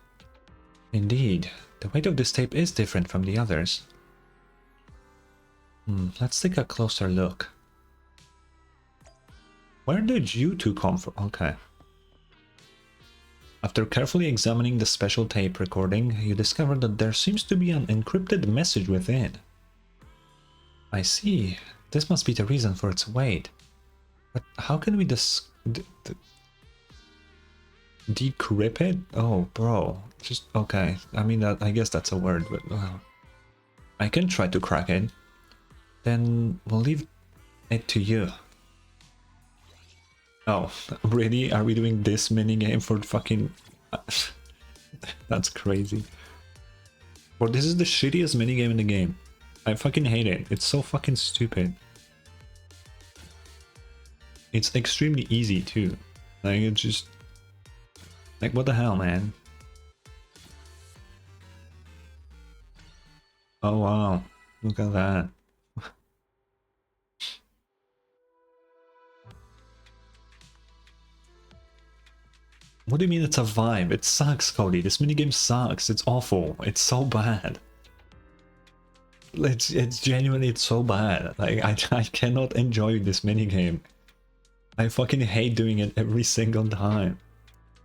Indeed, the weight of this tape is different from the others. Let's take a closer look. Where did you two come from? Okay. After carefully examining the special tape recording, you discover that there seems to be an encrypted message within. I see. This must be the reason for its weight. But how can we decrypt it? Oh, bro. Just, okay. I mean, I guess that's a word, but... I can try to crack it. Then we'll leave it to you. Oh, really? Are we doing this minigame for fucking... That's crazy. Well, this is the shittiest minigame in the game. I fucking hate it. It's so fucking stupid. It's extremely easy too. Like, it's just... Like, what the hell, man? Oh wow. Look at that. What do you mean it's a vibe? It sucks, Cody. This minigame sucks. It's awful. It's so bad. It's genuinely, it's so bad. Like, I cannot enjoy this minigame. I fucking hate doing it every single time.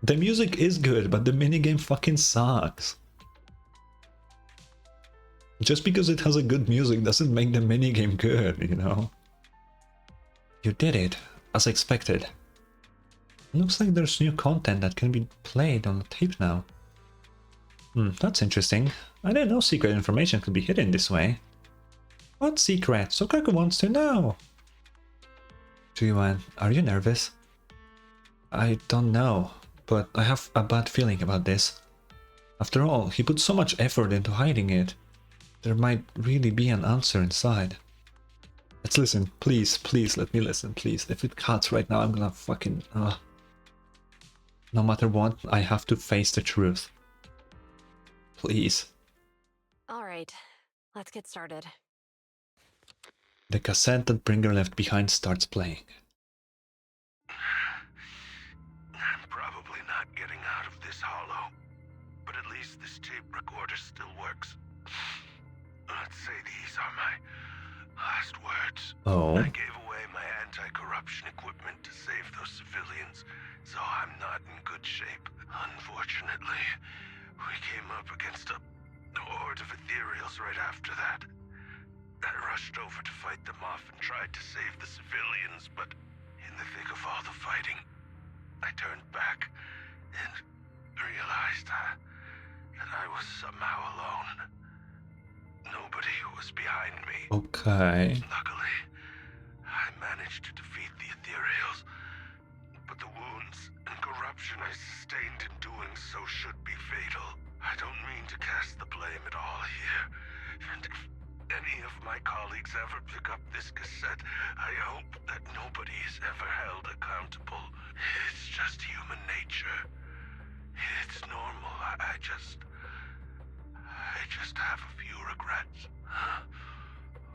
The music is good, but the minigame fucking sucks. Just because it has a good music doesn't make the minigame good, you know? You did it, as expected. Looks like there's new content that can be played on the tape now. That's interesting. I didn't know secret information could be hidden this way. What secret? Sokaku wants to know. Juan, are you nervous? I don't know, but I have a bad feeling about this. After all, he put so much effort into hiding it. There might really be an answer inside. Let's listen. Please, please, let me listen, please. If it cuts right now, I'm gonna fucking... No matter what, I have to face the truth. Please. Alright, let's get started. The cassette that Bringer left behind starts playing. I'm probably not getting out of this hollow, but at least this tape recorder still works. Let's say these are my last words. Oh. I gave away my anti-corruption equipment to save those civilians, so I'm not in good shape. Unfortunately, we came up against a horde of ethereals right after that. I rushed over to fight them off and tried to save the civilians, but in the thick of all the fighting, I turned back and realized that I was somehow alone. Nobody was behind me. Okay. Luckily, I managed to defeat the ethereals, but the wounds and corruption I sustained in doing so should be fatal. I don't mean to cast the blame at all here, and if any of my colleagues ever pick up this cassette, I hope that nobody is ever held accountable. It's just human nature. It's normal. I just have a few regrets.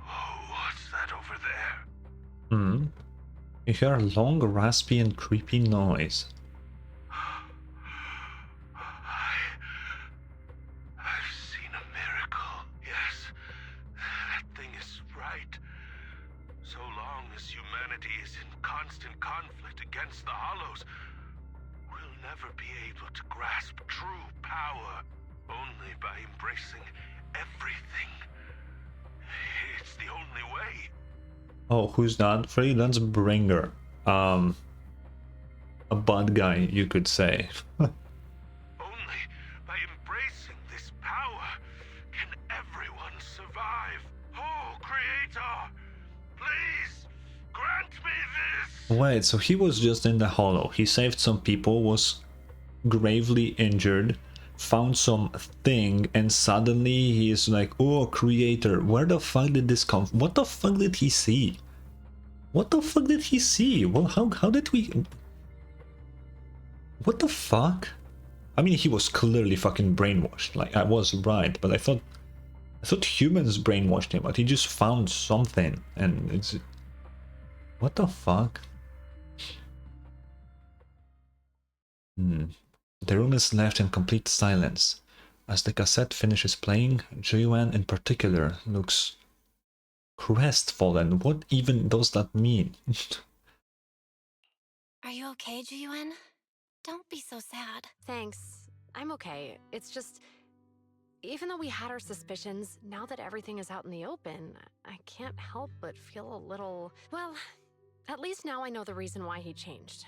Oh, what's that over there? You hear a long, raspy and creepy noise. I've seen a miracle. Yes, that thing is right. So long as humanity is in constant conflict against the Hollows, we'll never be able to grasp true power. Only by embracing everything. It's the only way. Oh, who's that? Freelance Bringer. A bad guy, you could say. Only by embracing this power can everyone survive. Oh, Creator, please grant me this. Wait, so he was just in the hollow. He saved some people, was gravely injured, found some thing, and suddenly he is like, oh, Creator, where the fuck did this come from? What the fuck did he see? What the fuck did he see? Well, how did we... What the fuck? I mean, he was clearly fucking brainwashed. Like, I was right, but I thought humans brainwashed him, but he just found something, and it's... What the fuck? The room is left in complete silence. As the cassette finishes playing, Joyuan in particular looks crestfallen. What even does that mean? Are you okay, Jiyuan? Don't be so sad. Thanks. I'm okay. It's just... Even though we had our suspicions, now that everything is out in the open, I can't help but feel a little... Well, at least now I know the reason why he changed.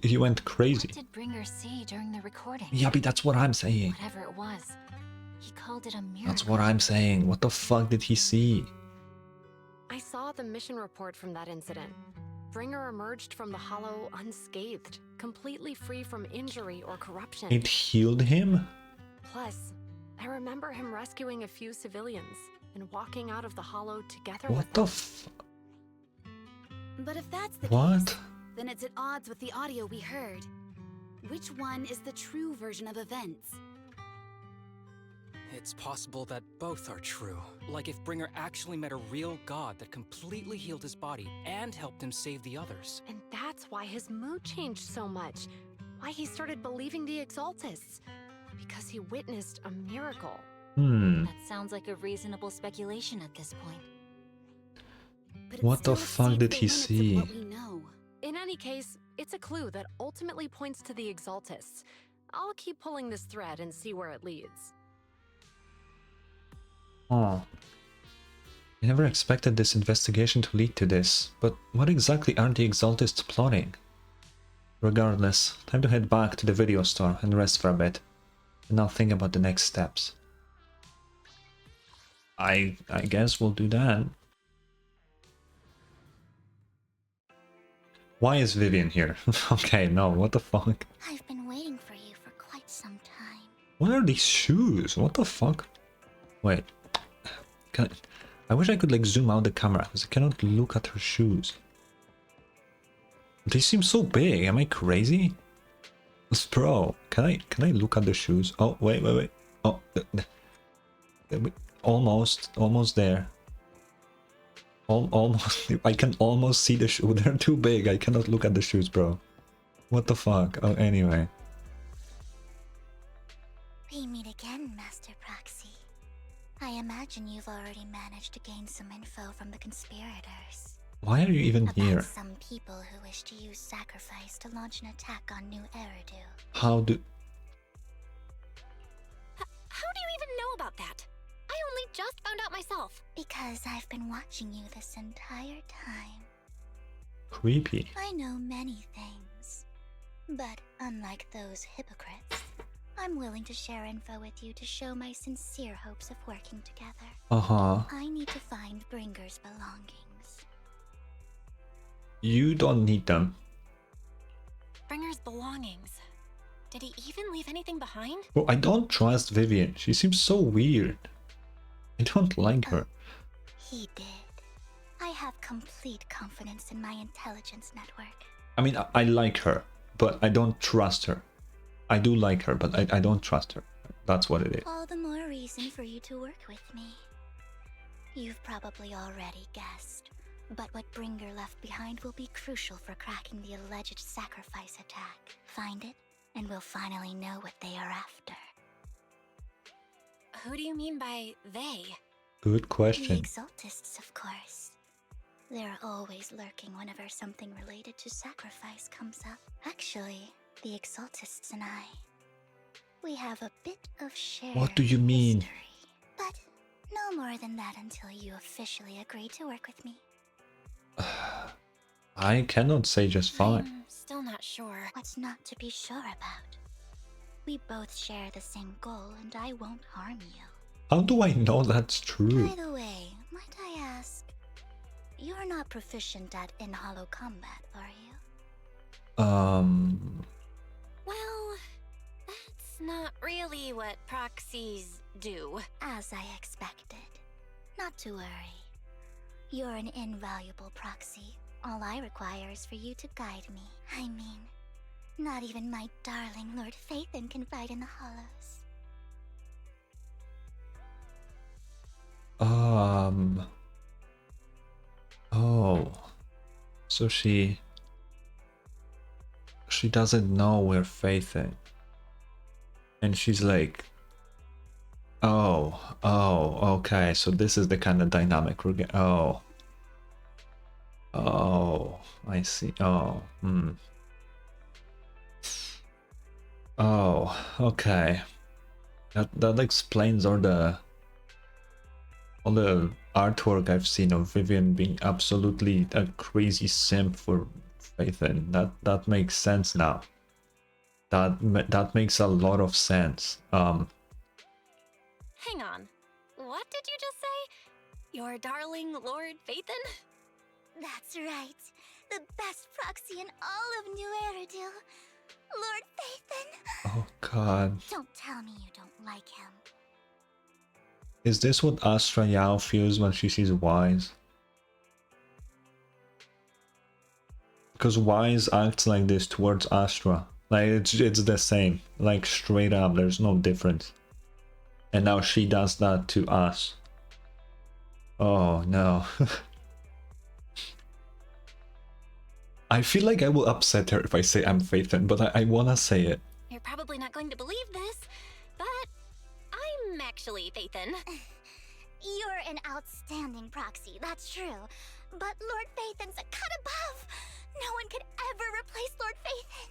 He went crazy. What did Bringer see during the recording? Yeah, but that's what I'm saying. Whatever it was, he called it a miracle. That's what I'm saying. What the fuck did he see? I saw the mission report from that incident. Bringer emerged from the hollow unscathed, completely free from injury or corruption. It healed him? Plus, I remember him rescuing a few civilians and walking out of the hollow together What with the them. But if that's the What? case, then it's at odds with the audio we heard. Which one is the true version of events? It's possible that both are true. Like if Bringer actually met a real god that completely healed his body and helped him save the others. And that's why his mood changed so much. Why he started believing the Exaltists. Because he witnessed a miracle. That sounds like a reasonable speculation at this point. But it What the still fuck exceeds did the he limits of see? what we know. In any case, it's a clue that ultimately points to the Exaltists. I'll keep pulling this thread and see where it leads. Oh. I never expected this investigation to lead to this, but what exactly are the Exaltists plotting? Regardless, time to head back to the video store and rest for a bit. And I'll think about the next steps. I guess we'll do that. Why is Vivian here? Okay, no, what the fuck? I've been waiting for you for quite some time. What are these shoes? What the fuck? Wait. I wish I could like zoom out the camera because I cannot look at her shoes. They seem so big. Am I crazy? Bro, can I look at the shoes? Oh, wait. Oh, almost there. Almost. I can almost see the shoe. They're too big. I cannot look at the shoes, bro. What the fuck? Oh, anyway. We meet again, Master Proxy. I imagine you've already managed to gain some info from the conspirators. Why are you even here? Some people who wish to use sacrifice to launch an attack on New Eridu. How do... How do you even know about that? I only just found out myself. Because I've been watching you this entire time. Creepy. I know many things. But unlike those hypocrites, I'm willing to share info with you to show my sincere hopes of working together. Uh-huh. I need to find Bringer's belongings. You don't need them. Bringer's belongings. Did he even leave anything behind? Bro, I don't trust Vivian. She seems so weird. I don't like her. He did. I have complete confidence in my intelligence network. I mean, I like her, but I don't trust her. I do like her, but I don't trust her. That's what it is. All the more reason for you to work with me. You've probably already guessed, but what Bringer left behind will be crucial for cracking the alleged sacrifice attack. Find it, and we'll finally know what they are after. Who do you mean by they? Good question. The Exaltists, of course. They're always lurking whenever something related to sacrifice comes up. Actually, the Exaltists and I, we have a bit of shared What do you mean? history. But no more than that until you officially agree to work with me. I cannot say just fine. I'm still not sure. What's not to be sure about? We both share the same goal, and I won't harm you. How do I know that's true? By the way, might I ask, you're not proficient at in-hollow combat, are you? Well, that's not really what proxies do. As I expected. Not to worry. You're an invaluable proxy. All I require is for you to guide me. I mean, not even my darling Lord Phaethon can fight in the hollows. Oh. So she doesn't know we're Phaethon. And she's like, oh, okay, so this is the kind of dynamic we're getting. Oh, I see. Oh, oh, okay. That explains all the artwork I've seen of Vivian being absolutely a crazy simp for Phaethon. That makes sense now. That makes a lot of sense. Hang on. What did you just say? Your darling Lord Phaethon? That's right. The best proxy in all of New Eridil. Lord Phaethon. Oh god. Don't tell me you don't like him. Is this what Astra Yao feels when she sees Wise? Because Wise acts like this towards Astra. Like it's the same. Like straight up, there's no difference. And now she does that to us. Oh no. I feel like I will upset her if I say I'm Phaethon, but I wanna say it. You're probably not going to believe this, but I'm actually Phaethon. You're an outstanding proxy, that's true. But Lord Phaethon's a cut above. No one could ever replace Lord Phaethon.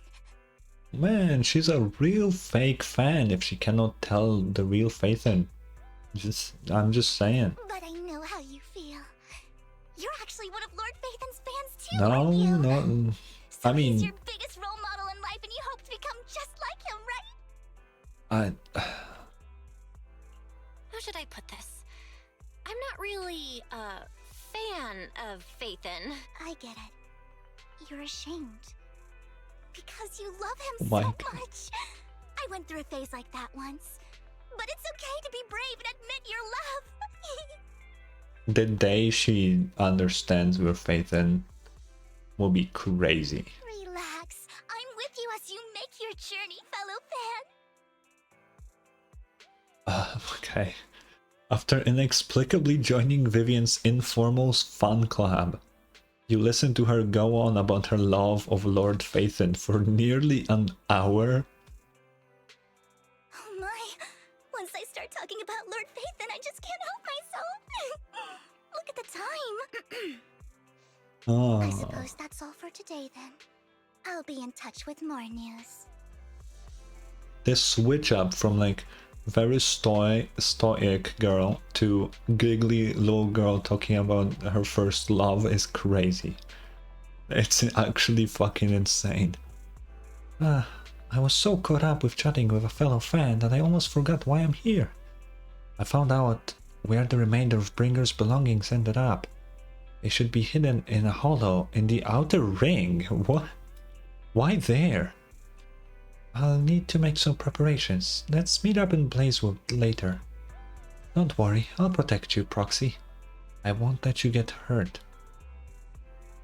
Man, she's a real fake fan if she cannot tell the real Phaethon. I'm just saying. But I know how you feel. You're actually one of Lord Phaethon's fans too, No, aren't you? no. So I mean, he's your biggest role model in life and you hope to become just like him, right? How should I put this? I'm not really a fan of Phaethon. I get it. You're ashamed. Because you love him My so God. much. I went through a phase like that once. But it's okay to be brave and admit your love. the day she understands we're Phaethon will be crazy. Relax. I'm with you as you make your journey, fellow fan. Okay. After inexplicably joining Vivian's informal fun club, you listen to her go on about her love of Lord Phaethon for nearly an hour. Oh my. Once I start talking about Lord Phaethon, I just can't help myself. Look at the time. I suppose that's all for today then. I'll be in touch with more news. This switch up from like very stoic girl to giggly little girl talking about her first love is crazy. It's actually fucking insane. I was so caught up with chatting with a fellow fan that I almost forgot why I'm here. I found out where the remainder of Bringer's belongings ended up. They should be hidden in a hollow in the outer ring. What? Why there? I'll need to make some preparations. Let's meet up in Blazewood later. Don't worry, I'll protect you, Proxy. I won't let you get hurt.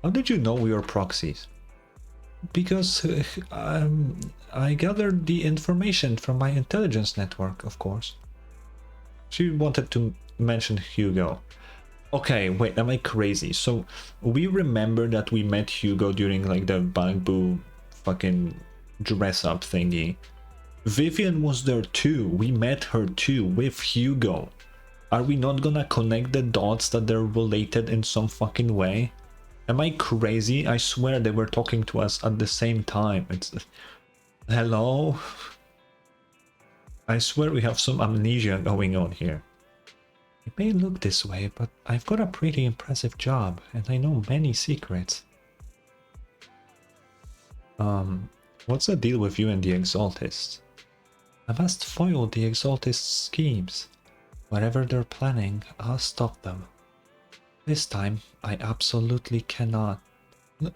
How did you know we were proxies? Because I gathered the information from my intelligence network, of course. She wanted to mention Hugo. Okay, wait, am I crazy? So we remember that we met Hugo during like the Bamboo fucking dress up thingy. Vivian was there too. We met her too with Hugo. Are we not gonna connect the dots that they're related in some fucking way? Am I crazy? I swear they were talking to us at the same time. It's... Hello? I swear we have some amnesia going on here. It may look this way, but I've got a pretty impressive job, and I know many secrets. What's the deal with you and the Exaltists? I must foil the Exaltists' schemes. Whatever they're planning, I'll stop them. This time, I absolutely cannot.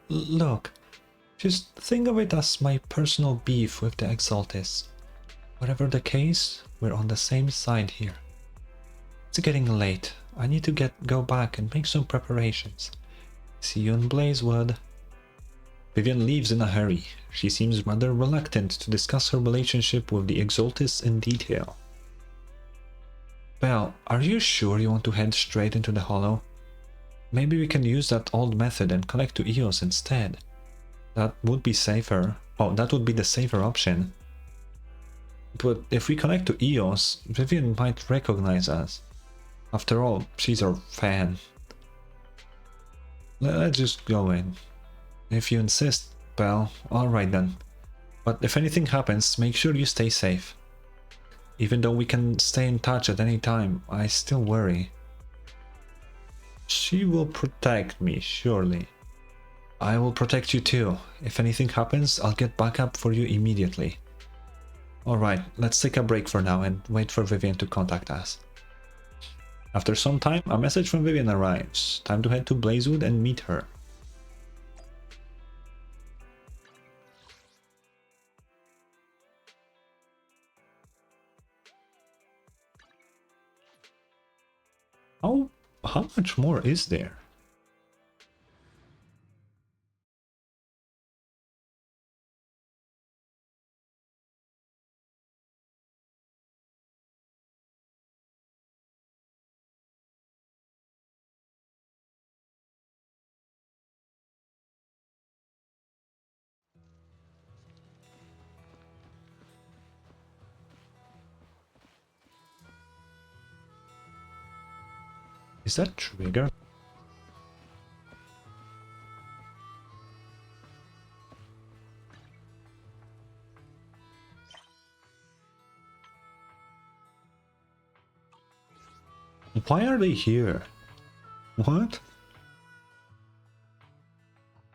Look, just think of it as my personal beef with the Exaltists. Whatever the case, we're on the same side here. It's getting late. I need to go back and make some preparations. See you in Blazewood. Vivian leaves in a hurry. She seems rather reluctant to discuss her relationship with the Exaltists in detail. Belle, are you sure you want to head straight into the Hollow? Maybe we can use that old method and connect to Eos instead. That would be safer. Oh, that would be the safer option. But if we connect to Eos, Vivian might recognize us. After all, she's our fan. Let's just go in. If you insist, Belle, alright then. But if anything happens, make sure you stay safe. Even though we can stay in touch at any time, I still worry. She will protect me, surely. I will protect you too. If anything happens, I'll get backup for you immediately. Alright, let's take a break for now and wait for Vivian to contact us. After some time, a message from Vivian arrives. Time to head to Blazewood and meet her. How much more is there? Is that Trigger? Why are they here? What?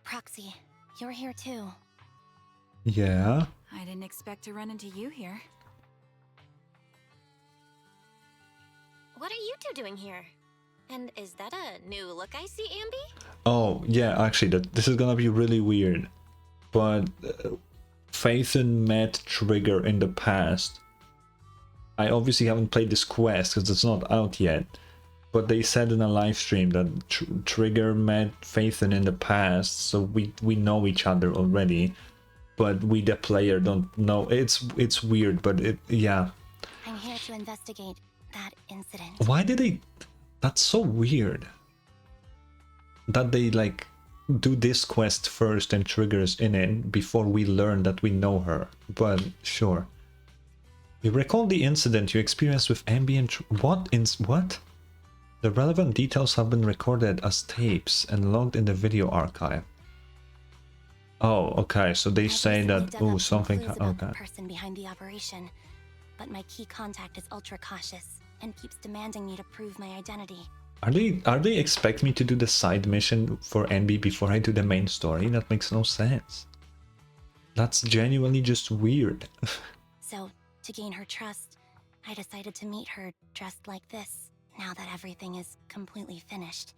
Proxy, you're here too. Yeah. I didn't expect to run into you here. What are you two doing here? And is that a new look I see, Anby? Oh, yeah, actually, this is gonna be really weird. But Phaethon met Trigger in the past. I obviously haven't played this quest because it's not out yet. But they said in a live stream that Trigger met Phaethon in the past, so we know each other already. But we, the player, don't know. It's weird, but yeah. I'm here to investigate that incident. Why did they... That's so weird. That they, like, do this quest first and Trigger's in it before we learn that we know her. But, sure. You recall the incident you experienced with Anby and... What? The relevant details have been recorded as tapes and logged in the video archive. Oh, okay, so they say that... Oh, something... Okay. The person behind the operation. But my key contact is ultra cautious and keeps demanding me to prove my identity. Are they expect me to do the side mission for Anby before I do the main story? That makes no sense. That's genuinely just weird. So, to gain her trust, I decided to meet her dressed like this, now that everything is completely finished.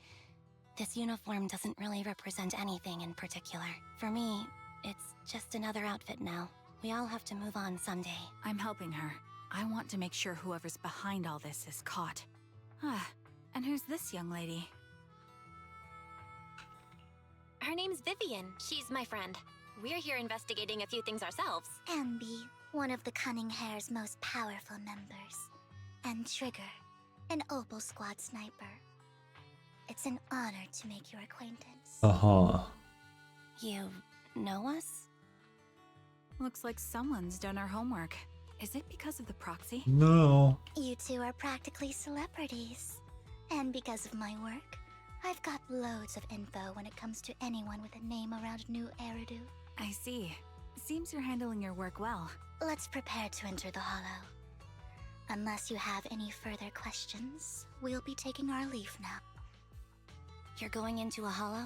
This uniform doesn't really represent anything in particular. For me, it's just another outfit now. We all have to move on someday. I'm helping her. I want to make sure whoever's behind all this is caught. Ah, and who's this young lady? Her name's Vivian. She's my friend. We're here investigating a few things ourselves. Anby, one of the Cunning Hare's most powerful members. And Trigger, an Opal Squad sniper. It's an honor to make your acquaintance. Uh-huh. You know us? Looks like someone's done our homework. Is it because of the proxy? No. You two are practically celebrities. And because of my work, I've got loads of info when it comes to anyone with a name around New Eridu. I see. Seems you're handling your work well. Let's prepare to enter the Hollow. Unless you have any further questions, we'll be taking our leave now. You're going into a hollow?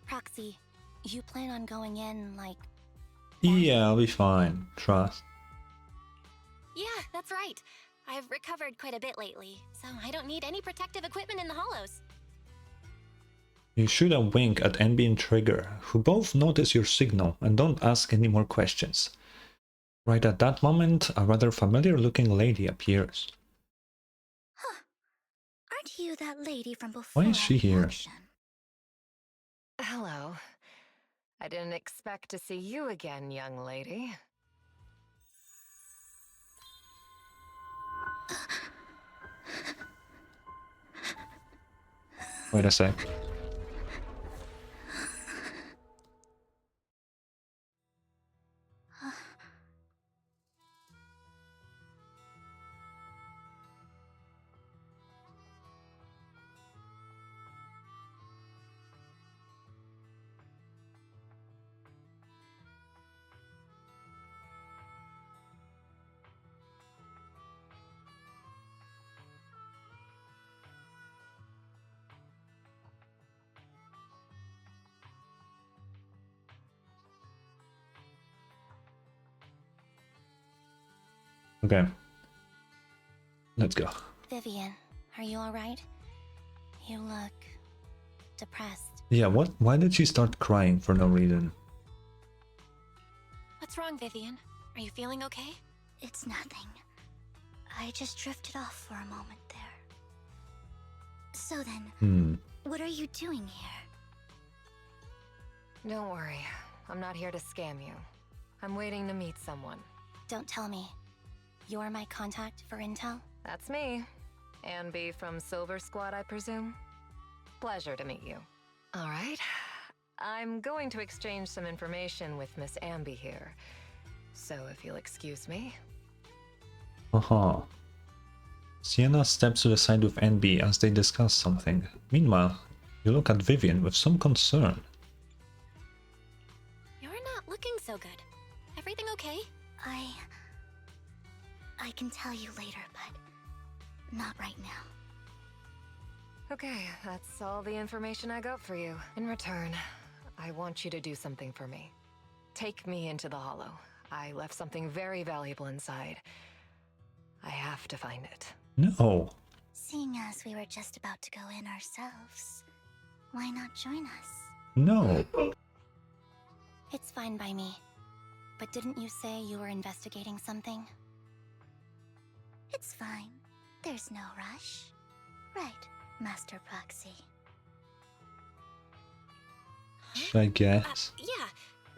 Proxy, you plan on going in, like... Yeah, I'll be fine. Trust. Yeah, that's right. I've recovered quite a bit lately, so I don't need any protective equipment in the hollows. You shoot a wink at Enby and Trigger, who both notice your signal and don't ask any more questions. Right at that moment, a rather familiar-looking lady appears. Aren't you that lady from before? Why is she here? Hello. I didn't expect to see you again, young lady. Wait a sec. Okay. Let's go. Vivian, are you alright? You look... depressed. Yeah, what? Why did she start crying for no reason? What's wrong, Vivian? Are you feeling okay? It's nothing. I just drifted off for a moment there. So then, what are you doing here? Don't worry. I'm not here to scam you. I'm waiting to meet someone. Don't tell me. You're my contact for intel? That's me. Anby from Silver Squad, I presume? Pleasure to meet you. All right. I'm going to exchange some information with Miss Anby here. So if you'll excuse me. Sienna steps to the side with Enby as they discuss something. Meanwhile, you look at Vivian with some concern. You're not looking so good. Everything okay? I can tell you later, but not right now. Okay, that's all the information I got for you. In return, I want you to do something for me. Take me into the Hollow. I left something very valuable inside. I have to find it. No. Seeing as we were just about to go in ourselves, why not join us? No. It's fine by me. But didn't you say you were investigating something? It's fine. There's no rush. Right, Master Proxy. I guess. Yeah,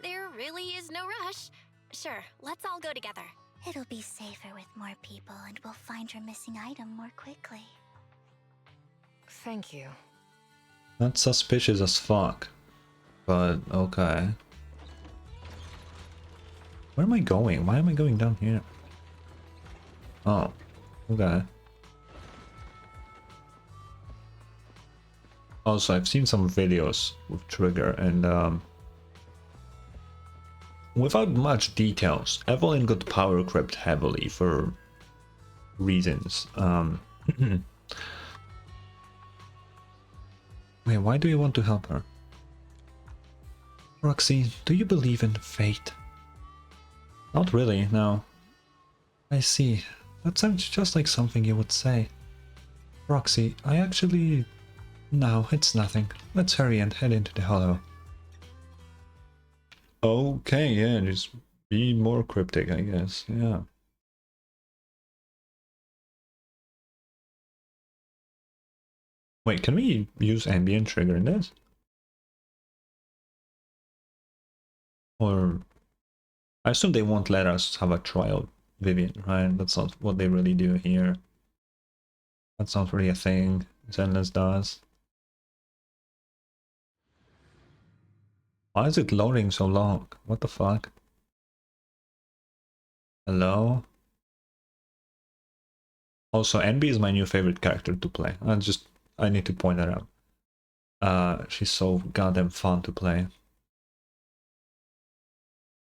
there really is no rush. Sure, let's all go together. It'll be safer with more people and we'll find your missing item more quickly. Thank you. That's suspicious as fuck. But, okay. Where am I going? Why am I going down here? Oh, okay. Also, I've seen some videos with Trigger and without much details, Evelyn got power crept heavily for reasons. Wait, why do you want to help her? Roxy, do you believe in fate? Not really, no. I see. That sounds just like something you would say. Roxy, I actually... No, it's nothing. Let's hurry and head into the Hollow. Okay, yeah, just be more cryptic, I guess, yeah. Wait, can we use ambient trigger in this? Or... I assume they won't let us have a trial Vivian, right? That's not what they really do here. That's not really a thing Zenless does. Why is it loading so long? What the fuck? Hello? Also, Enby is my new favorite character to play. I need to point that out. She's so goddamn fun to play.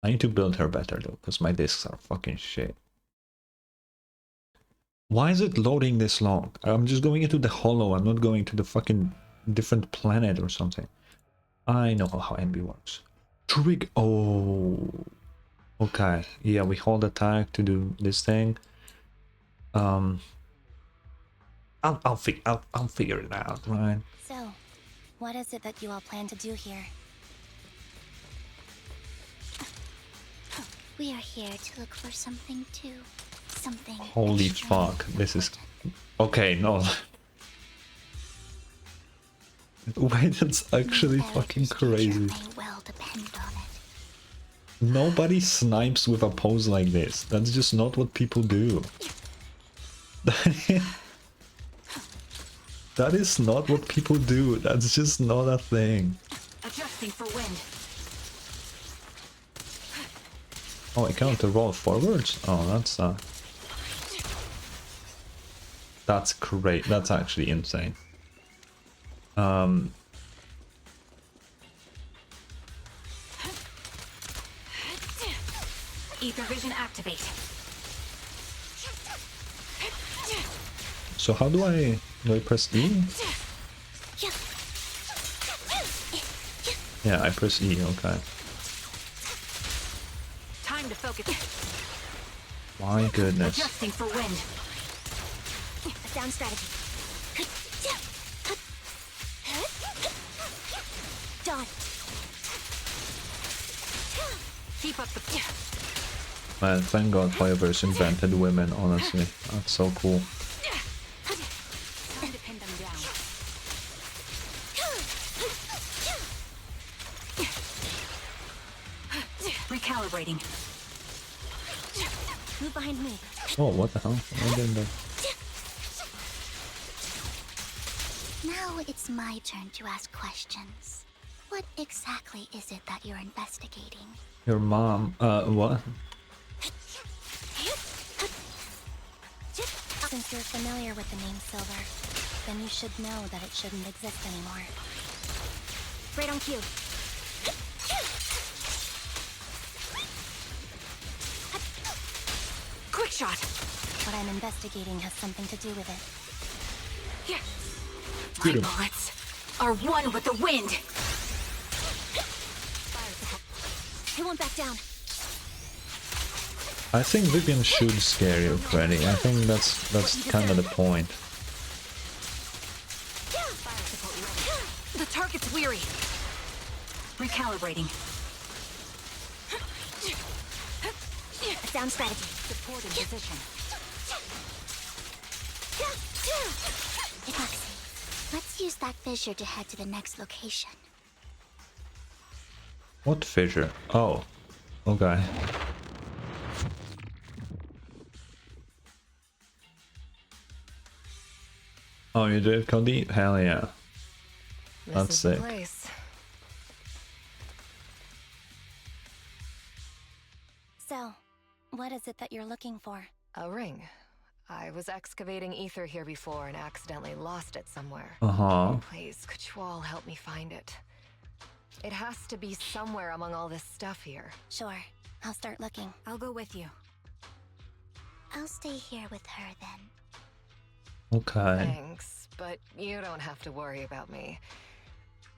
I need to build her better though, because my discs are fucking shit. Why is it loading this long? I'm just going into the hollow. I'm not going to the fucking different planet or something. I know how anby works. Trig. Oh. Okay. Yeah, we hold attack to do this thing. I'll figure it out, right? So, what is it that you all plan to do here? We are here to look for something too. Something. Holy fuck. This is... Okay, no. Wait, that's actually fucking crazy. Well depend on it. Nobody snipes with a pose like this. That's just not what people do. That is not what people do. That's just not a thing. Adjusting for wind. Oh, I can't roll forwards? Oh, that's great. That's actually insane. Ether vision activate. So how do I press E? Yeah, I press E, okay. Time to focus. My goodness. Adjusting for wind. Sound strategy. Done. Keep up the... Man, thank God Fireverse invented women, honestly. That's so cool. Time to pin them down. Recalibrating. Move behind me. Oh, what the hell? I didn't know. Now it's my turn to ask questions. What exactly is it that you're investigating? Your mom, what? Since you're familiar with the name Silver, then you should know that it shouldn't exist anymore. Right on cue. Quick shot. What I'm investigating has something to do with it. My bullets are one with the wind. He won't back down. I think Vivian should scare you, Freddy. I think that's kind of the point. The target's weary. Recalibrating. Sound strategy. Supporting position. Epoxy, let's use that fissure to head to the next location. What fissure? Oh, okay. Oh, you did, Cody? Hell yeah. That's sick. Place. So, what is it that you're looking for? A ring. I was excavating ether here before and accidentally lost it somewhere. Uh-huh. Please, could you all help me find it? It has to be somewhere among all this stuff here. Sure. I'll start looking. I'll go with you. I'll stay here with her then. Okay. Thanks, but you don't have to worry about me.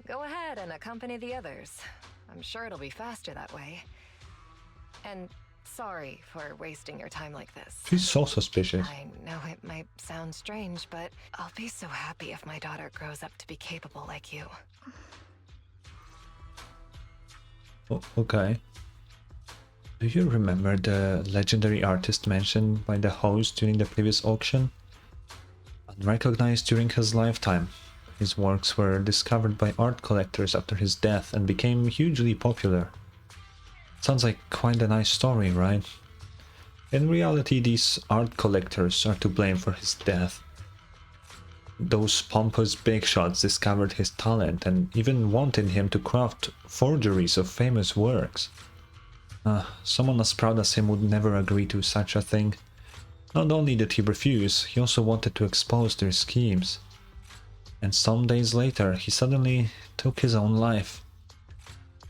Go ahead and accompany the others. I'm sure it'll be faster that way. And sorry for wasting your time like this. She's so suspicious. I know it might sound strange, but I'll be so happy if my daughter grows up to be capable like you. Okay. Do you remember the legendary artist mentioned by the host during the previous auction? Unrecognized during his lifetime, his works were discovered by art collectors after his death and became hugely popular. Sounds like quite a nice story, right? In reality, these art collectors are to blame for his death. Those pompous big shots discovered his talent and even wanted him to craft forgeries of famous works. Someone as proud as him would never agree to such a thing. Not only did he refuse, he also wanted to expose their schemes. And some days later, he suddenly took his own life.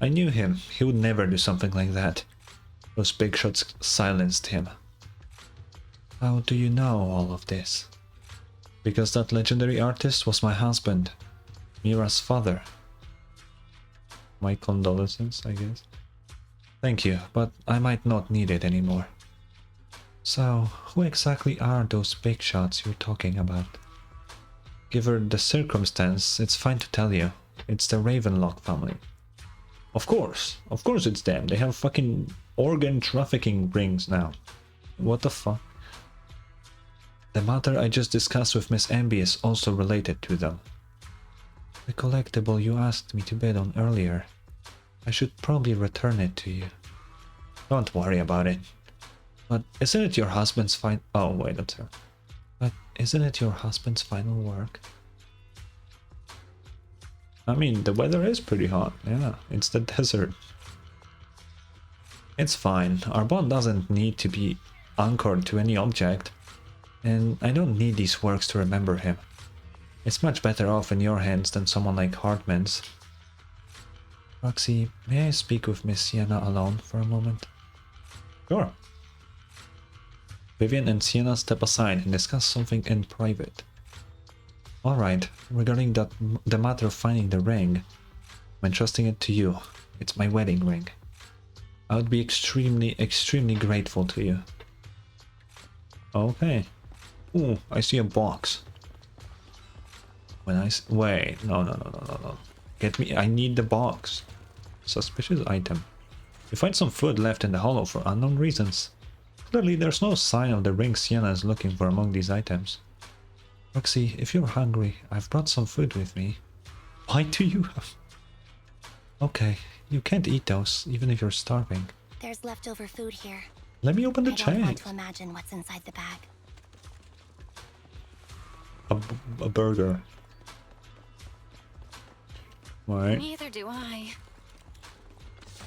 I knew him, he would never do something like that. Those big shots silenced him. How do you know all of this? Because that legendary artist was my husband, Mira's father. My condolences, I guess. Thank you, but I might not need it anymore. So, who exactly are those big shots you're talking about? Given the circumstance, it's fine to tell you. It's the Ravenlock family. Of course it's them. They have fucking organ trafficking rings now. What the fuck? The matter I just discussed with Miss Anby is also related to them. The collectible you asked me to bid on earlier. I should probably return it to you. Don't worry about it. But isn't it your husband's oh wait, that's her. But isn't it your husband's final work? I mean, the weather is pretty hot. Yeah, it's the desert. It's fine. Our bond doesn't need to be anchored to any object. And I don't need these works to remember him. It's much better off in your hands than someone like Hartman's. Roxy, may I speak with Miss Sienna alone for a moment? Sure. Vivian and Sienna step aside and discuss something in private. Alright, regarding the matter of finding the ring, I'm entrusting it to you. It's my wedding ring. I would be extremely grateful to you. Okay. Ooh, I see a box. Wait, no. Get me, I need the box. Suspicious item. You find some food left in the hollow for unknown reasons. Clearly there's no sign of the ring Sienna is looking for among these items. Roxy, if you're hungry, I've brought some food with me. Why do you have... Okay, you can't eat those, even if you're starving. There's leftover food here. Let me open the I don't want chest. to imagine what's inside the bag. A burger. Right. Neither do I.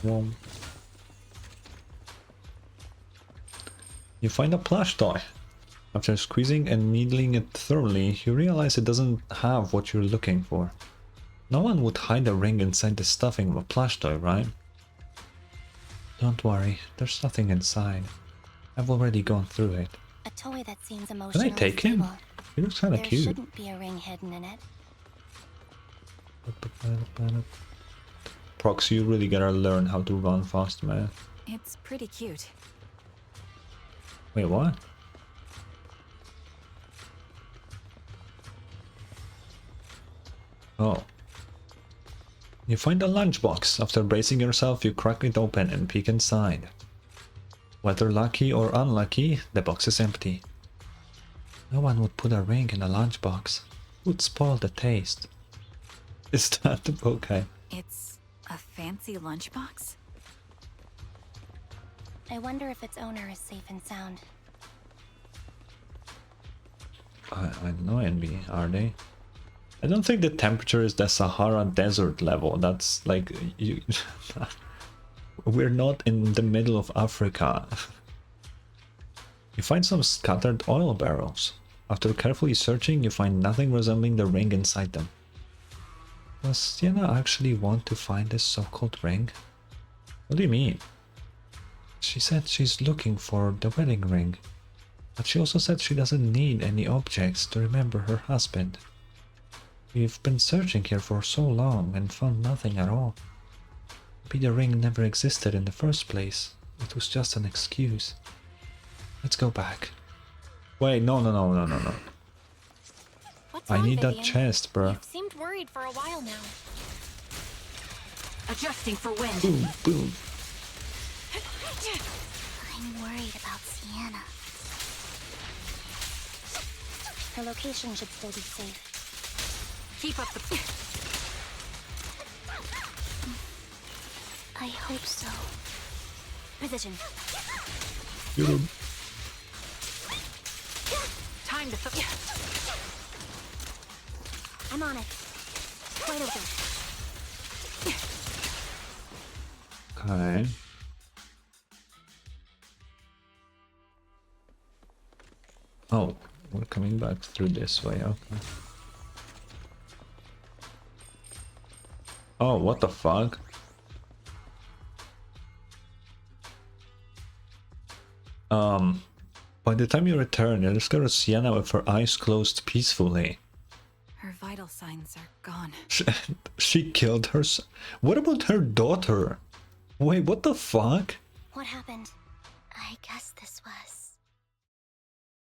Well, you find a plush toy. After squeezing and needling it thoroughly, you realize it doesn't have what you're looking for. No one would hide a ring inside the stuffing of a plush toy, right? Don't worry, there's nothing inside. I've already gone through it. A toy that seems Can emotionally I take him? stable. He looks kinda There cute. shouldn't be a ring hidden in it. Prox, you really gotta learn how to run fast, man. It's pretty cute. Wait, what? Oh. You find a lunchbox. After bracing yourself, you crack it open and peek inside. Whether lucky or unlucky, the box is empty. No one would put a ring in a lunchbox. It would spoil the taste. Is that okay? It's a fancy lunchbox? I wonder if its owner is safe and sound. I don't know, Envy, are they? I don't think the temperature is the Sahara Desert level. That's like you. We're not in the middle of Africa. You find some scattered oil barrels. After carefully searching, you find nothing resembling the ring inside them. Does Sienna actually want to find this so-called ring? What do you mean? She said she's looking for the wedding ring, but she also said she doesn't need any objects to remember her husband. We've been searching here for so long and found nothing at all. Maybe the ring never existed in the first place. It was just an excuse. Let's go back. Wait, no. What's I wrong, need that Vivian? chest, bruh. You've seemed worried for a while now. Adjusting for wind. Boom, boom. I'm worried about Sienna. Her location should still be safe. Keep up the... I hope so. Position. Time to... I'm on it. Quite over. Okay. Oh, we're coming back through this way, okay. Oh, what the fuck? By the time you return, you discover Sienna with her eyes closed peacefully. Her vital signs are gone. She killed her. What about her daughter? Wait, what the fuck? What happened? I guess this was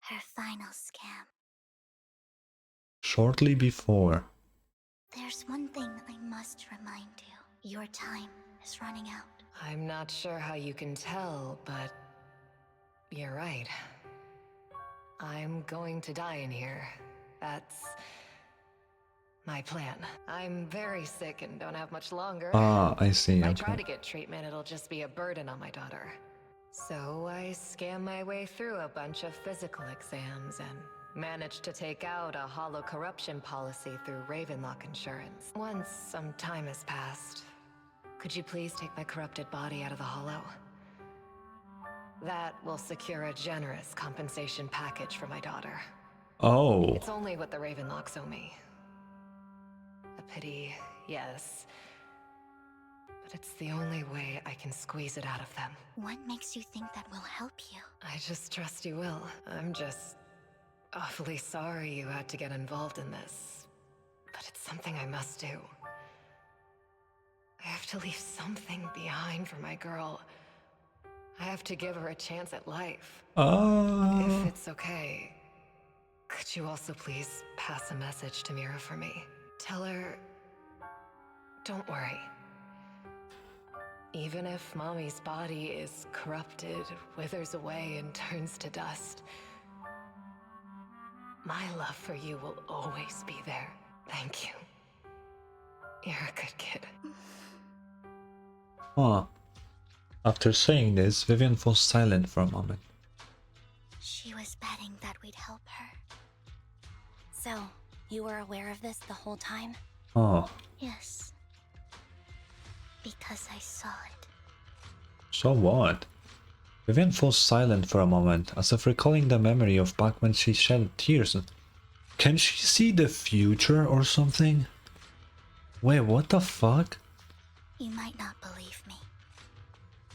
her final scam. Shortly before. There's one thing I must remind you. Your time is running out. I'm not sure how you can tell, but you're right. I'm going to die in here. That's my plan. I'm very sick and don't have much longer. Ah, I see. If I Okay. try to get treatment, it'll just be a burden on my daughter. So I scam my way through a bunch of physical exams and managed to take out a hollow corruption policy through Ravenlock Insurance. Once some time has passed, could you please take my corrupted body out of the hollow? That will secure a generous compensation package for my daughter. Oh. It's only what the Ravenlocks owe me. A pity, yes. But it's the only way I can squeeze it out of them. What makes you think that will help you? I just trust you will. I'm just awfully sorry you had to get involved in this. But it's something I must do. I have to leave something behind for my girl. I have to give her a chance at life. If it's okay, could you also please pass a message to Mira for me? Tell her, don't worry. Even if Mommy's body is corrupted, withers away, and turns to dust, my love for you will always be there. Thank you. You're a good kid. Huh. After saying this, Vivian falls silent for a moment. She was betting that we'd help her. So, you were aware of this the whole time? Oh. Yes. Because I saw it. So what? Vivian falls silent for a moment, as if recalling the memory of back when she shed tears. Can she see the future or something? Wait, what the fuck? You might not believe me,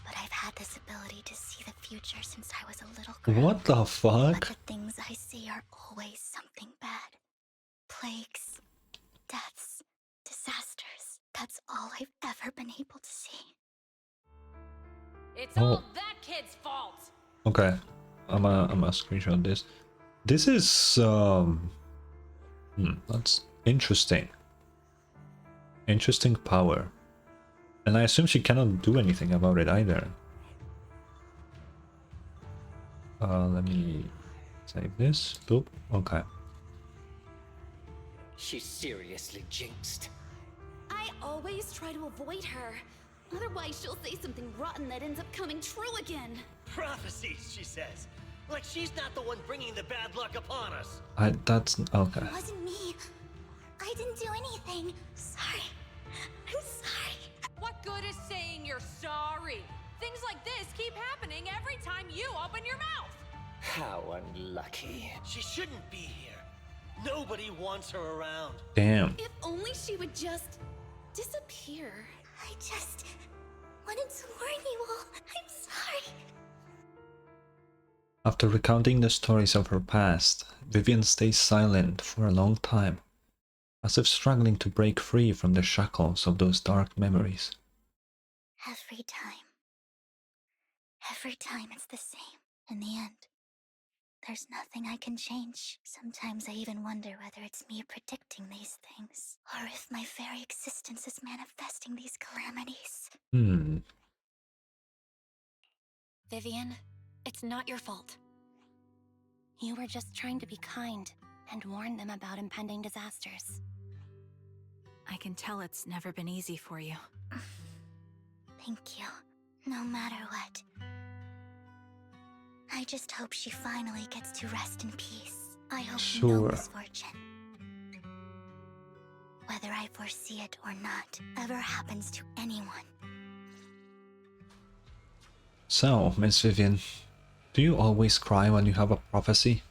but I've had this ability to see the future since I was a little girl. What the fuck? But the things I see are always something bad. Plagues, deaths, disasters. That's all I've ever been able to see. It's Oh. all that kid's fault. Okay, I'm a screenshot this. This is that's interesting. Interesting power. And I assume she cannot do anything about it either. Let me save this. Boop. Okay. She's seriously jinxed. I always try to avoid her. Otherwise, she'll say something rotten that ends up coming true again. Prophecies, she says. Like she's not the one bringing the bad luck upon us. That's okay. It wasn't me. I didn't do anything. Sorry. I'm sorry. What good is saying you're sorry? Things like this keep happening every time you open your mouth. How unlucky. She shouldn't be here. Nobody wants her around. Damn. If only she would just disappear. I just wanted to warn you all. I'm sorry. After recounting the stories of her past, Vivian stays silent for a long time, as if struggling to break free from the shackles of those dark memories. Every time. Every time it's the same. In the end, there's nothing I can change. Sometimes I even wonder whether it's me predicting these things, or if my very existence is manifesting these calamities. Vivian, it's not your fault. You were just trying to be kind and warn them about impending disasters. I can tell it's never been easy for you. Thank you. No matter what. I just hope she finally gets to rest in peace. I hope no Sure. misfortune, whether I foresee it or not, ever happens to anyone. So, Miss Vivian, do you always cry when you have a prophecy?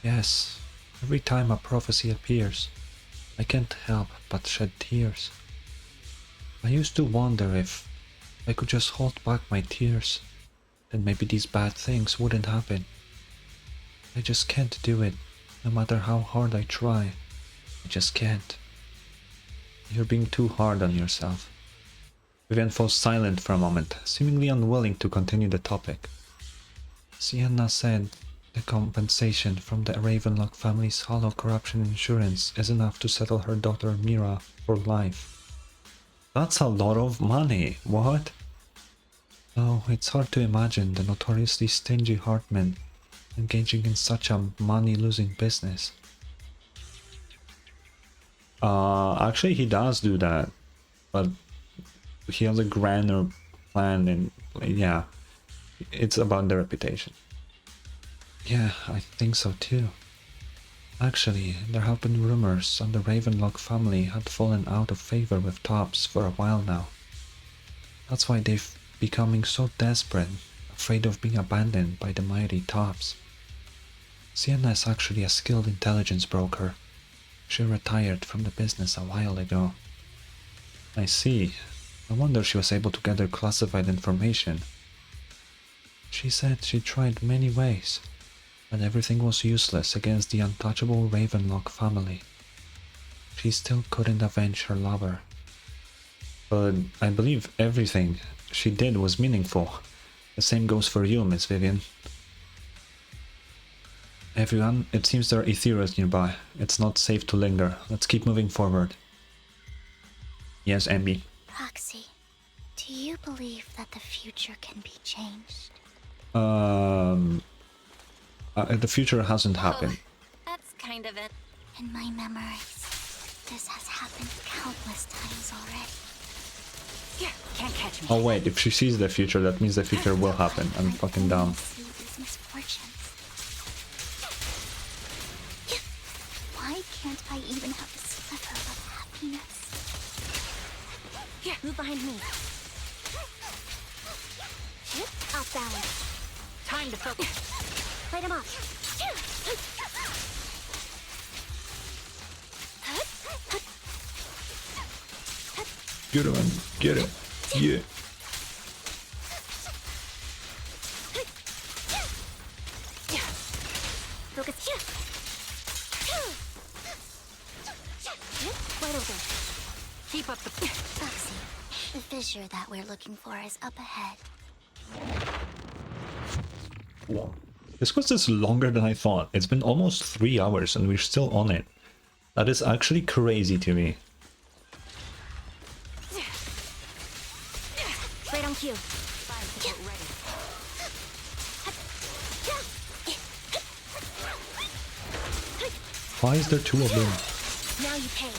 Yes, every time a prophecy appears, I can't help but shed tears. I used to wonder if I could just hold back my tears, then maybe these bad things wouldn't happen. I just can't do it. No matter how hard I try. I just can't. You're being too hard on yourself. Vivian falls silent for a moment, seemingly unwilling to continue the topic. Sienna said the compensation from the Ravenlock family's hollow corruption insurance is enough to settle her daughter Mira for life. That's a lot of money. What? Oh, it's hard to imagine the notoriously stingy Hartman engaging in such a money-losing business. Actually he does do that, but he has a grander plan, and yeah, it's about the reputation. Yeah, I think so too. Actually, there have been rumors that the Ravenlock family had fallen out of favor with Tops for a while now. That's why they've becoming so desperate, afraid of being abandoned by the mighty Tops. Sienna is actually a skilled intelligence broker. She retired from the business a while ago. I see. No wonder she was able to gather classified information. She said she tried many ways, but everything was useless against the untouchable Ravenlock family. She still couldn't avenge her lover. But I believe everything she did was meaningful. The same goes for you, Miss Vivian. Everyone, it seems there are Ethereals nearby. It's not safe to linger. Let's keep moving forward. Yes, Anby. Proxy, do you believe that the future can be changed? The future hasn't happened. That's kind of it. In my memories, this has happened countless times already. Yeah, can't catch me. Oh wait, if she sees the future, that means the future will happen. I'm fucking dumb. See these misfortunes. Why can't I even have a sliver of happiness? Yeah, move behind me. Off balance. Time to focus. Fight him off. Get him, get it. Yeah. Focus. Wide open. Keep up the... Foxy, the fissure that we're looking for is up ahead. Wow. This quest is longer than I thought. It's been almost 3 hours and we're still on it. That is actually crazy to me. Right on cue. Why is there 2 of them? Now you pay.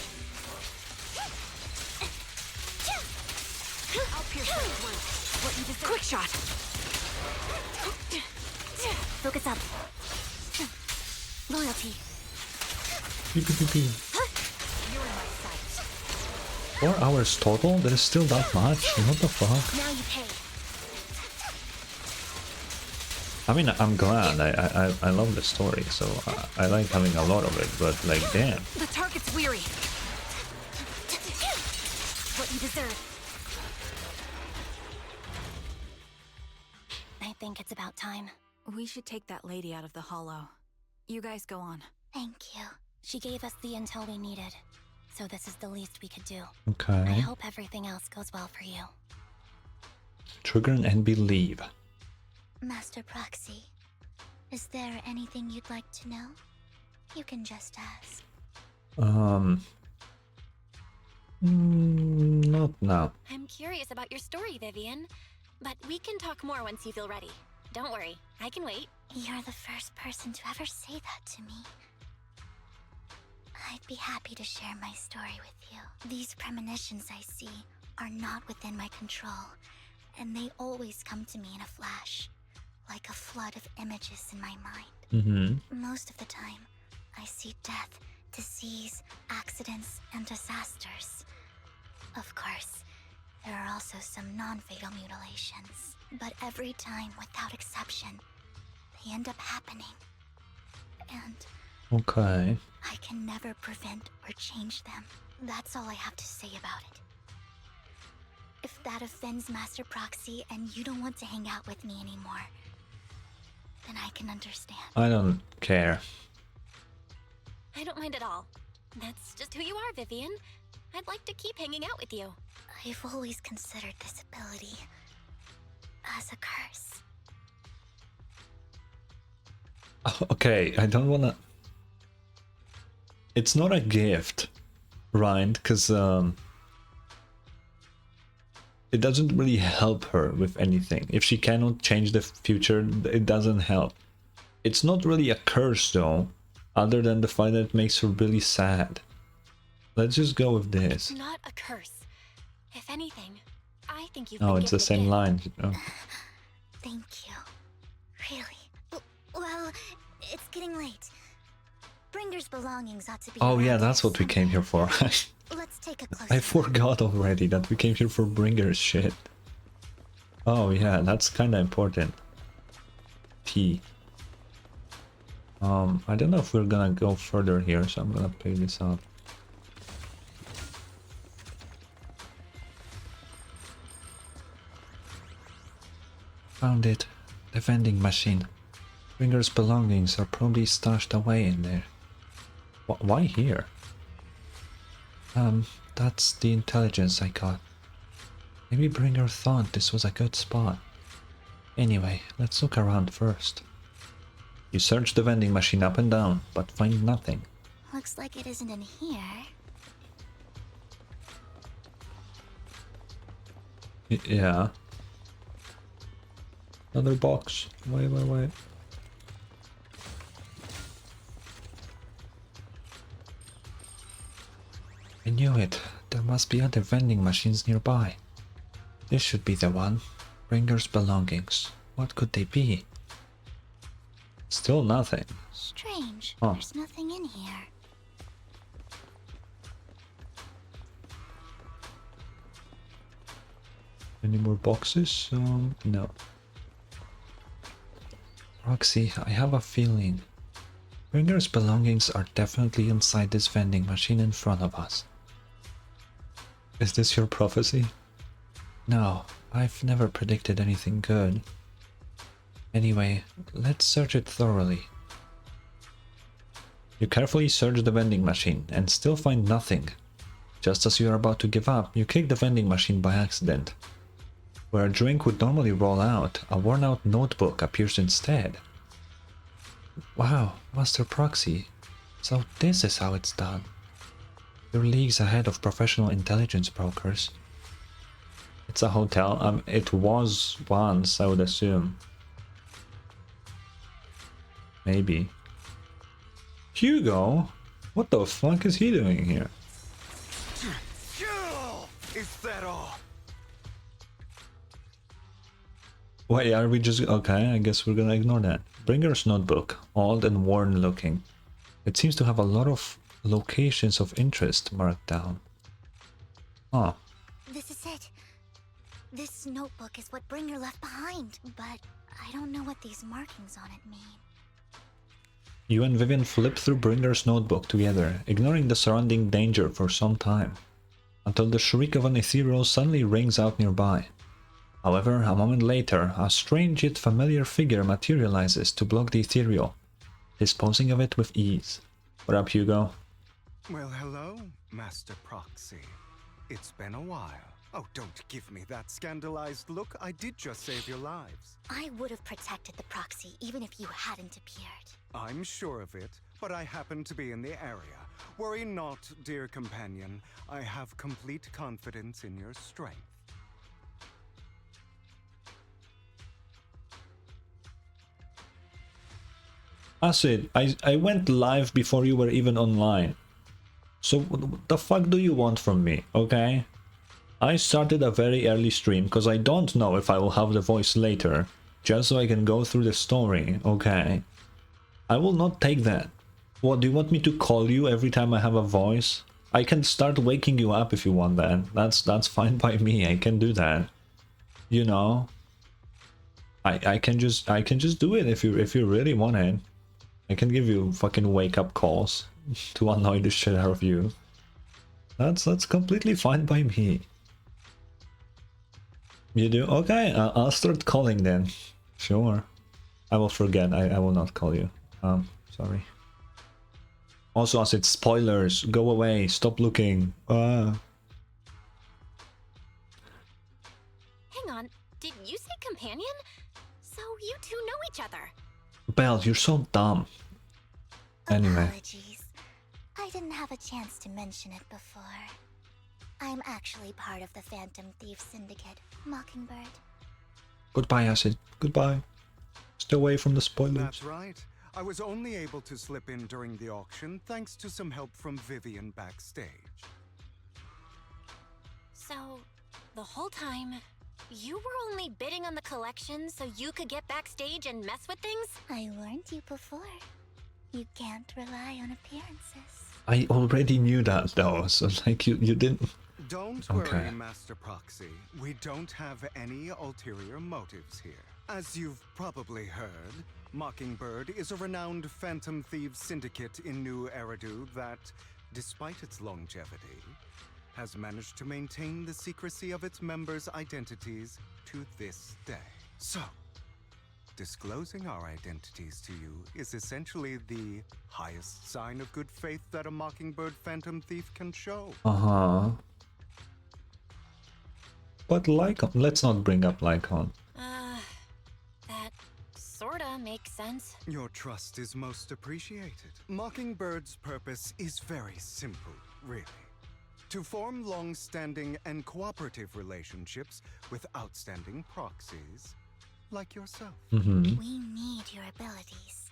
I'll pierce that one. What you deserve. Quick shot. Focus up. Loyalty. Pew, pew, pew, pew. You're in my sight. 4 hours total? That is still that much? What the fuck? Now you pay. I mean, I'm glad. I love the story, so I like having a lot of it, but like, damn. The target's weary. What you deserve. I think it's about time. We should take that lady out of the hollow. You guys go on. Thank you. She gave us the intel we needed, so this is the least we could do. Okay. I hope everything else goes well for you. Trigger and NB leave. Master Proxy, is there anything you'd like to know? You can just ask. Not now. I'm curious about your story, Vivian, but we can talk more once you feel ready. Don't worry, I can wait. You're the first person to ever say that to me. I'd be happy to share my story with you. These premonitions I see are not within my control, and they always come to me in a flash, like a flood of images in my mind. Most of the time, I see death, disease, accidents, and disasters. Of course, there are also some non-fatal mutilations, but every time, without exception, they end up happening. And Okay. I can never prevent or change them. That's all I have to say about it. If that offends Master Proxy and you don't want to hang out with me anymore, then I can understand. I don't care. I don't mind at all. That's just who you are, Vivian. I'd like to keep hanging out with you. I've always considered this ability as a curse. Okay, I don't wanna... It's not a gift, right? Because it doesn't really help her with anything. If she cannot change the future, it doesn't help. It's not really a curse though, other than the fact that it makes her really sad. Let's just go with this. It's not a curse. If anything, I think you've Oh, been it's the given a same gift. line. Oh. Thank you. Really? Well, it's getting late. Bringer's belongings ought to be Oh yeah, around that's here what we came here for. Let's take a closer I forgot already that we came here for Bringer's shit. Oh yeah, that's kinda important. T. I don't know if we're gonna go further here, so I'm gonna pick this up. Found it. The vending machine. Bringer's belongings are probably stashed away in there. Why here? That's the intelligence I got. Maybe Bringer thought this was a good spot. Anyway, let's look around first. You search the vending machine up and down, but find nothing. Looks like it isn't in here. Yeah. Another box. Wait. I knew it. There must be other vending machines nearby. This should be the one. Bringer's belongings. What could they be? Still nothing. Strange. Huh. There's nothing in here. Any more boxes? No. Roxy, I have a feeling. Bringer's belongings are definitely inside this vending machine in front of us. Is this your prophecy? No, I've never predicted anything good. Anyway, let's search it thoroughly. You carefully search the vending machine and still find nothing. Just as you are about to give up, you kick the vending machine by accident. Where a drink would normally roll out, a worn-out notebook appears instead. Wow, Master Proxy. So this is how it's done. You're leagues ahead of professional intelligence brokers. It's a hotel. It was once, I would assume. Maybe. Hugo? What the fuck is he doing here? Is that all? Wait, are we just... Okay, I guess we're gonna ignore that. Bringer's notebook, old and worn looking. It seems to have a lot of locations of interest marked down. Huh. This is it. This notebook is what Bringer left behind, but I don't know what these markings on it mean. You and Vivian flip through Bringer's notebook together, ignoring the surrounding danger for some time, until the shriek of an ethereal suddenly rings out nearby. However, a moment later, a strange yet familiar figure materializes to block the ethereal, disposing of it with ease. What up, Hugo? Well, hello, Master Proxy. It's been a while. Oh, don't give me that scandalized look. I did just save your lives. I would have protected the proxy even if you hadn't appeared. I'm sure of it, but I happen to be in the area. Worry not, dear companion. I have complete confidence in your strength. Acid, I went live before you were even online. So what the fuck do you want from me, okay? I started a very early stream because I don't know if I will have the voice later, just so I can go through the story, okay? I will not take that. What, do you want me to call you every time I have a voice? I can start waking you up if you want that. That's fine by me. I can do that. You know? I can just do it if you really want it. I can give you fucking wake up calls to annoy the shit out of you. That's completely fine by me. You do? Okay, I'll start calling then. Sure. I will forget. I will not call you. Sorry. Also, as it's spoilers, go away. Stop looking. Hang on, did you say companion? So you two know each other. Belle, you're so dumb. Anyway. Apologies. I didn't have a chance to mention it before. I'm actually part of the Phantom Thief Syndicate, Mockingbird. Goodbye, Acid. Goodbye. Stay away from the spoilers. That's right. I was only able to slip in during the auction thanks to some help from Vivian backstage. So, the whole time, you were only bidding on the collection so you could get backstage and mess with things? I warned you before. You can't rely on appearances. I already knew that though, so like you didn't... Don't Okay. worry, Master Proxy. We don't have any ulterior motives here. As you've probably heard, Mockingbird is a renowned Phantom Thieves syndicate in New Eridu that, despite its longevity, has managed to maintain the secrecy of its members' identities to this day. So, disclosing our identities to you is essentially the highest sign of good faith that a Mockingbird Phantom Thief can show. Uh-huh. But Lycon, let's not bring up Lycon. That sorta makes sense. Your trust is most appreciated. Mockingbird's purpose is very simple, really. To form long-standing and cooperative relationships with outstanding proxies like yourself. Mm-hmm. We need your abilities.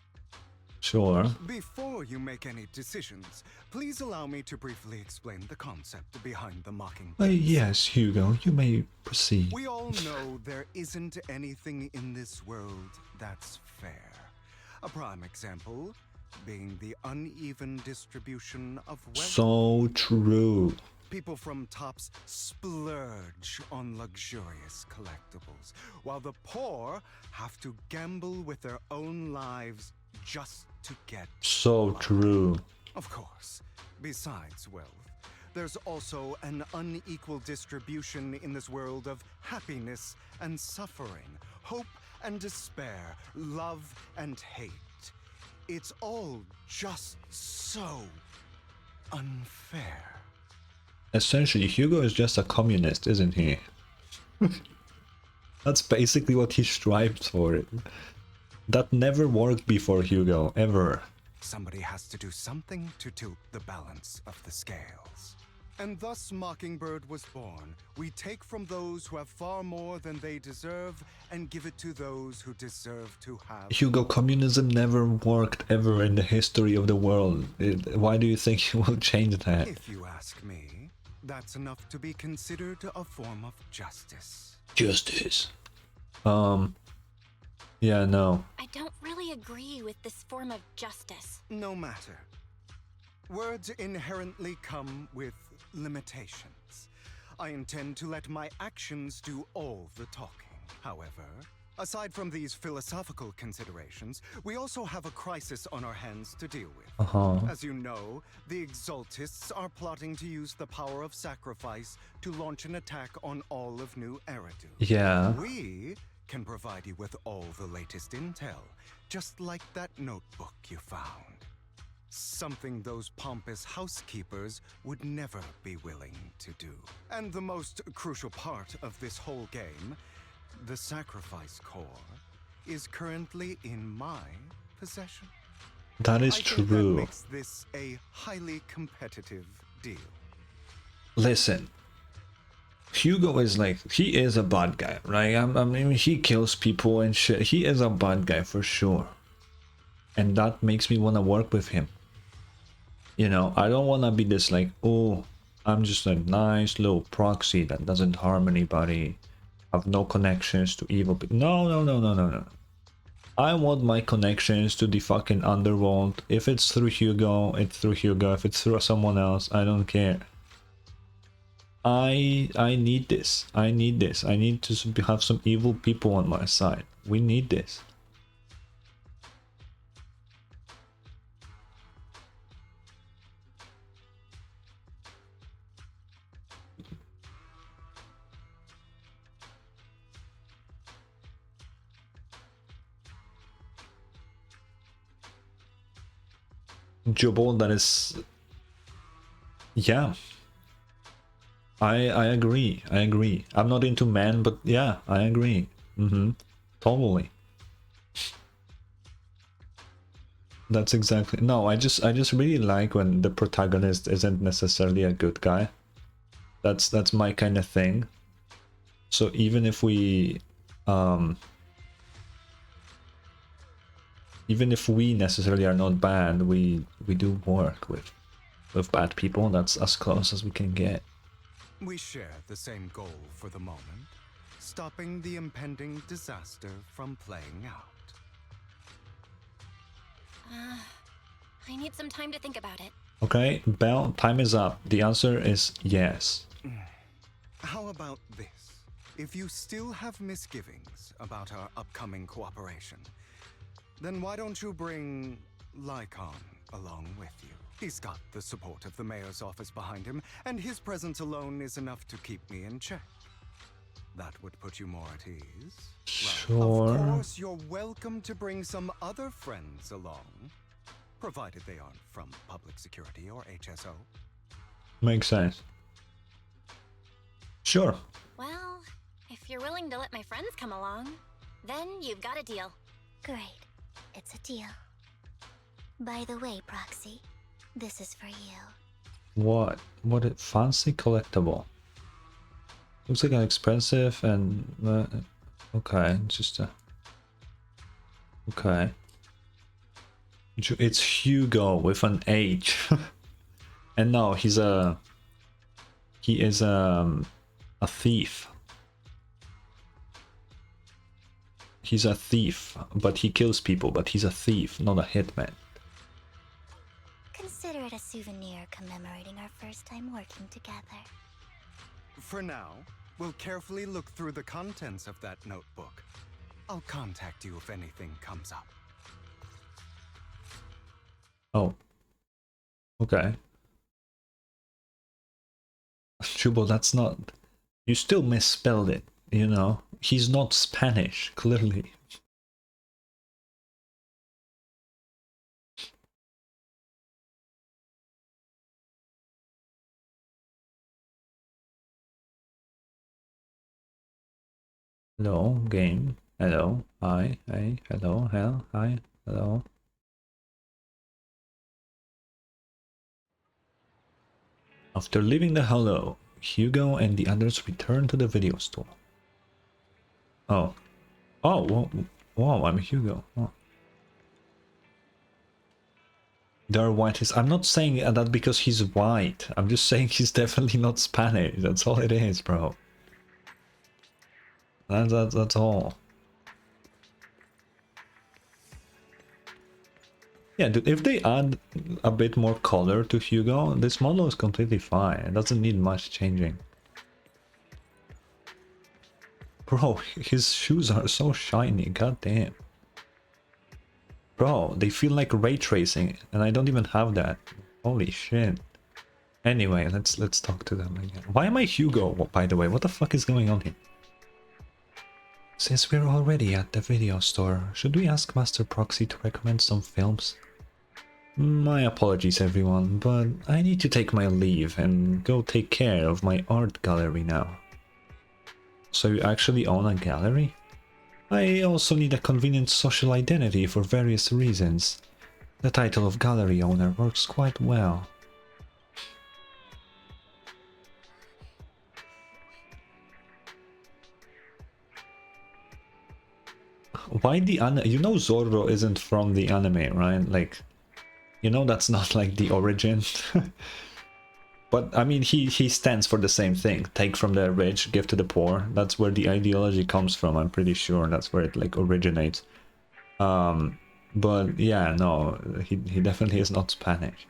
Sure. Before you make any decisions, please allow me to briefly explain the concept behind the Mockingbird. Yes, Hugo, you may proceed. We all know there isn't anything in this world that's fair. A prime example being the uneven distribution of wealth. So true. People from tops splurge on luxurious collectibles, while the poor have to gamble with their own lives just to get So true. Of course, besides wealth, there's also an unequal distribution in this world of happiness and suffering, hope and despair, love and hate. It's all just so unfair. Essentially, Hugo is just a communist, isn't he? That's basically what he strives for. That never worked before, Hugo, ever. Somebody has to do something to tilt the balance of the scales. And thus Mockingbird was born. We take from those who have far more than they deserve and give it to those who deserve to have. Hugo, communism never worked ever in the history of the world. Why do you think he will change that? If you ask me, that's enough to be considered a form of justice. Justice. Yeah, no. I don't really agree with this form of justice. No matter. Words inherently come with limitations. I intend to let my actions do all the talking. However, aside from these philosophical considerations, we also have a crisis on our hands to deal with. As you know, the Exaltists are plotting to use the power of sacrifice to launch an attack on all of New Eridu. Yeah. We can provide you with all the latest intel, just like that notebook you found. Something those pompous housekeepers would never be willing to do. And the most crucial part of this whole game, the sacrifice core, is currently in my possession. That is I think true. that makes this a highly competitive deal. Listen. Hugo is like, he is a bad guy, right? I mean, he kills people and shit. He is a bad guy for sure. And that makes me want to work with him. You know, I don't want to be this like, oh, I'm just a nice little proxy that doesn't harm anybody. Have no connections to evil people. No. I want my connections to the fucking underworld. If it's through Hugo, it's through Hugo. If it's through someone else, I don't care. I need this. I need this. I need to have some evil people on my side. We need this. Jubal, that is... Yeah. I agree. I agree. I'm not into men, but yeah, I agree. Totally. That's exactly... No, I just really like when the protagonist isn't necessarily a good guy. That's my kind of thing. So even if we necessarily are not bad, we do work with bad people. That's as close as we can get. We share the same goal for the moment, stopping the impending disaster from playing out. I need some time to think about it. Okay, Belle, time is up. The answer is yes. How about this? If you still have misgivings about our upcoming cooperation, then why don't you bring Lycon along with you? He's got the support of the mayor's office behind him, and his presence alone is enough to keep me in check. That would put you more at ease. Sure. Of course, you're welcome to bring some other friends along, provided they aren't from public security or HSO. Makes sense. Sure. Well, if you're willing to let my friends come along, then you've got a deal. Great. It's a deal. By the way, Proxy, this is for you. What? What a fancy collectible. Looks like an expensive and okay, just a... Okay. It's Hugo with an H. And no, he is a thief. He's a thief, but he kills people, but he's a thief, not a hitman. Consider it a souvenir commemorating our first time working together. For now, we'll carefully look through the contents of that notebook. I'll contact you if anything comes up. Oh. Okay. Chubo, that's not... You still misspelled it, you know? He's not Spanish, clearly. Hello, game. Hello, hi, hey, hello, hell, hi, hello. After leaving the hello, Hugo and the others return to the video store. Oh. Oh, wow, I'm Hugo. Oh. They're white. I'm not saying that because he's white. I'm just saying he's definitely not Spanish. That's all it is, bro. That's all. Yeah, dude, if they add a bit more color to Hugo, this model is completely fine. It doesn't need much changing. Bro, his shoes are so shiny, goddamn. Bro, they feel like ray tracing, and I don't even have that. Holy shit. Anyway, let's talk to them again. Why am I Hugo, by the way? What the fuck is going on here? Since we're already at the video store, should we ask Master Proxy to recommend some films? My apologies everyone, but I need to take my leave and go take care of my art gallery now. So you actually own a gallery? I also need a convenient social identity for various reasons. The title of gallery owner works quite well. Why the anime? You know Zorro isn't from the anime, right? Like, you know that's not like the origin. But I mean, he stands for the same thing. Take from the rich, give to the poor. That's where the ideology comes from. I'm pretty sure that's where it like originates. But yeah, no, he definitely is not Spanish.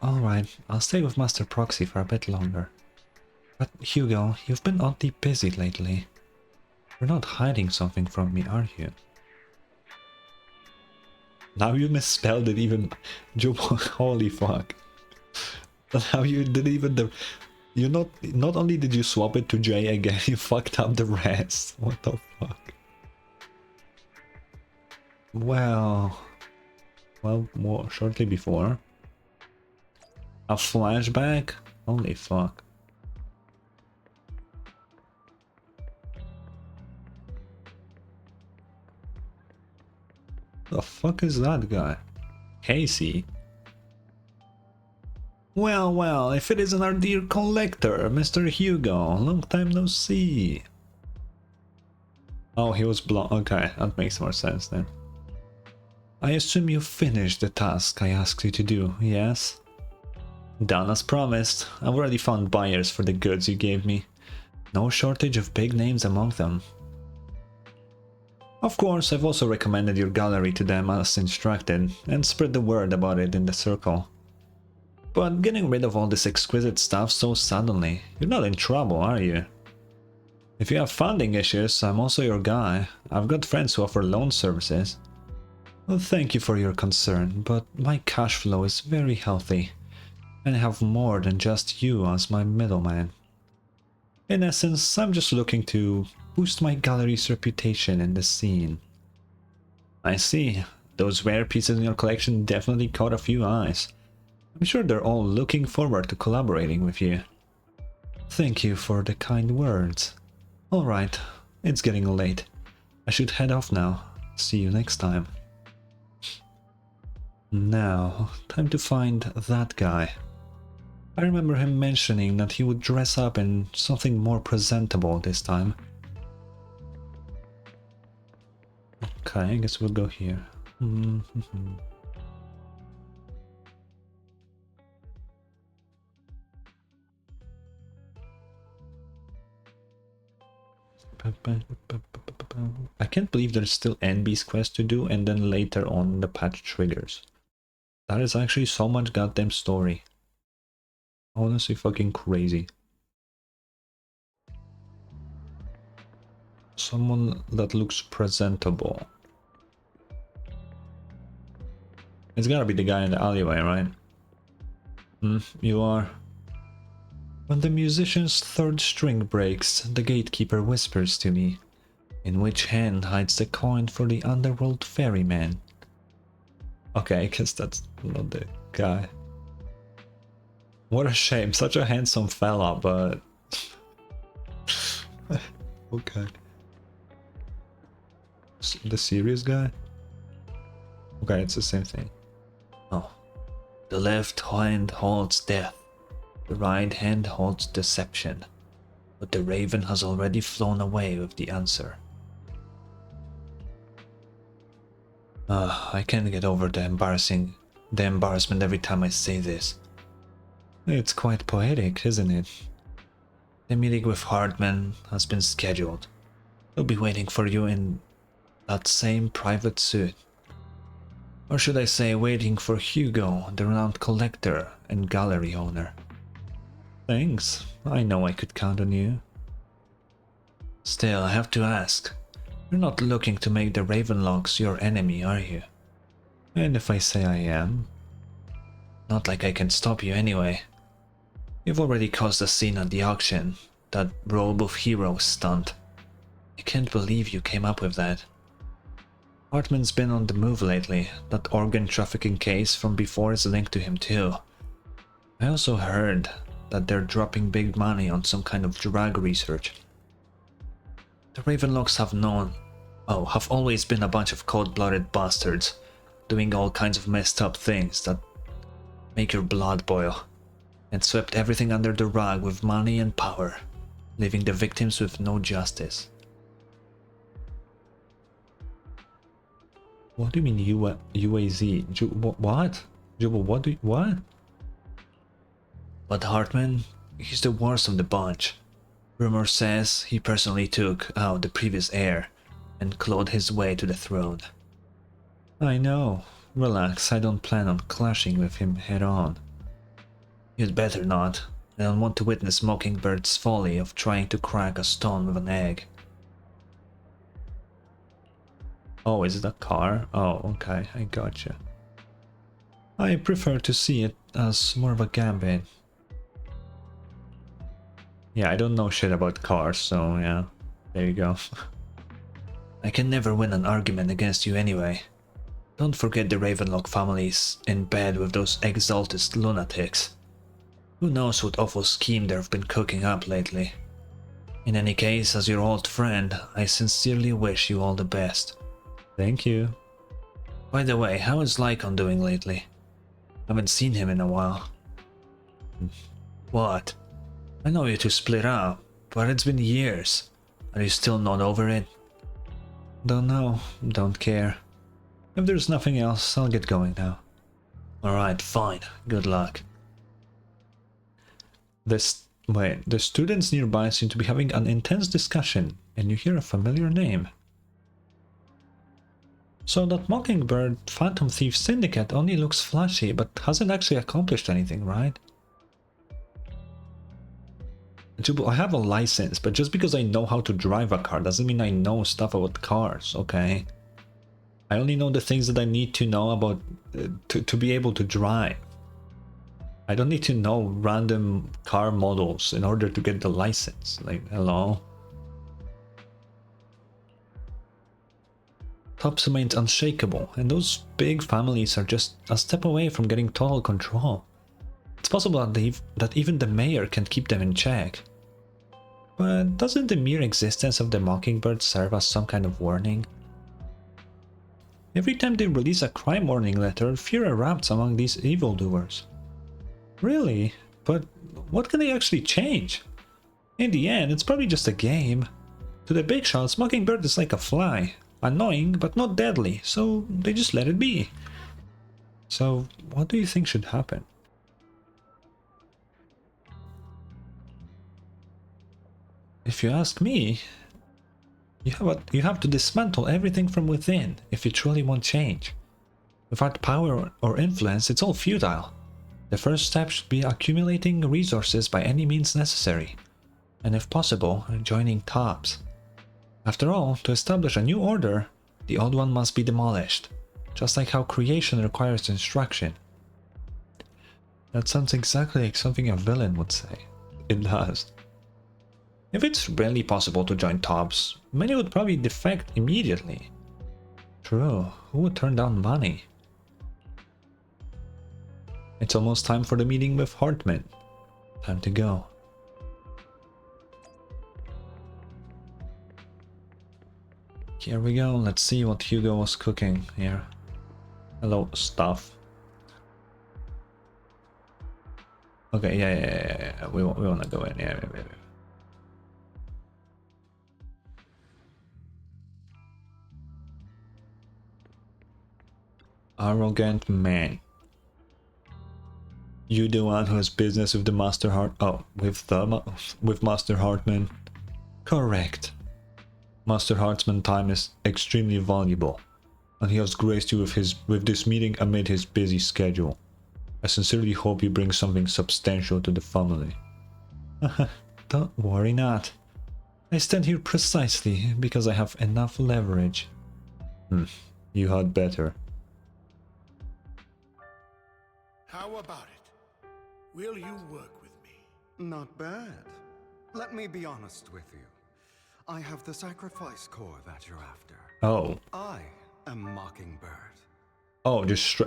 All right, I'll stay with Master Proxy for a bit longer. But Hugo, you've been oddly busy lately. You're not hiding something from me, are you? Now you misspelled it even. Holy fuck. Now you did even you not only did you swap it to J again, you fucked up the rest. What the fuck? Well, more shortly before. A flashback? Holy fuck. The fuck is that guy? Casey? Well, if it isn't our dear collector, Mr. Hugo, long time no see. Oh, he was blonde. Okay, that makes more sense then. I assume you finished the task I asked you to do, yes? Done as promised. I've already found buyers for the goods you gave me. No shortage of big names among them. Of course, I've also recommended your gallery to them as instructed, and spread the word about it in the circle. But getting rid of all this exquisite stuff so suddenly, you're not in trouble, are you? If you have funding issues, I'm also your guy. I've got friends who offer loan services. Well, thank you for your concern, but my cash flow is very healthy, and I have more than just you as my middleman. In essence, I'm just looking to boost my gallery's reputation in the scene. I see. Those rare pieces in your collection definitely caught a few eyes. I'm sure they're all looking forward to collaborating with you. Thank you for the kind words. Alright, it's getting late. I should head off now. See you next time. Now, time to find that guy. I remember him mentioning that he would dress up in something more presentable this time. Okay, I guess we'll go here. I can't believe there's still anby's quest to do and then later on the patch triggers. That is actually so much goddamn story. Honestly fucking crazy. Someone that looks presentable. It's gotta be the guy in the alleyway, right? You are. When the musician's third string breaks, the gatekeeper whispers to me, in which hand hides the coin for the underworld ferryman. Okay, I guess that's not the guy. What a shame, such a handsome fella, but... okay. The serious guy? Okay, it's the same thing. Oh. The left hand holds death. The right hand holds deception. But the raven has already flown away with the answer. I can't get over the embarrassment every time I say this. It's quite poetic, isn't it? The meeting with Hartman has been scheduled. He'll be waiting for you in that same private suit. Or should I say waiting for Hugo, the renowned collector and gallery owner. Thanks, I know I could count on you. Still, I have to ask, you're not looking to make the Ravenlocks your enemy, are you? And if I say I am? Not like I can stop you anyway. You've already caused a scene at the auction, that robe of heroes stunt. I can't believe you came up with that. Hartman's been on the move lately, that organ trafficking case from before is linked to him too. I also heard that they're dropping big money on some kind of drug research. The Ravenlocks have always been a bunch of cold-blooded bastards, doing all kinds of messed up things that make your blood boil, and swept everything under the rug with money and power, leaving the victims with no justice. What do you mean UAZ? What? What? But Hartman, he's the worst of the bunch. Rumor says he personally took out the previous heir and clawed his way to the throne. I know. Relax, I don't plan on clashing with him head on. You'd better not. I don't want to witness Mockingbird's folly of trying to crack a stone with an egg. Oh, is it a car? Oh, okay, I gotcha. I prefer to see it as more of a gambit. Yeah, I don't know shit about cars, so yeah, there you go. I can never win an argument against you anyway. Don't forget the Ravenlock families in bed with those exalted lunatics. Who knows what awful scheme they've been cooking up lately. In any case, as your old friend, I sincerely wish you all the best. Thank you. By the way, how is Lycon doing lately? Haven't seen him in a while. What? I know you two split up, but it's been years. Are you still not over it? Don't know, don't care. If there's nothing else, I'll get going now. Alright, fine. Good luck. The students nearby seem to be having an intense discussion, and you hear a familiar name. So that Mockingbird Phantom Thief Syndicate only looks flashy, but hasn't actually accomplished anything, right? I have a license, but just because I know how to drive a car doesn't mean I know stuff about cars, okay? I only know the things that I need to know about to be able to drive. I don't need to know random car models in order to get the license. Like, hello? Tops remains unshakable, and those big families are just a step away from getting total control. It's possible that even the mayor can't keep them in check. But doesn't the mere existence of the Mockingbird serve as some kind of warning? Every time they release a crime warning letter, fear erupts among these evildoers. Really? But what can they actually change? In the end, it's probably just a game. To the big shots, Mockingbird is like a fly. Annoying, but not deadly, so they just let it be. So, what do you think should happen? If you ask me, you have to dismantle everything from within if you truly want change. Without power or influence, it's all futile. The first step should be accumulating resources by any means necessary, and if possible, joining tops. After all, to establish a new order, the old one must be demolished, just like how creation requires instruction. That sounds exactly like something a villain would say. It does. If it's really possible to join tops, many would probably defect immediately. True, who would turn down money? It's almost time for the meeting with Hartman. Time to go. Here we go, let's see what Hugo was cooking here. Hello, stuff. Okay, yeah. We wanna go in, yeah. Arrogant man. You the one who has business with the Master with Master Hartman? Correct. Master Hartman's time is extremely valuable, and he has graced you with this meeting amid his busy schedule. I sincerely hope you bring something substantial to the family. Don't worry not. I stand here precisely because I have enough leverage. You had better. How about it? Will you work with me? Not bad. Let me be honest with you. I have the sacrifice core that you're after. Oh. I am Mockingbird. Oh, just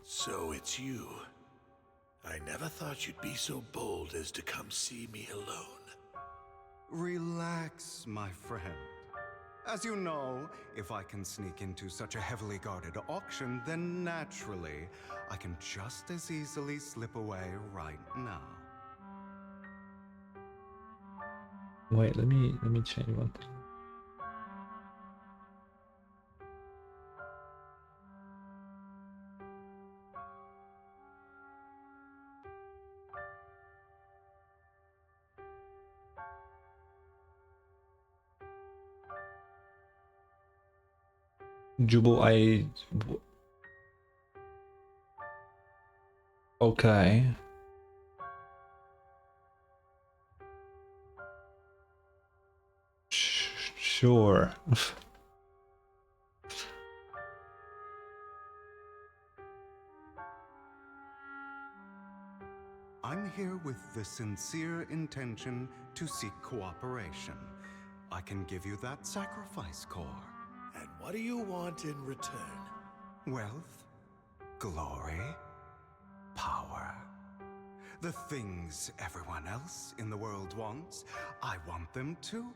So it's you. I never thought you'd be so bold as to come see me alone. Relax, my friend. As you know, if I can sneak into such a heavily guarded auction, then naturally, I can just as easily slip away right now. Wait, let me change one thing. Jubal, okay. Sure. I'm here with the sincere intention to seek cooperation. I can give you that sacrifice core. And what do you want in return? Wealth, glory, power. The things everyone else in the world wants, I want them too.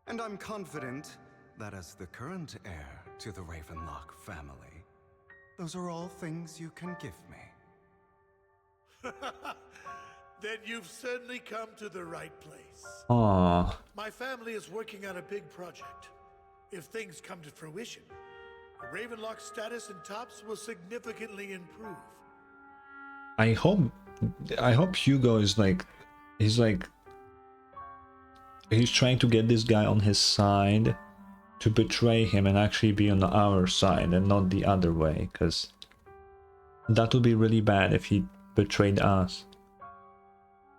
And I'm confident that as the current heir to the Ravenlock family, those are all things you can give me. Then you've certainly come to the right place. Aww. My family is working on a big project. If things come to fruition, Ravenlock's status in Tops will significantly improve. I hope Hugo is like, he's trying to get this guy on his side to betray him and actually be on our side and not the other way, because that would be really bad if he betrayed us,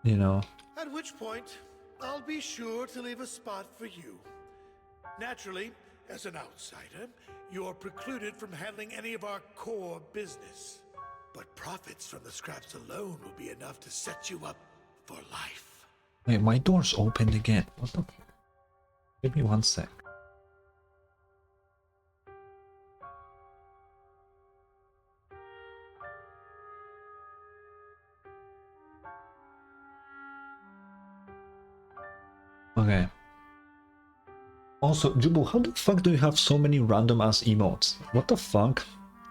you know. At which point, I'll be sure to leave a spot for you. Naturally, as an outsider, you're precluded from handling any of our core business. But profits from the scraps alone will be enough to set you up for life. Wait, my door's opened again. What the? Give me 1 sec. Okay. Also, Jubu, how the fuck do you have so many random ass emotes? What the fuck?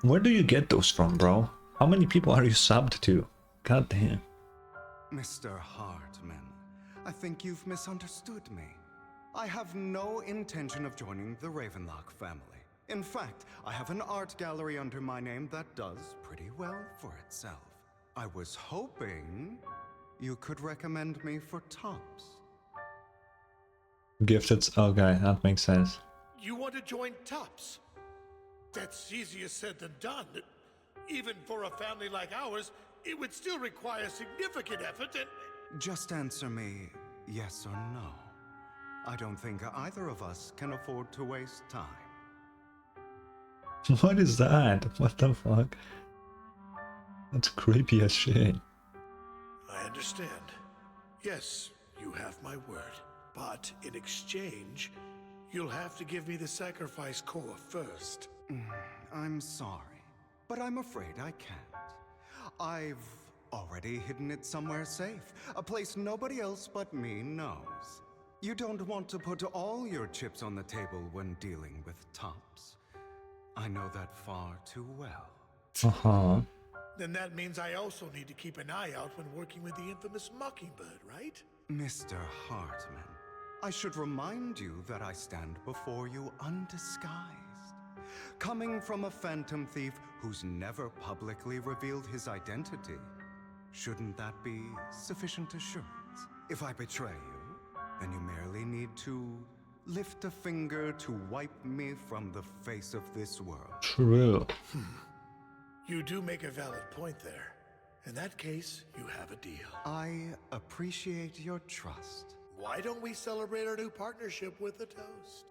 Where do you get those from, bro? How many people are you subbed to? God damn. Mr. Hartman, I think you've misunderstood me. I have no intention of joining the Ravenlock family. In fact, I have an art gallery under my name that does pretty well for itself. I was hoping you could recommend me for Tops. Gifted. Okay, that makes sense. You want to join Tops? That's easier said than done. Even for a family like ours, it would still require significant effort and... Just answer me yes or no. I don't think either of us can afford to waste time. What is that? What the fuck? That's creepy as shit. I understand. Yes, you have my word. But in exchange, you'll have to give me the sacrifice core first. I'm sorry, but I'm afraid I can't. I've already hidden it somewhere safe, a place nobody else but me knows. You don't want to put all your chips on the table when dealing with Tops. I know that far too well. Uh-huh. Then that means I also need to keep an eye out when working with the infamous Mockingbird, right? Mr. Hartman, I should remind you that I stand before you undisguised. Coming from a phantom thief who's never publicly revealed his identity, shouldn't that be sufficient assurance? If I betray you, then you merely need to lift a finger to wipe me from the face of this world. True. You do make a valid point there. In that case, you have a deal. I appreciate your trust. Why don't we celebrate our new partnership with a toast?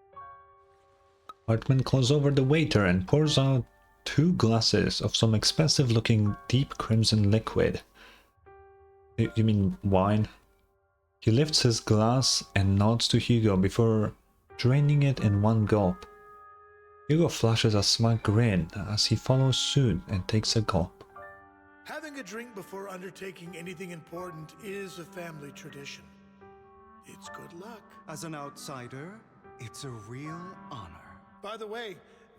Hartman calls over the waiter and pours out 2 glasses of some expensive looking deep crimson liquid. You mean wine? He lifts his glass and nods to Hugo before draining it in one gulp. Hugo flashes a smug grin as he follows suit and takes a gulp. Having a drink before undertaking anything important is a family tradition. It's good luck. As an outsider, it's a real honor. By the way,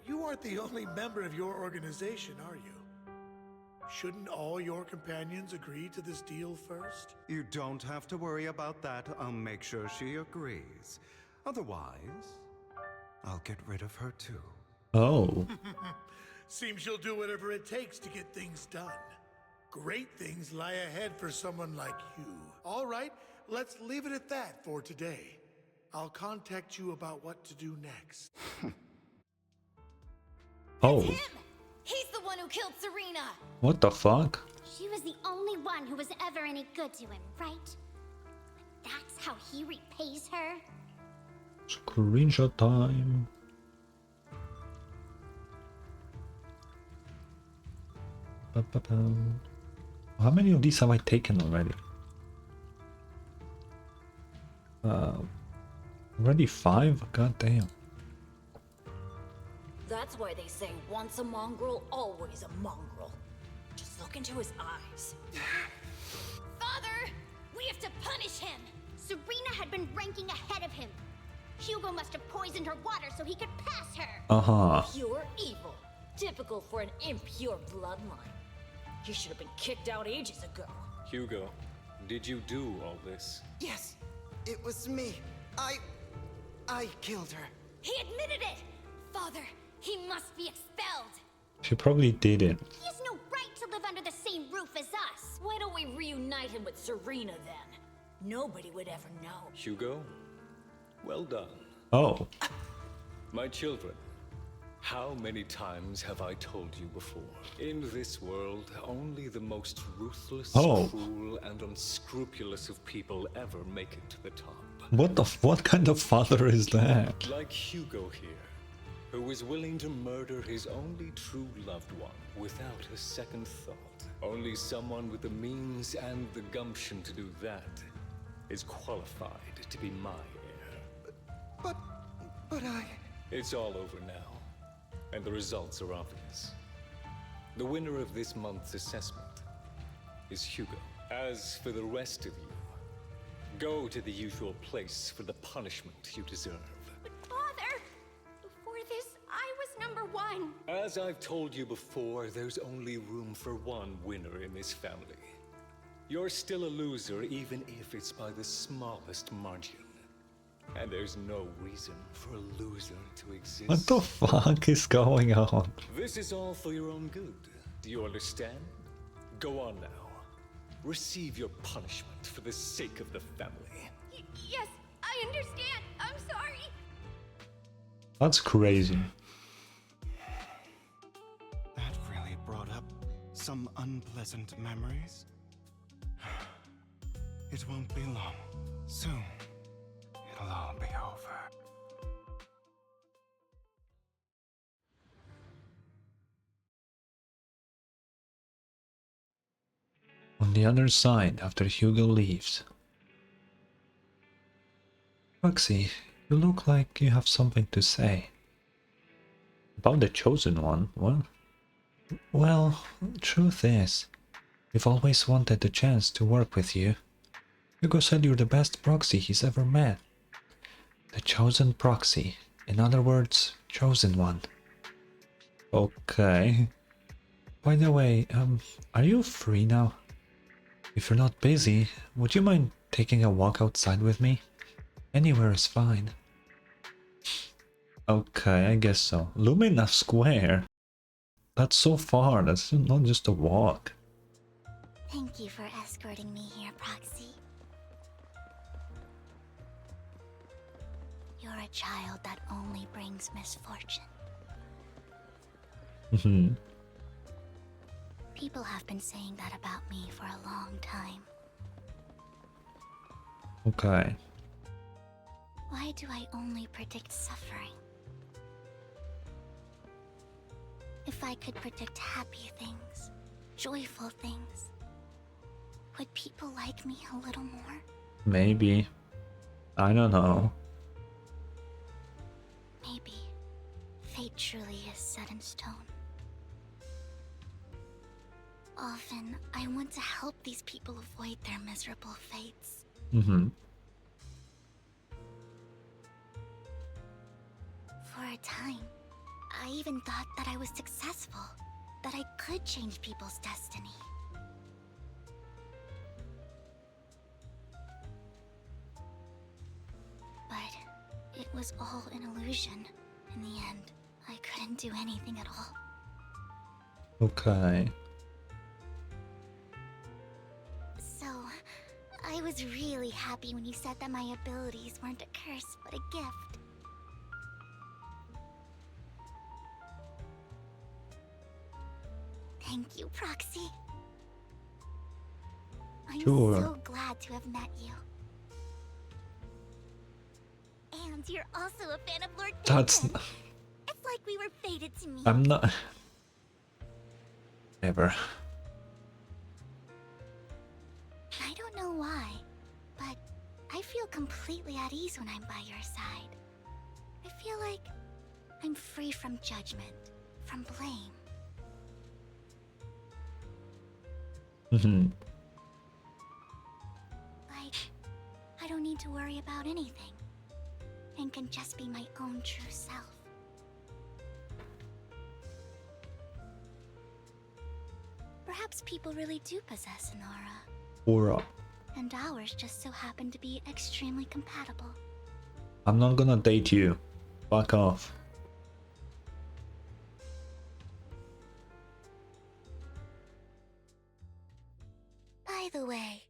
you aren't the only member of your organization, are you? Shouldn't all your companions agree to this deal first? You don't have to worry about that. I'll make sure she agrees. Otherwise, I'll get rid of her too. Oh. Seems you'll do whatever it takes to get things done. Great things lie ahead for someone like you. All right, let's leave it at that for today. I'll contact you about what to do next. Oh. He's the one who killed Serena! What the fuck? She was the only one who was ever any good to him, right? That's how he repays her? Screenshot time. How many of these have I taken already? Already 5? God damn. That's why they say once a mongrel, always a mongrel. Just look into his eyes. Father! We have to punish him! Serena had been ranking ahead of him. Hugo must have poisoned her water so he could pass her. Pure evil. Typical for an impure bloodline. He should have been kicked out ages ago. Hugo, did you do all this? Yes, it was me. I killed her. He admitted it! Father, he must be expelled. She probably didn't. He has no right to live under the same roof as us. Why don't we reunite him with Serena then? Nobody would ever know. Hugo, well done. Oh. My children, how many times have I told you before? In this world, only the most ruthless, cruel, and unscrupulous of people ever make it to the top. What kind of father is that? Like Hugo here, who is willing to murder his only true loved one without a second thought. Only someone with the means and the gumption to do that is qualified to be my heir. But I... It's all over now, and the results are obvious. The winner of this month's assessment is Hugo. As for the rest of you, go to the usual place for the punishment you deserve. But Father, before this, I was number one. As I've told you before, there's only room for one winner in this family. You're still a loser, even if it's by the smallest margin. And there's no reason for a loser to exist. What the fuck is going on? This is all for your own good. Do you understand? Go on now. Receive your punishment for the sake of the family. Yes, I understand. I'm sorry. That's crazy. That really brought up some unpleasant memories. It won't be long. Soon, it'll all be over. On the other side, after Hugo leaves. Roxy, you look like you have something to say. About the Chosen One? What? Well, truth is, we've always wanted the chance to work with you. Hugo said you're the best proxy he's ever met. The Chosen Proxy. In other words, Chosen One. Okay. By the way, are you free now? If you're not busy, would you mind taking a walk outside with me? Anywhere is fine. Okay, I guess so. Lumina Square? That's so far, that's not just a walk. Thank you for escorting me here, Proxy. You're a child that only brings misfortune. People have been saying that about me for a long time. Okay. Why do I only predict suffering? If I could predict happy things, joyful things, would people like me a little more? Maybe. I don't know. Maybe fate truly is set in stone. Often, I want to help these people avoid their miserable fates. For a time, I even thought that I was successful, that I could change people's destiny. But it was all an illusion. In the end, I couldn't do anything at all. Okay. So, I was really happy when you said that my abilities weren't a curse, but a gift. Thank you, Proxy. I'm so glad to have met you. And you're also a fan of Lord That's Phantom. It's like we were fated to meet. I'm not... Ever. I don't know why, but I feel completely at ease when I'm by your side. I feel like I'm free from judgment, from blame. I don't need to worry about anything, and can just be my own true self. Perhaps people really do possess an aura. Aura. And ours just so happen to be extremely compatible. I'm not gonna date you. Fuck off. By the way,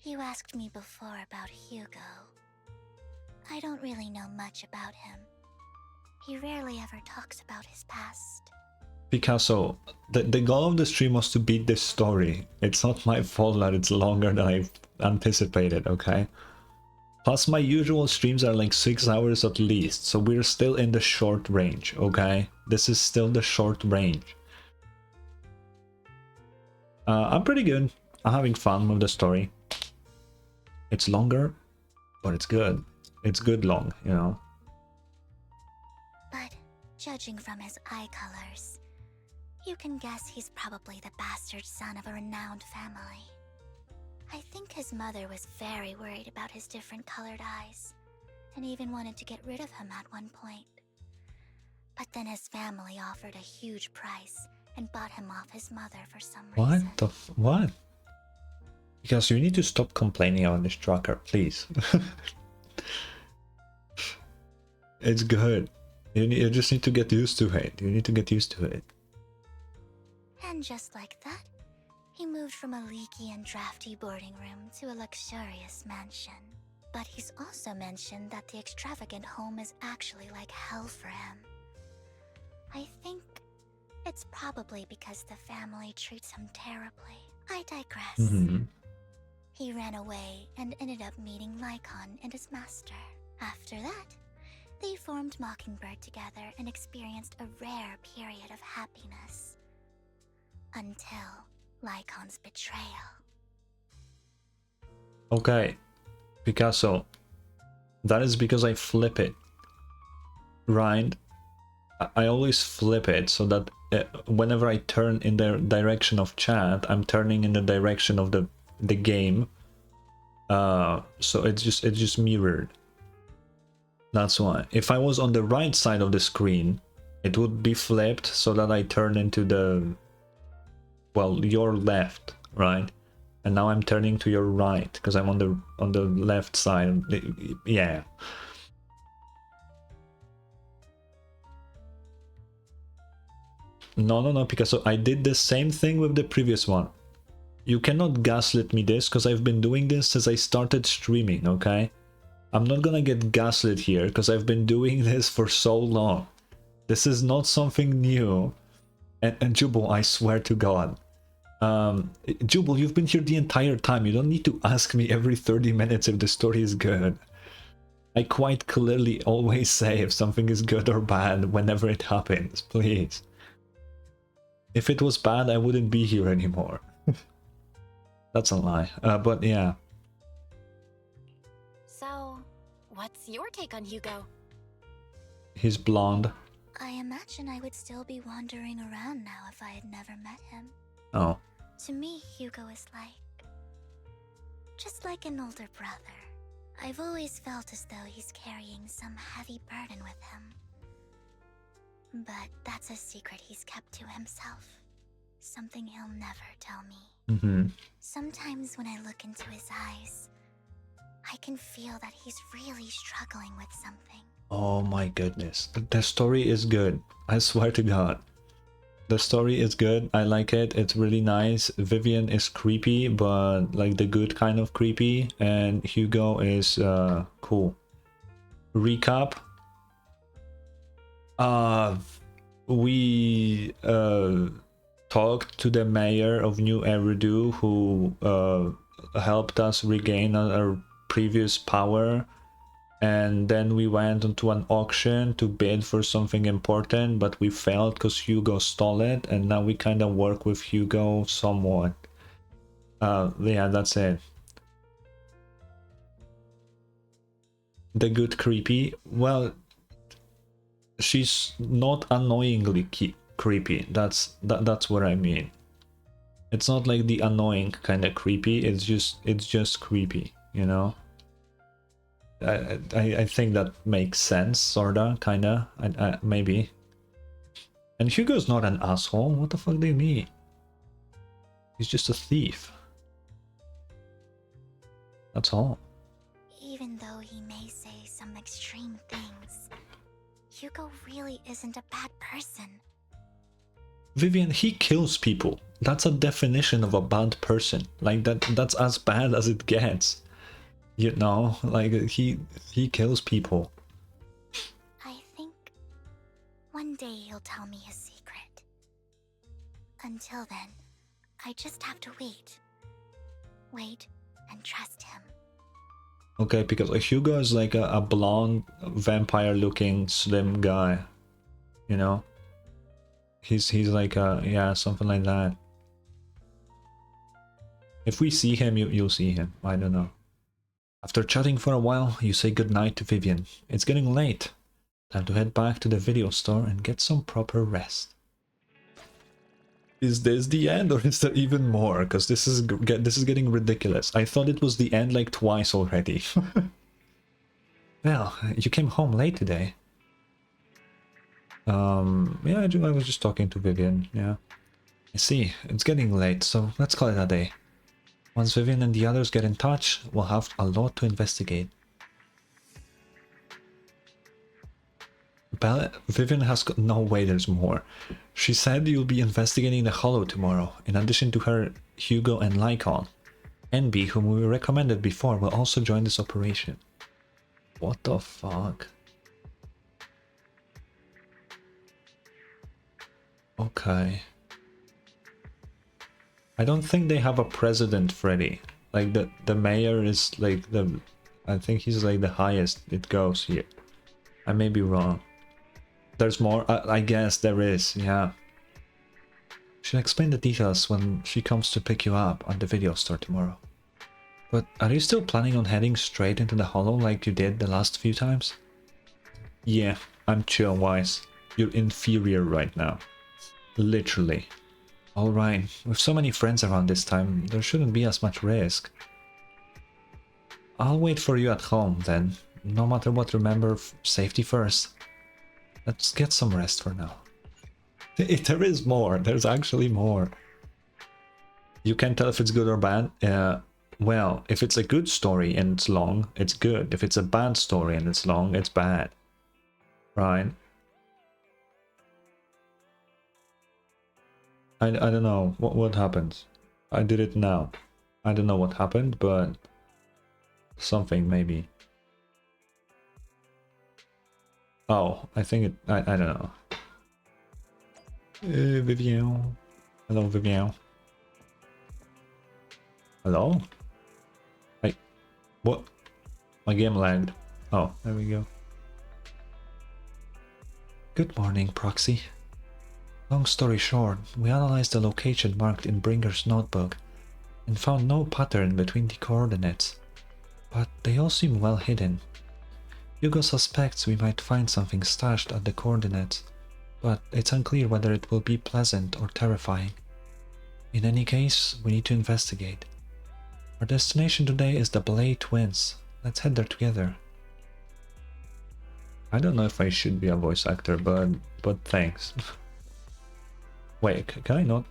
you asked me before about Hugo. I don't really know much about him. He rarely ever talks about his past. Picasso, the goal of the stream was to beat this story. It's not my fault that it's longer than I anticipated, okay? Plus my usual streams are like 6 hours at least, so we're still in the short range, okay? This is still the short range. I'm pretty good. I'm having fun with the story. It's longer, but it's good. It's good long, you know? But judging from his eye colors, you can guess he's probably the bastard son of a renowned family. I think his mother was very worried about his different colored eyes, and even wanted to get rid of him at one point. But then his family offered a huge price and bought him off his mother for some reason. What the what? Because you need to stop complaining on this tracker, please. It's good. You just need to get used to it. You need to get used to it. And just like that, he moved from a leaky and drafty boarding room to a luxurious mansion. But he's also mentioned that the extravagant home is actually like hell for him. I think it's probably because the family treats him terribly. I digress. He ran away and ended up meeting Lycon and his master. After that, they formed Mockingbird together and experienced a rare period of happiness. Until Lycon's betrayal. Okay, Picasso. That is because I flip it. Right? I always flip it so that whenever I turn in the direction of chat, I'm turning in the direction of the game. So it's just mirrored. That's why. If I was on the right side of the screen, it would be flipped so that I turn into the, well, your left, right? And now I'm turning to your right because I'm on the left side. Yeah. No, Picasso, I did the same thing with the previous one. You cannot gaslit me this because I've been doing this since I started streaming, okay? I'm not gonna get gaslit here because I've been doing this for so long. This is not something new. And Jubal, I swear to God. Jubal, you've been here the entire time. You don't need to ask me every 30 minutes if the story is good. I quite clearly always say if something is good or bad whenever it happens, please. If it was bad, I wouldn't be here anymore. That's a lie, but yeah. So, what's your take on Hugo? He's blonde. I imagine I would still be wandering around now if I had never met him. Oh. To me, Hugo is just like an older brother. I've always felt as though he's carrying some heavy burden with him. But that's a secret he's kept to himself. Something he'll never tell me. Sometimes when I look into his eyes, I can feel that he's really struggling with something. Oh my goodness. The story is good. I swear to God. The story is good. I like it. It's really nice. Vivian is creepy, but like the good kind of creepy. And Hugo is cool. Recap. We talked to the mayor of New Eridu, who helped us regain our previous power, and then we went onto an auction to bid for something important, but we failed because Hugo stole it, and now we kind of work with Hugo somewhat. Yeah, that's it. The good creepy. Well, she's not annoyingly creepy. That's what I mean. It's not like the annoying kind of creepy. It's just creepy, you know. I think that makes sense, sorta, kinda, maybe. And Hugo's not an asshole. What the fuck do you mean? He's just a thief. That's all. Even though he may say some extreme things, Hugo really isn't a bad person. Vivian, he kills people. That's a definition of a bad person. Like that's as bad as it gets. You know, like he kills people. I think one day he'll tell me his secret. Until then, I just have to wait. Wait and trust him. Okay, because Hugo is like a blonde, vampire-looking, slim guy. You know? He's like a, yeah, something like that. If we see him, you'll see him. I don't know. After chatting for a while, you say goodnight to Vivian. It's getting late. Time to head back to the video store and get some proper rest. Is this the end, or is there even more? Because this is getting ridiculous. I thought it was the end like twice already. Well, you came home late today. Yeah, I was just talking to Vivian, yeah. I see, it's getting late, so let's call it a day. Once Vivian and the others get in touch, we'll have a lot to investigate. Vivian has got... No way, there's more. She said you'll be investigating the Hollow tomorrow, in addition to her, Hugo and Lycon. Anby, whom we recommended before, will also join this operation. What the fuck? Okay. I don't think they have a president, Freddy. Like the mayor is like the... I think he's like the highest it goes here. I may be wrong. There's more? I guess there is, yeah. She'll explain the details when she comes to pick you up at the video store tomorrow. But are you still planning on heading straight into the Hollow like you did the last few times? Yeah, I'm chill, Wise. You're inferior right now. Literally. Alright, with so many friends around this time, there shouldn't be as much risk. I'll wait for you at home then. No matter what, remember, safety first. Let's get some rest for now. There is more. There's actually more. You can't tell if it's good or bad. Well, if it's a good story and it's long, it's good. If it's a bad story and it's long, it's bad. Right? I don't know. What happened? I did it now. I don't know what happened, but... something, maybe. Oh, I think it... I don't know. Vivian. Hello, Vivian. Hello? Hey. What? My game lagged. Oh, there we go. Good morning, Proxy. Long story short, we analyzed the location marked in Bringer's notebook and found no pattern between the coordinates, but they all seem well hidden. Hugo suspects we might find something stashed at the coordinates, but it's unclear whether it will be pleasant or terrifying. In any case, we need to investigate. Our destination today is the Belay Twins. Let's head there together. I don't know if I should be a voice actor, but thanks. Wait, can I not?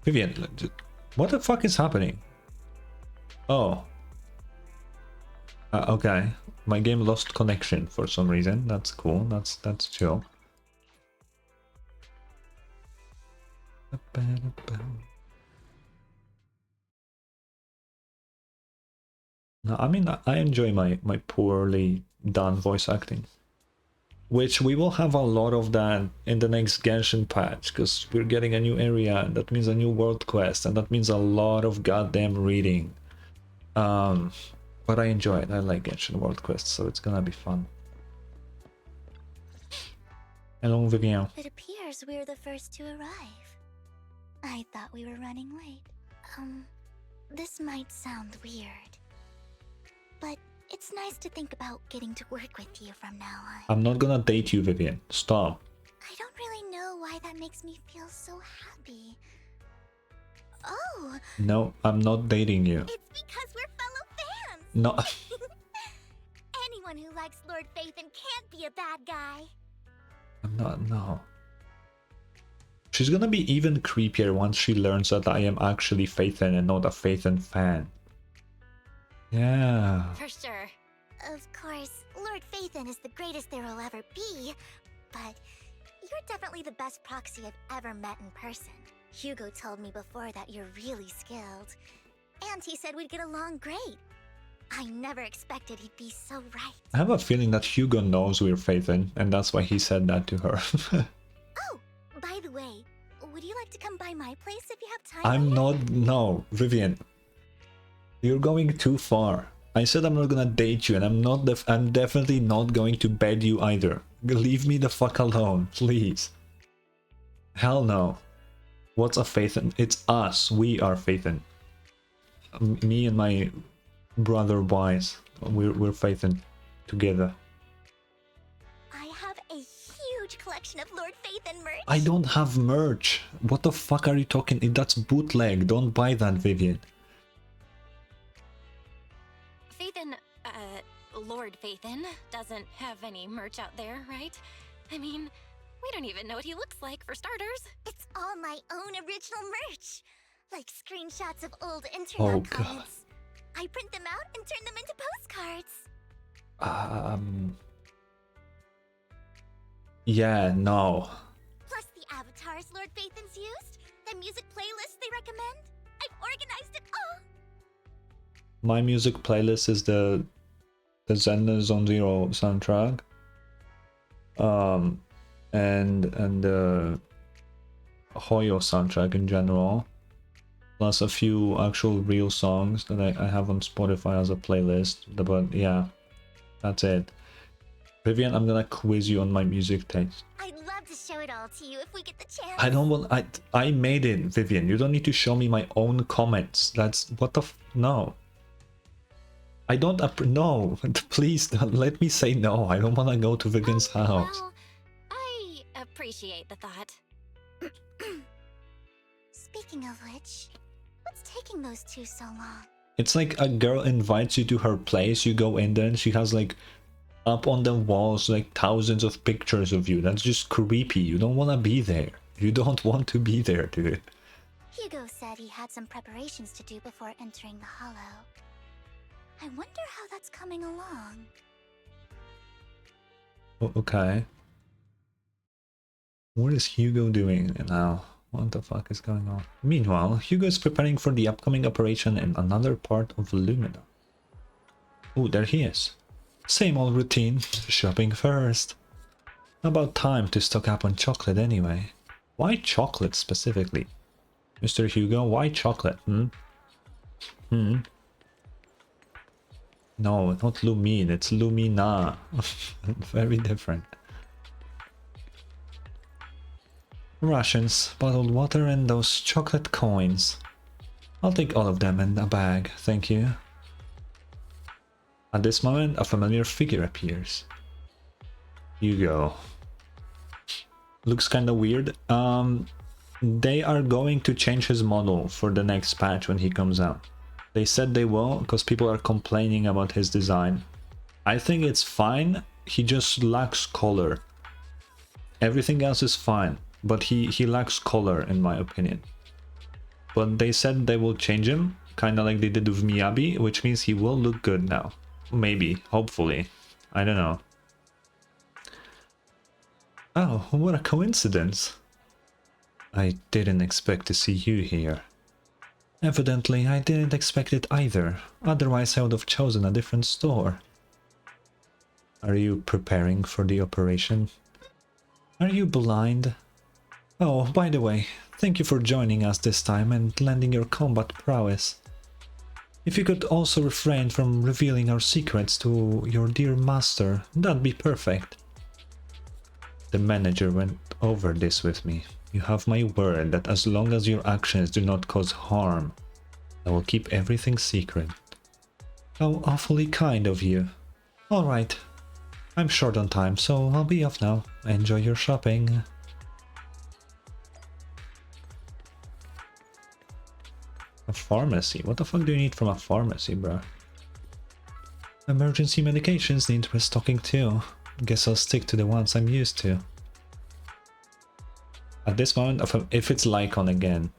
Vivian, what the fuck is happening? Oh. Okay, my game lost connection for some reason. That's cool. That's chill. No, I mean, I enjoy my poorly done voice acting. Which we will have a lot of that in the next Genshin patch, because we're getting a new area, and that means a new world quest, and that means a lot of goddamn reading. But I enjoy it. I like Genshin world quests, so it's gonna be fun. Hello, Vivian. It appears we're the first to arrive. I thought we were running late. This might sound weird, but it It's nice to think about getting to work with you from now on. I'm not gonna date you, Vivian. Stop. I don't really know why that makes me feel so happy. Oh! No, I'm not dating you. It's because we're fellow fans! No. Anyone who likes Lord Phaethon can't be a bad guy. I'm not, no. She's gonna be even creepier once she learns that I am actually Phaethon and not a Phaethon fan. Yeah. For sure. Of course, Lord Phaethon is the greatest there will ever be, but you're definitely the best proxy I've ever met in person. Hugo told me before that you're really skilled, and he said we'd get along great. I never expected he'd be so right. I have a feeling that Hugo knows we're Phaethon, and that's why he said that to her. Oh, by the way, would you like to come by my place if you have time? I'm not... No, Vivian. You're going too far. I said I'm not gonna date you, and I'm definitely not going to bed you either. Leave me the fuck alone, please. Hell no. What's a Phaethon? It's us. We are Phaethon. Me and my brother Wise. We're Phaethon together. I have a huge collection of Lord Phaethon merch. I don't have merch. What the fuck are you talking? That's bootleg. Don't buy that, Vivian. Phaethon, Lord Phaethon doesn't have any merch out there, right? I mean, we don't even know what he looks like, for starters. It's all my own original merch. Like screenshots of old internet Oh, God. comments. I print them out and turn them into postcards. Yeah, no. Plus the avatars Lord Phaethon's used, the music playlists they recommend. I've organized it all. My music playlist is the Zenless Zone Zero soundtrack. And the Hoyo soundtrack in general. Plus a few actual real songs that I have on Spotify as a playlist. But yeah, that's it. Vivian, I'm gonna quiz you on my music taste. I'd love to show it all to you if we get the chance. I don't want... I made it, Vivian. You don't need to show me my own comments. That's... What the no. I don't... No. Please, let me say no. I don't want to go to Vivian's house. Well, I appreciate the thought. Speaking of which, what's taking those two so long? It's like a girl invites you to her place, you go in there and she has like up on the walls like thousands of pictures of you. That's just creepy. You don't want to be there. You don't want to be there, dude. Hugo said he had some preparations to do before entering the Hollow. I wonder how that's coming along. Okay. What is Hugo doing now? What the fuck is going on? Meanwhile, Hugo is preparing for the upcoming operation in another part of Lumina. Oh, there he is. Same old routine, shopping first. About time to stock up on chocolate anyway. Why chocolate specifically? Mr. Hugo, why chocolate? No, not Lumine, it's Lumina. Very different. Rations, bottled water and those chocolate coins. I'll take all of them in a bag, thank you. At this moment, a familiar figure appears. Hugo. Looks kinda weird. They are going to change his model for the next patch when he comes out. They said they will, because people are complaining about his design. I think it's fine, he just lacks color. Everything else is fine, but he lacks color in my opinion. But they said they will change him, kinda like they did with Miyabi, which means he will look good now. Maybe, hopefully. I don't know. Oh, what a coincidence. I didn't expect to see you here. Evidently, I didn't expect it either. Otherwise, I would have chosen a different store. Are you preparing for the operation? Are you blind? Oh, by the way, thank you for joining us this time and lending your combat prowess. If you could also refrain from revealing our secrets to your dear master, that'd be perfect. The manager went over this with me. You have my word that as long as your actions do not cause harm, I will keep everything secret. How awfully kind of you. Alright. I'm short on time, so I'll be off now. Enjoy your shopping. A pharmacy? What the fuck do you need from a pharmacy, bro? Emergency medications need restocking too. Guess I'll stick to the ones I'm used to. At this moment, if it's Lycon again.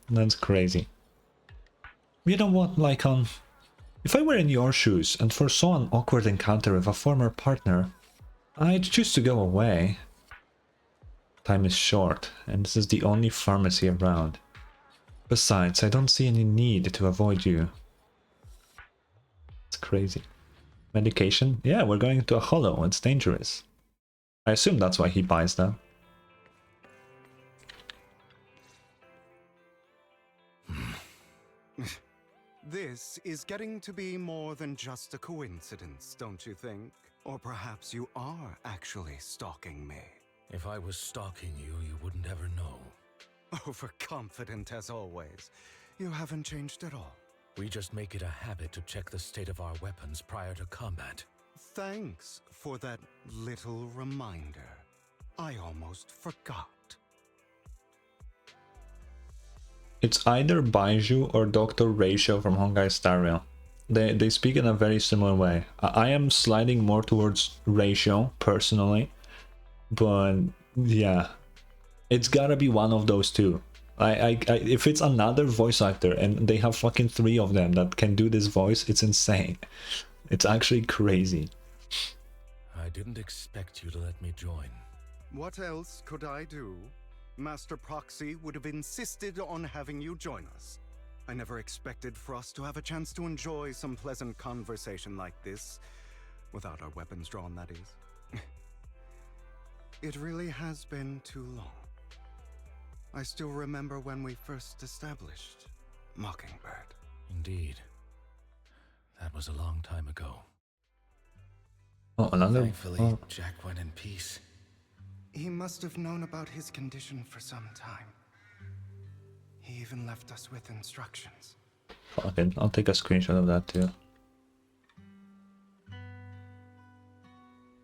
That's crazy. You know what, Lycon? If I were in your shoes and foresaw an awkward encounter with a former partner, I'd choose to go away. Time is short, and this is the only pharmacy around. Besides, I don't see any need to avoid you. It's crazy. Medication? Yeah, we're going to a hollow, it's dangerous. I assume that's why he buys them. This is getting to be more than just a coincidence, don't you think? Or perhaps you are actually stalking me. If I was stalking you, you wouldn't ever know. Overconfident as always. You haven't changed at all. We just make it a habit to check the state of our weapons prior to combat. Thanks for that little reminder. I almost forgot. It's either Baiju or Dr. Ratio from Honkai Star Rail. They speak in a very similar way. I am sliding more towards Ratio, personally. But, yeah. It's gotta be one of those two. If it's another voice actor, and they have fucking 3 of them that can do this voice, it's insane. It's actually crazy. I didn't expect you to let me join. What else could I do? Master Proxy would have insisted on having you join us. I never expected for us to have a chance to enjoy some pleasant conversation like this, without our weapons drawn, that is. It really has been too long. I still remember when we first established Mockingbird. Indeed. That was a long time ago. Oh, another... Thankfully, Jack went in peace. He must have known about his condition for some time. He even left us with instructions. Fuck it, I'll take a screenshot of that too.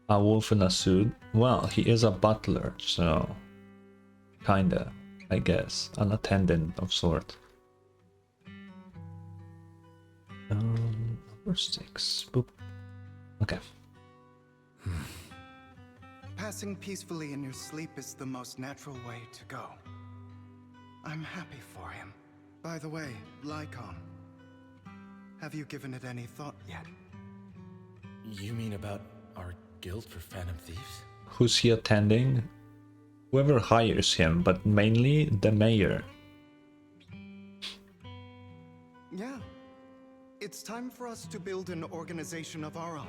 A wolf in a suit? Well, he is a butler, so... Kinda, I guess. An attendant of sort. Number 6. Boop. Okay. Passing peacefully in your sleep is the most natural way to go. I'm happy for him. By the way, Lycon, have you given it any thought yet? You mean about our guild for Phantom Thieves? Who's he attending? Whoever hires him, but mainly the mayor. Yeah. It's time for us to build an organization of our own.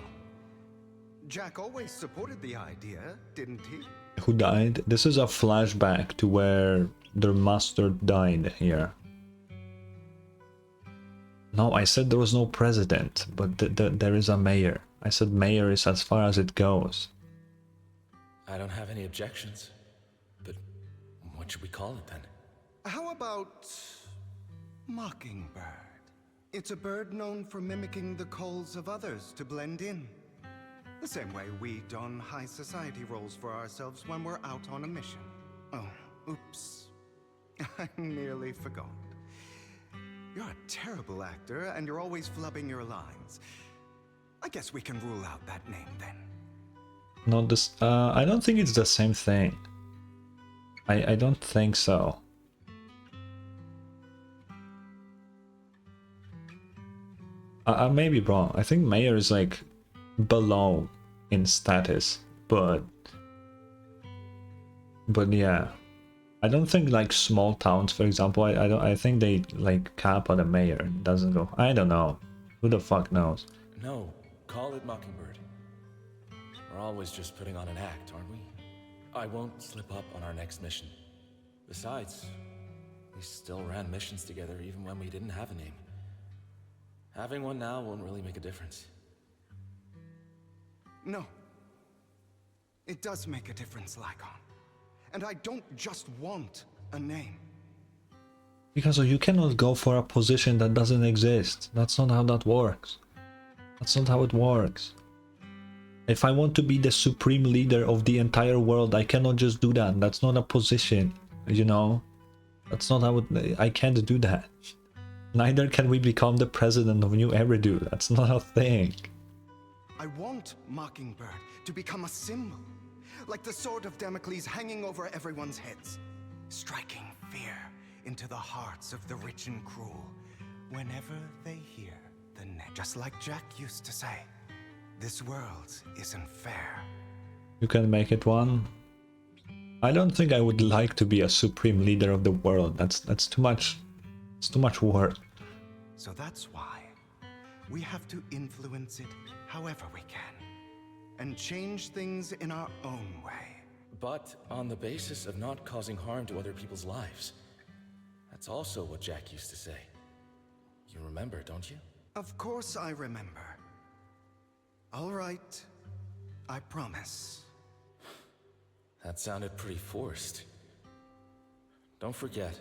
Jack always supported the idea, didn't he? Who died? This is a flashback to where their master died here. No, I said there was no president, but there is a mayor. I said mayor is as far as it goes. I don't have any objections. But what should we call it then? How about Mockingbird? It's a bird known for mimicking the calls of others to blend in. The same way we don high society roles for ourselves when we're out on a mission. Oh, oops. I nearly forgot. You're a terrible actor, and you're always flubbing your lines. I guess we can rule out that name then. Not this. I don't think it's the same thing. I don't think so. I may be wrong. I think mayor is like below in status, but yeah, I don't think like small towns, for example. I think they like cap on a mayor. It doesn't go. I don't know. Who the fuck knows? No, call it Mockingbird. We're always just putting on an act, aren't we? I won't slip up on our next mission. Besides, we still ran missions together even when we didn't have a name. Having one now won't really make a difference. No. It does make a difference, Lycon. And I don't just want a name. Because you cannot go for a position that doesn't exist. That's not how that works. That's not how it works. If I want to be the supreme leader of the entire world, I cannot just do that. That's not a position, you know? That's not how I can't do that. Neither can we become the president of New ENVtuber. That's not a thing. I want Mockingbird to become a symbol, like the sword of Damocles hanging over everyone's heads, striking fear into the hearts of the rich and cruel whenever they hear the name. Just like Jack used to say, this world isn't fair. You can make it one. I don't think I would like to be a supreme leader of the world. That's too much. It's too much work. So that's why we have to influence it however we can and change things in our own way. But on the basis of not causing harm to other people's lives. That's also what Jack used to say. You remember, don't you? Of course I remember. All right, I promise. That sounded pretty forced. Don't forget,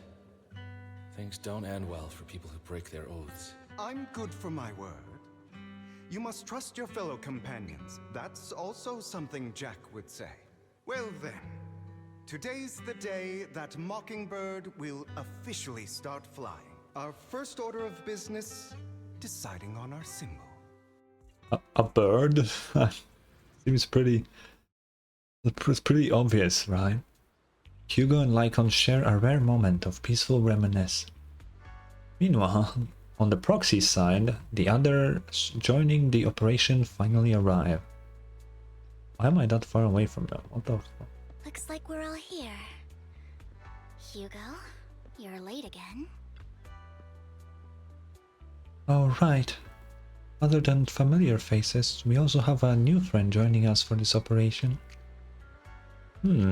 things don't end well for people who break their oaths. I'm good for my word. You must trust your fellow companions. That's also something Jack would say. Well then, today's the day that Mockingbird will officially start flying. Our first order of business, deciding on our symbol. A bird? Seems pretty... It's pretty obvious, right? Hugo and Lycon share a rare moment of peaceful reminiscence. Meanwhile, on the proxy side, the others joining the operation finally arrive. Why am I that far away from them? What the fuck? Looks like we're all here. Hugo, you're late again. Alright. Other than familiar faces, we also have a new friend joining us for this operation.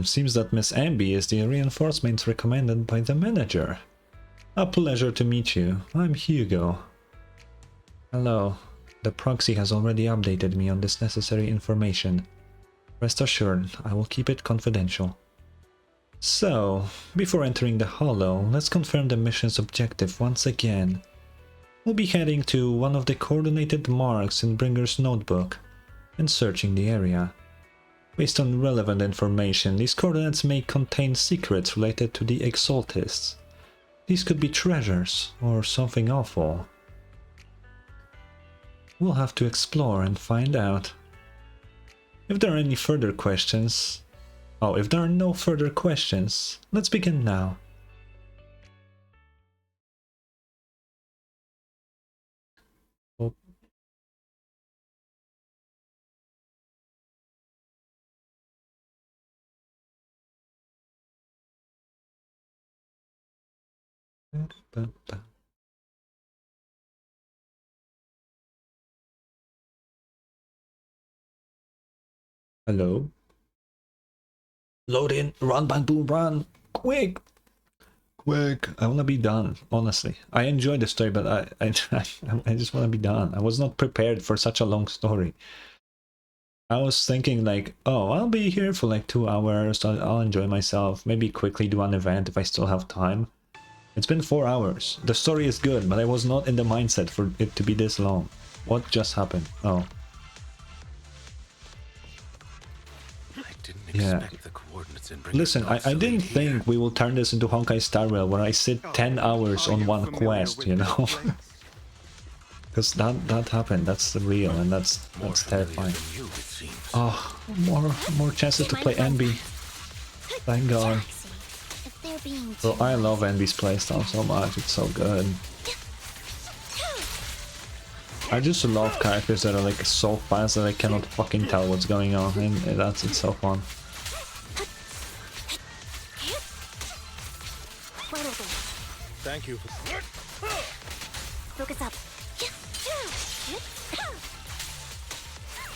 Seems that Miss Anby is the reinforcement recommended by the manager. A pleasure to meet you. I'm Hugo. Hello. The proxy has already updated me on this necessary information. Rest assured, I will keep it confidential. So, before entering the Hollow, let's confirm the mission's objective once again. We'll be heading to one of the coordinated marks in Bringer's notebook and searching the area. Based on relevant information, these coordinates may contain secrets related to the Exaltists. These could be treasures or something awful. We'll have to explore and find out. If there are any further questions... Oh, if there are no further questions, let's begin now. Oh. Hello? Load in, run, bang, boom, run! Quick! Quick! I wanna be done, honestly. I enjoyed the story, but I just wanna be done. I was not prepared for such a long story. I was thinking like, oh, I'll be here for like 2 hours, I'll enjoy myself, maybe quickly do an event if I still have time. It's been 4 hours. The story is good, but I was not in the mindset for it to be this long. What just happened? Oh. Yeah. Listen, I didn't think we will turn this into Honkai Star Rail where I sit 10 hours on one quest, you know? Because that happened, that's real, and that's terrifying. Oh, more chances to play Enby. Thank God. Bro, I love Envy's playstyle so much, it's so good. I just love characters that are like so fast that I cannot fucking tell what's going on, and it's so fun. Thank you. Focus up.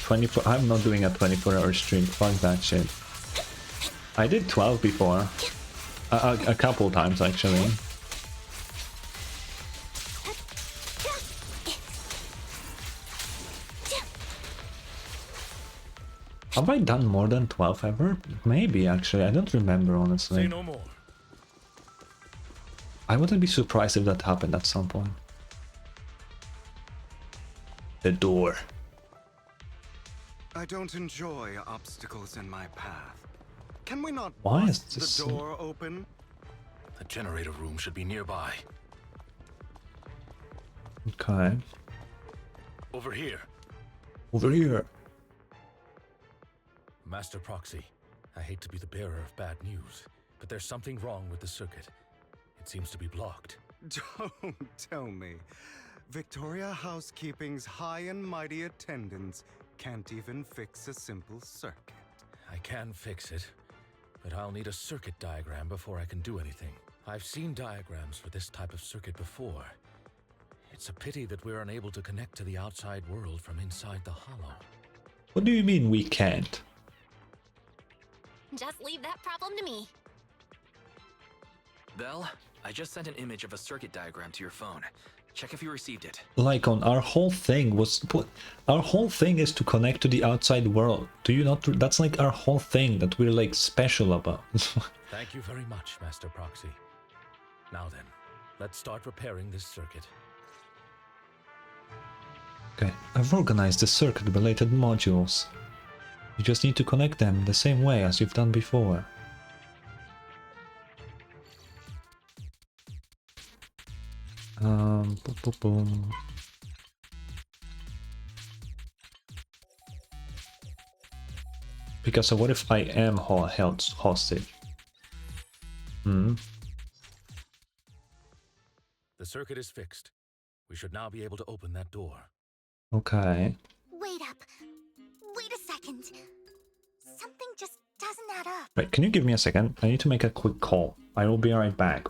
24. I'm not doing a 24-hour stream. Fuck that shit. I did 12 before. A couple times actually. Have I done more than 12 ever? Maybe actually. I don't remember honestly. Say no more. I wouldn't be surprised if that happened at some point. The door. I don't enjoy obstacles in my path. Can we not Why is bust this the door open? The generator room should be nearby. Okay. Over here. Over here. Master Proxy, I hate to be the bearer of bad news, but there's something wrong with the circuit. It seems to be blocked. Don't tell me. Victoria Housekeeping's high and mighty attendants can't even fix a simple circuit. I can fix it, but I'll need a circuit diagram before I can do anything. I've seen diagrams for this type of circuit before. It's a pity that we're unable to connect to the outside world from inside the hollow. What do you mean we can't? Just leave that problem to me. Belle, I just sent an image of a circuit diagram to your phone. Check if you received it. Like on our whole thing was, our whole thing is to connect to the outside world. Do you not? That's like our whole thing that we're like special about. Thank you very much, Master Proxy. Now then, let's start repairing this circuit. Okay, I've organized the circuit-related modules. You just need to connect them the same way as you've done before. Boom, boom, boom. Because what if I am held hostage? Hmm. The circuit is fixed. We should now be able to open that door. Okay. Wait up. Wait a second. Something just doesn't add up. Right, can you give me a second? I need to make a quick call. I will be right back.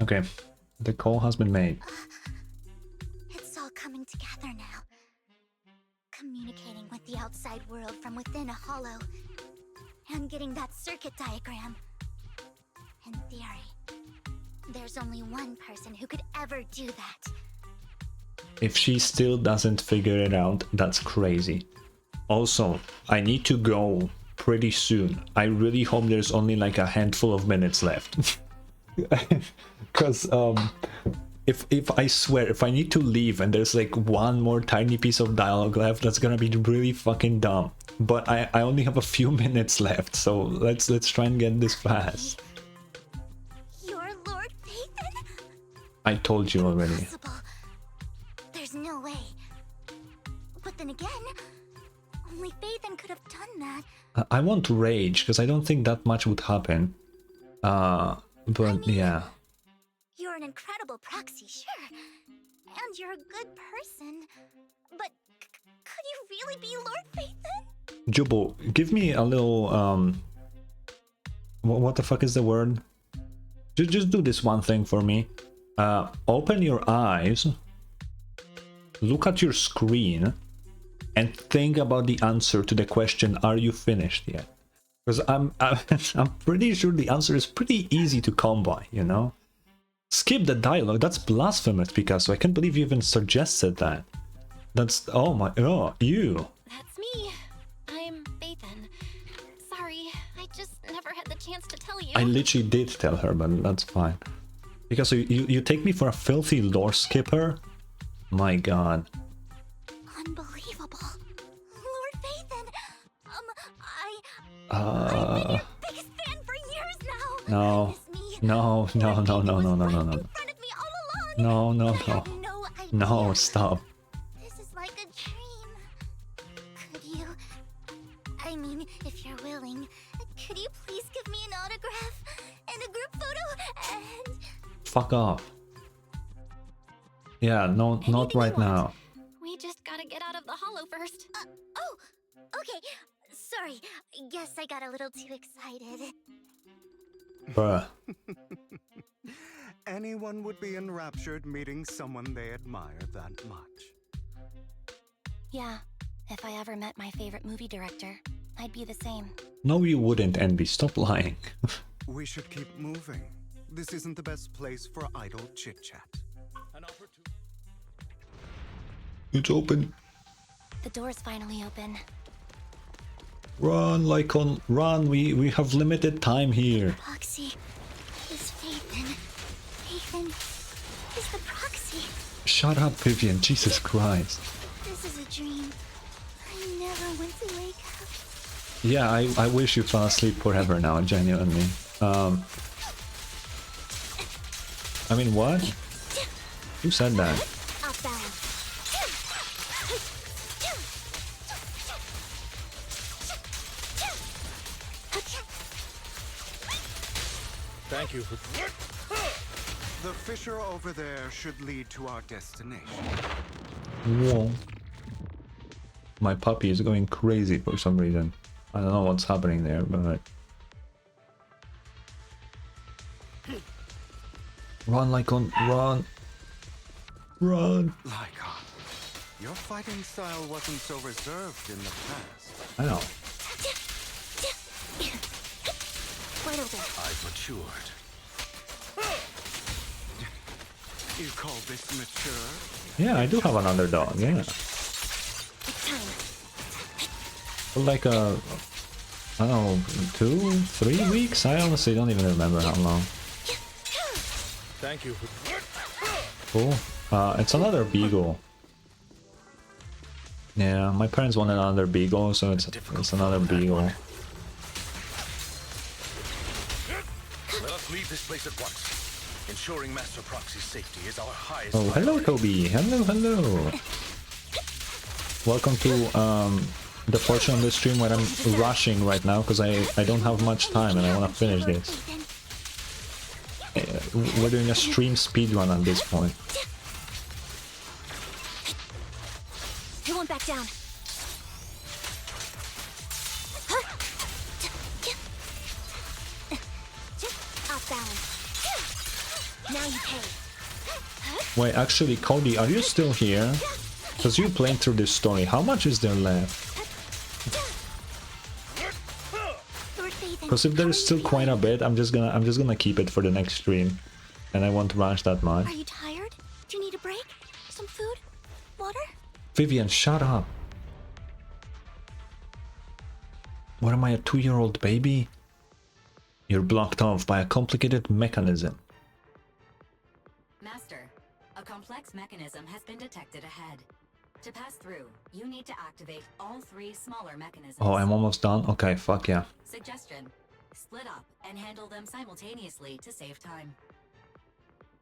Okay, the call has been made. It's all coming together now. Communicating with the outside world from within a hollow. And getting that circuit diagram. In theory, there's only one person who could ever do that. If she still doesn't figure it out, that's crazy. Also, I need to go pretty soon. I really hope there's only like a handful of minutes left. Because if I swear, if I need to leave and there's like one more tiny piece of dialogue left, that's gonna be really fucking dumb. But I only have a few minutes left, so let's try and get this fast. You're Lord Phaethon? I told you already. Impossible. There's no way. But then again, only Phaethon could have done that. I won't rage because I don't think that much would happen. But yeah. You're an incredible proxy, sure. And you're a good person. But could you really be Lord Phaethon? Jubal, give me a little, what the fuck is the word? Just do this one thing for me. Open your eyes, look at your screen, and think about the answer to the question, are you finished yet? Because I'm pretty sure the answer is pretty easy to come by, you know? Skip the dialogue, that's blasphemous, Picasso. I can't believe you even suggested that. That's, oh my, oh, you. That's me. I'm Bathan. Sorry, I just never had the chance to tell you. I literally did tell her, but that's fine. Picasso, you take me for a filthy lore skipper? My god. Unbelievable. Lord Bathan, I've Uh, been your biggest fan for years now. no. No, no, no, no, no, no, no, no. No, no, no. No, stop. This is like a dream. Could you... I mean, if you're willing, could you please give me an autograph and a group photo and... Fuck off. Yeah, no, not right now. We just gotta get out of the hollow first. Oh, okay. Sorry. Guess I got a little too excited. Bruh. Anyone would be enraptured meeting someone they admire that much. Yeah, if I ever met my favorite movie director, I'd be the same. No, you wouldn't, Envy. Stop lying. We should keep moving. This isn't the best place for idle chit-chat. It's open. The door's finally open. Run, Lycon, run. We have limited time here. Proxy is Bathan. Bathan is the proxy. Shut up, Vivian. Jesus Christ. This is a dream. I never went to wake up. Yeah, I wish you fell asleep forever now, genuinely. I mean, what? Who said that? Off balance. Thank you for... The fissure over there should lead to our destination. Whoa. My puppy is going crazy for some reason. I don't know what's happening there, but... Run, Lycon, run! Run! Lycon, your fighting style wasn't so reserved in the past. I know. Wide open. I've matured. You call this mature? Yeah, I do have an underdog, yeah. It's time. For like I don't know, 2, 3 weeks? I honestly don't even remember how long. Thank you for... Cool. It's another beagle. Yeah, my parents wanted another beagle, so it's another beagle. Let us leave this place at once. Ensuring Master Proxy's safety is our highest... Oh, hello, Toby. Hello, hello. Welcome to the portion of the stream where I'm rushing right now because I don't have much time and I want to finish this. We're doing a stream speedrun at this point. He won't back down. Off balance. Now you pay. Wait, actually, Cody, are you still here? Because you're playing through this story. How much is there left? Because if there is still quite a bit, I'm just gonna keep it for the next stream, and I won't rush that much. Are you tired? Do you need a break? Some food? Water? Vivian, shut up. What am I, a 2-year-old baby? You're blocked off by a complicated mechanism. Master, a complex mechanism has been detected ahead. To pass through, you need to activate all 3 smaller mechanisms. Oh, I'm almost done? Okay, fuck yeah. Suggestion: split up and handle them simultaneously to save time.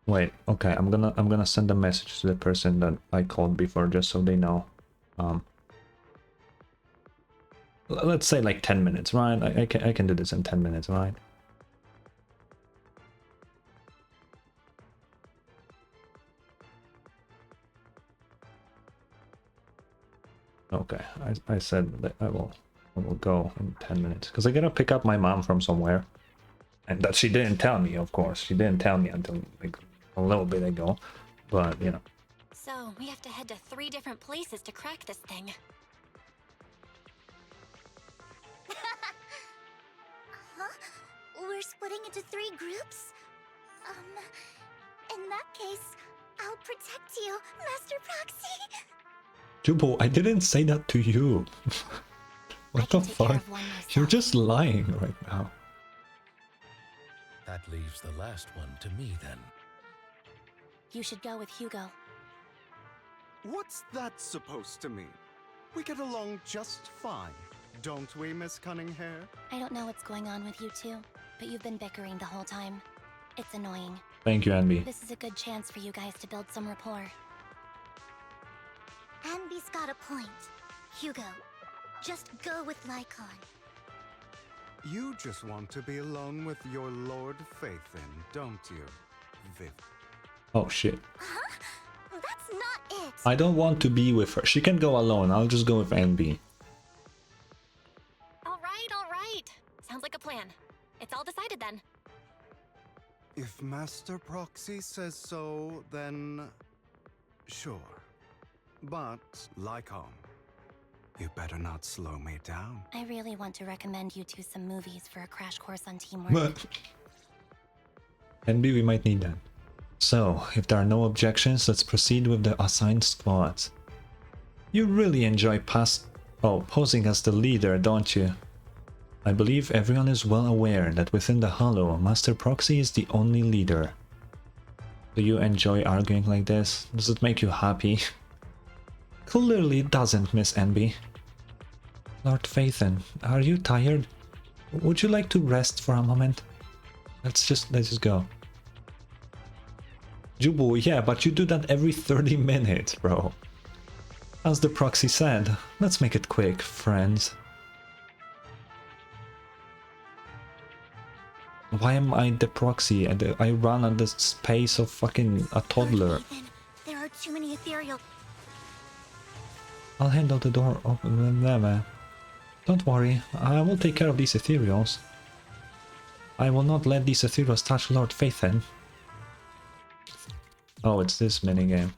Wait, okay, I'm gonna send a message to the person that I called before just so they know. Let's say like 10 minutes, right? I can do this in 10 minutes, right? Okay, I said that I will go in 10 minutes because I gotta pick up my mom from somewhere, and that she didn't tell me. Of course, she didn't tell me until like a little bit ago, but you know. So, we have to head to 3 different places to crack this thing. Huh? We're splitting into 3 groups? In that case, I'll protect you, Master Proxy. Jubo, I didn't say that to you. What the fuck? You're just lying right now. That leaves the last one to me then. You should go with Hugo. What's that supposed to mean? We get along just fine, don't we, Miss Cunninghair? I don't know what's going on with you two, but you've been bickering the whole time. It's annoying. Thank you, Anby. This is a good chance for you guys to build some rapport. Anby's got a point. Hugo, just go with Lycon. You just want to be alone with your Lord Phaethon, don't you, Viv? Oh shit. Huh? That's not it! I don't want to be with her. She can go alone. I'll just go with Anby. Alright. Sounds like a plan. It's all decided then. If Master Proxy says so, then sure. But, Lycon, you better not slow me down. I really want to recommend you two some movies for a crash course on teamwork. But Anby, we might need that. So, if there are no objections, let's proceed with the assigned squads. You really enjoy posing as the leader, don't you? I believe everyone is well aware that within the Hollow, Master Proxy is the only leader. Do you enjoy arguing like this? Does it make you happy? Clearly it doesn't, Miss Anby. Lord Phaethon, are you tired? Would you like to rest for a moment? Let's just go. Jubu, yeah, but you do that every 30 minutes, bro. As the proxy said, let's make it quick, friends. Why am I the proxy? I run at the pace of fucking a toddler. There are too many ethereal. I'll handle the door open there. Don't worry, I will take care of these ethereals. I will not let these ethereals touch Lord Phaethon. Oh, it's this minigame.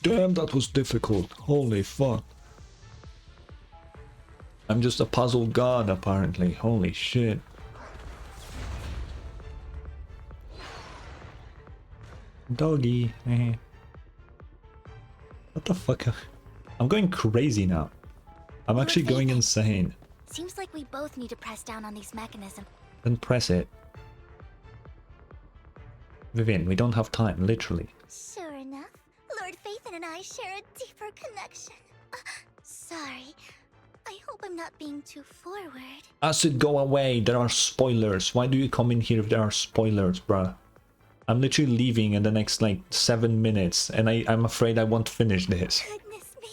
Damn, that was difficult. Holy fuck. I'm just a puzzle god, apparently. Holy shit. Doggy. What the fuck? I'm going crazy now. I'm actually going insane. Seems like we both need to press down on these mechanisms. Then press it. Vivian, we don't have time, literally. Sure enough, Lord Phaethon and I share a deeper connection. Sorry. I hope I'm not being too forward. Acid, go away. There are spoilers. Why do you come in here if there are spoilers, bruh? I'm literally leaving in the next, like, 7 minutes, and I'm afraid I won't finish this. Goodness me.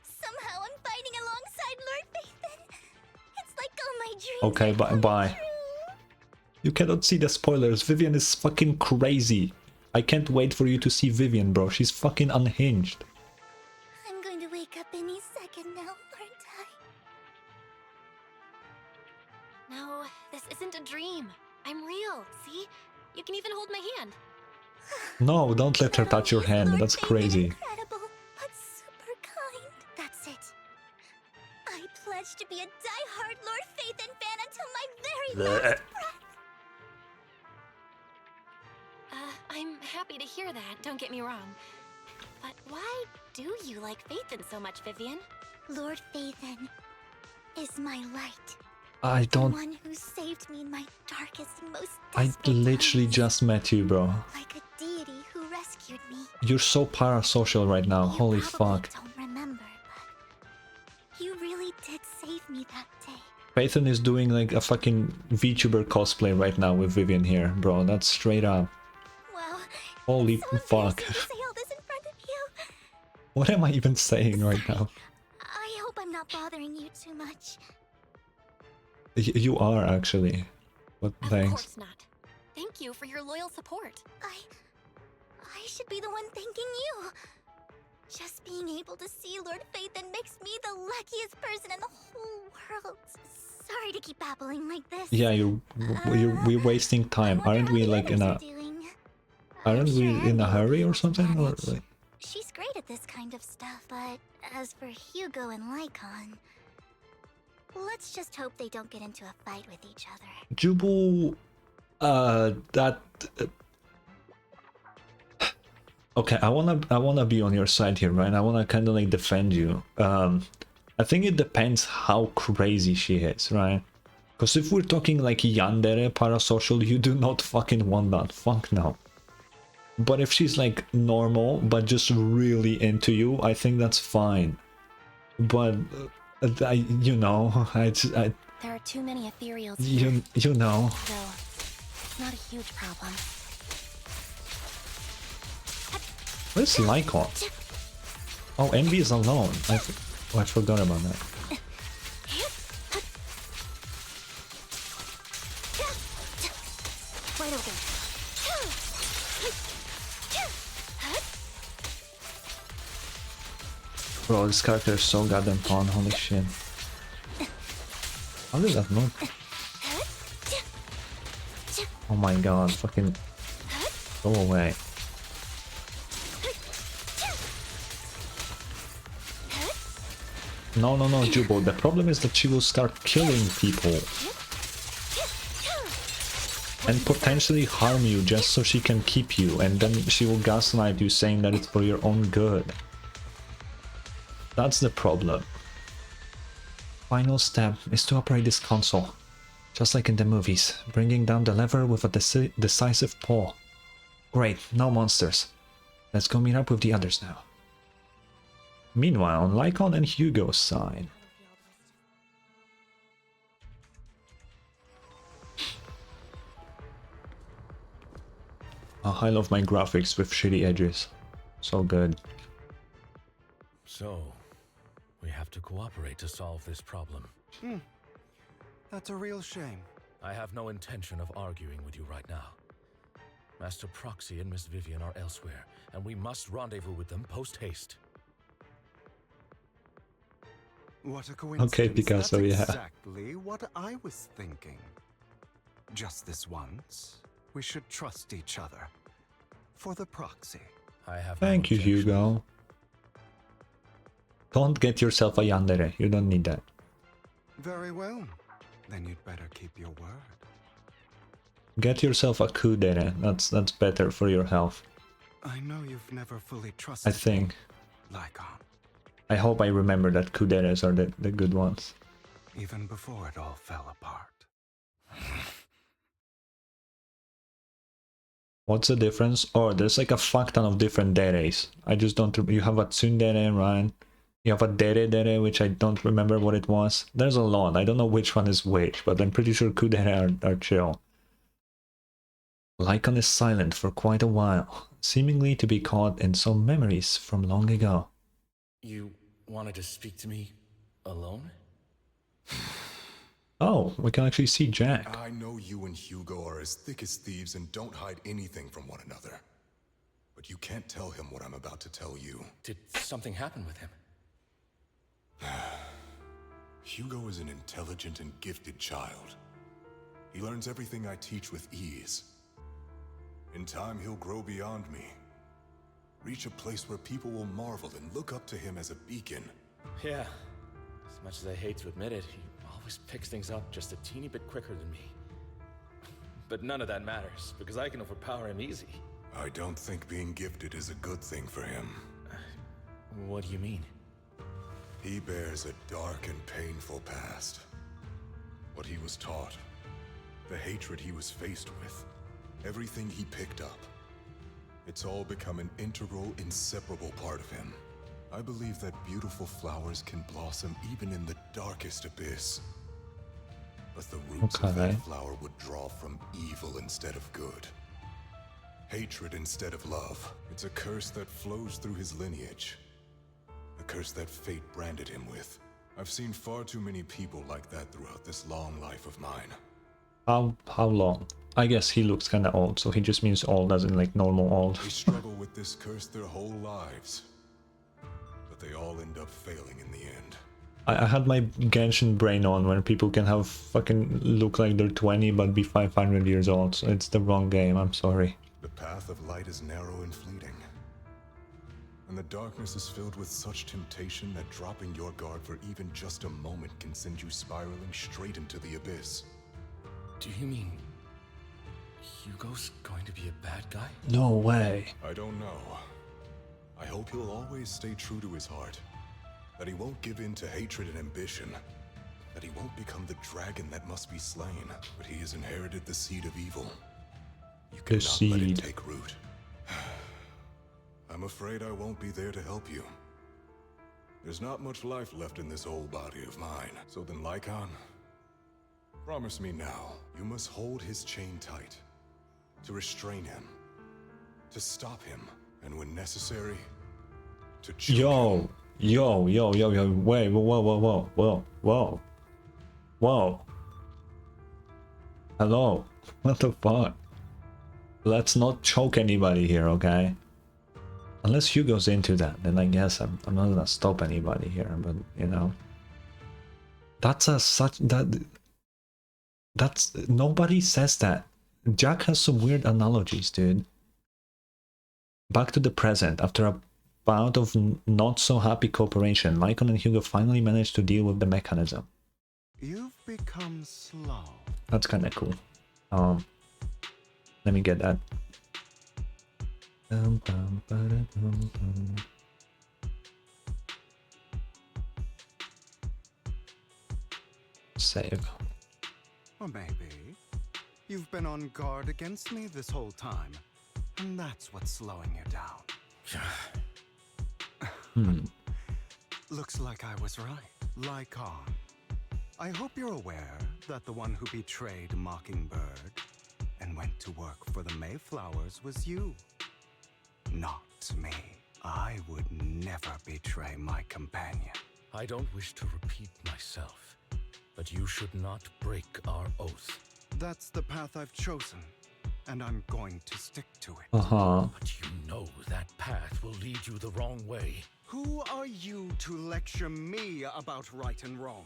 Somehow I'm fighting alongside Lord Phaethon. It's like all my dreams. Okay, bye. You cannot see the spoilers. Vivian is fucking crazy. I can't wait for you to see Vivian, bro. She's fucking unhinged. I'm going to wake up any second now, aren't I? No, this isn't a dream. I'm real, see? You can even hold my hand. No, don't let her touch your hand. That's crazy. Incredible, but super kind. That's it. I pledge to be a die-hard Lord Phaethon fan until my very last breath. I'm happy to hear that, don't get me wrong. But why do you like Phaethon so much, Vivian? Lord Phaethon is my light. I don't... The one who saved me in my darkest, most I literally just met you, bro. like a deity who rescued me. You're so parasocial right now. Holy fuck. Don't remember, but you really did save me that day. Phaethon is doing like a fucking VTuber cosplay right now with Vivian here, bro. That's straight up. Wow. Holy fuck. To say all this in front of you. What am I even saying right now? I hope I'm not bothering you too much. You are actually. But thanks. Of course not. Thank you for your loyal support. I should be the one thanking you. Just being able to see Lord Phaethon makes me the luckiest person in the whole world. Sorry to keep babbling like this. Yeah, we're wasting time. Aren't we like in a... Aren't we in a hurry or something? Or like... She's great at this kind of stuff, but as for Hugo and Lycon, let's just hope they don't get into a fight with each other. Jubal, that... Okay, I wanna be on your side here, right? I wanna kind of like defend you. I think it depends how crazy she is, right? Because if we're talking like yandere parasocial, you do not fucking want that. Fuck no. But if she's like normal, but just really into you, I think that's fine. But you know, There are too many ethereals here. You know. So, it's not a huge problem. Where's Lycon? Oh, Envy is alone. I forgot about that. Wide open. Bro, this character is so goddamn fun. Holy shit. How did that look? Oh my god, fucking go away. No, Jubal. The problem is that she will start killing people. And potentially harm you just so she can keep you. And then she will gaslight you saying that it's for your own good. That's the problem. Final step is to operate this console. Just like in the movies. Bringing down the lever with a decisive paw. Great, no monsters. Let's go meet up with the others now. Meanwhile, on Lycon and Hugo's side. Oh, I love my graphics with shitty edges. So good. So, we have to cooperate to solve this problem. That's a real shame. I have no intention of arguing with you right now. Master Proxy and Miss Vivian are elsewhere, and we must rendezvous with them post-haste. What a coincidence. Okay, Picasso, That's yeah. exactly what I was thinking. Just this once, we should trust each other. For the proxy. Thank you, Hugo. Don't get yourself a yandere. You don't need that. Very well. Then you'd better keep your word. Get yourself a kudere. That's better for your health. I know you've never fully trusted I think. Lycon. I hope I remember that kuderes are the good ones. Even before it all fell apart. What's the difference? Oh, there's like a fuck ton of different deres. I just don't... You have a tsundere, right? You have a dere, which I don't remember what it was. There's a lot. I don't know which one is which, but I'm pretty sure kudere are chill. Lycon is silent for quite a while, seemingly to be caught in some memories from long ago. You wanted to speak to me alone? Oh, we can actually see Jack. I know you and Hugo are as thick as thieves and don't hide anything from one another. But you can't tell him what I'm about to tell you. Did something happen with him? Hugo is an intelligent and gifted child. He learns everything I teach with ease. In time, he'll grow beyond me. Reach a place where people will marvel and look up to him as a beacon. Yeah. As much as I hate to admit it, he always picks things up just a teeny bit quicker than me. But none of that matters, because I can overpower him easy. I don't think being gifted is a good thing for him. What do you mean? He bears a dark and painful past. What he was taught, the hatred he was faced with, everything he picked up. It's all become an integral, inseparable part of him. I believe that beautiful flowers can blossom even in the darkest abyss. But the roots of that flower would draw from evil instead of good. Hatred instead of love. It's a curse that flows through his lineage. A curse that fate branded him with. I've seen far too many people like that throughout this long life of mine. How long? I guess he looks kinda old, so he just means old as in like normal old. They struggle with this curse their whole lives. But they all end up failing in the end. I had my Genshin brain on where people can have fucking look like they're 20 but be 500 years old. So it's the wrong game, I'm sorry. The path of light is narrow and fleeting. And the darkness is filled with such temptation that dropping your guard for even just a moment can send you spiraling straight into the abyss. Do you mean Hugo's going to be a bad guy? No way. I don't know. I hope he'll always stay true to his heart. That he won't give in to hatred and ambition. That he won't become the dragon that must be slain. But he has inherited the seed of evil. You cannot let it take root. I'm afraid I won't be there to help you. There's not much life left in this old body of mine. So then, Lycon, promise me now, you must hold his chain tight. To restrain him. To stop him. And when necessary, to choke him. Yo, wait, whoa. Hello, what the fuck? Let's not choke anybody here, okay? Unless Hugo's into that, then I guess I'm not gonna stop anybody here, but you know. That's nobody says that. Jack has some weird analogies, dude. Back to the present, after a bout of not so happy cooperation, Lycon and Hugo finally managed to deal with the mechanism. You've become slow. That's kinda cool. Let me get that. Save. Or maybe you've been on guard against me this whole time, and that's what's slowing you down. Looks like I was right. Lycon, I hope you're aware that the one who betrayed Mockingbird and went to work for the Mayflowers was you. Not me. I would never betray my companion. I don't wish to repeat myself, but you should not break our oath. That's the path I've chosen, and I'm going to stick to it. But you know that path will lead you the wrong way. Who are you to lecture me about right and wrong?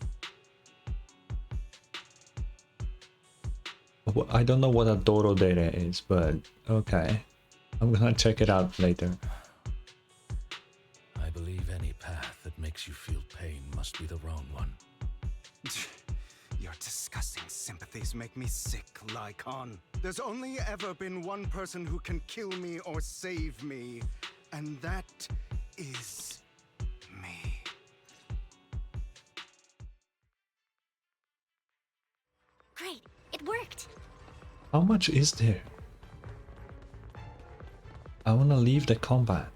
I don't know what a Doro data is, but okay. I'm gonna check it out later. I believe any path that makes you feel pain must be the wrong one. Your disgusting sympathies make me sick, Lycon. There's only ever been one person who can kill me or save me, and that is me. Great, it worked. How much is there? I wanna leave the combat.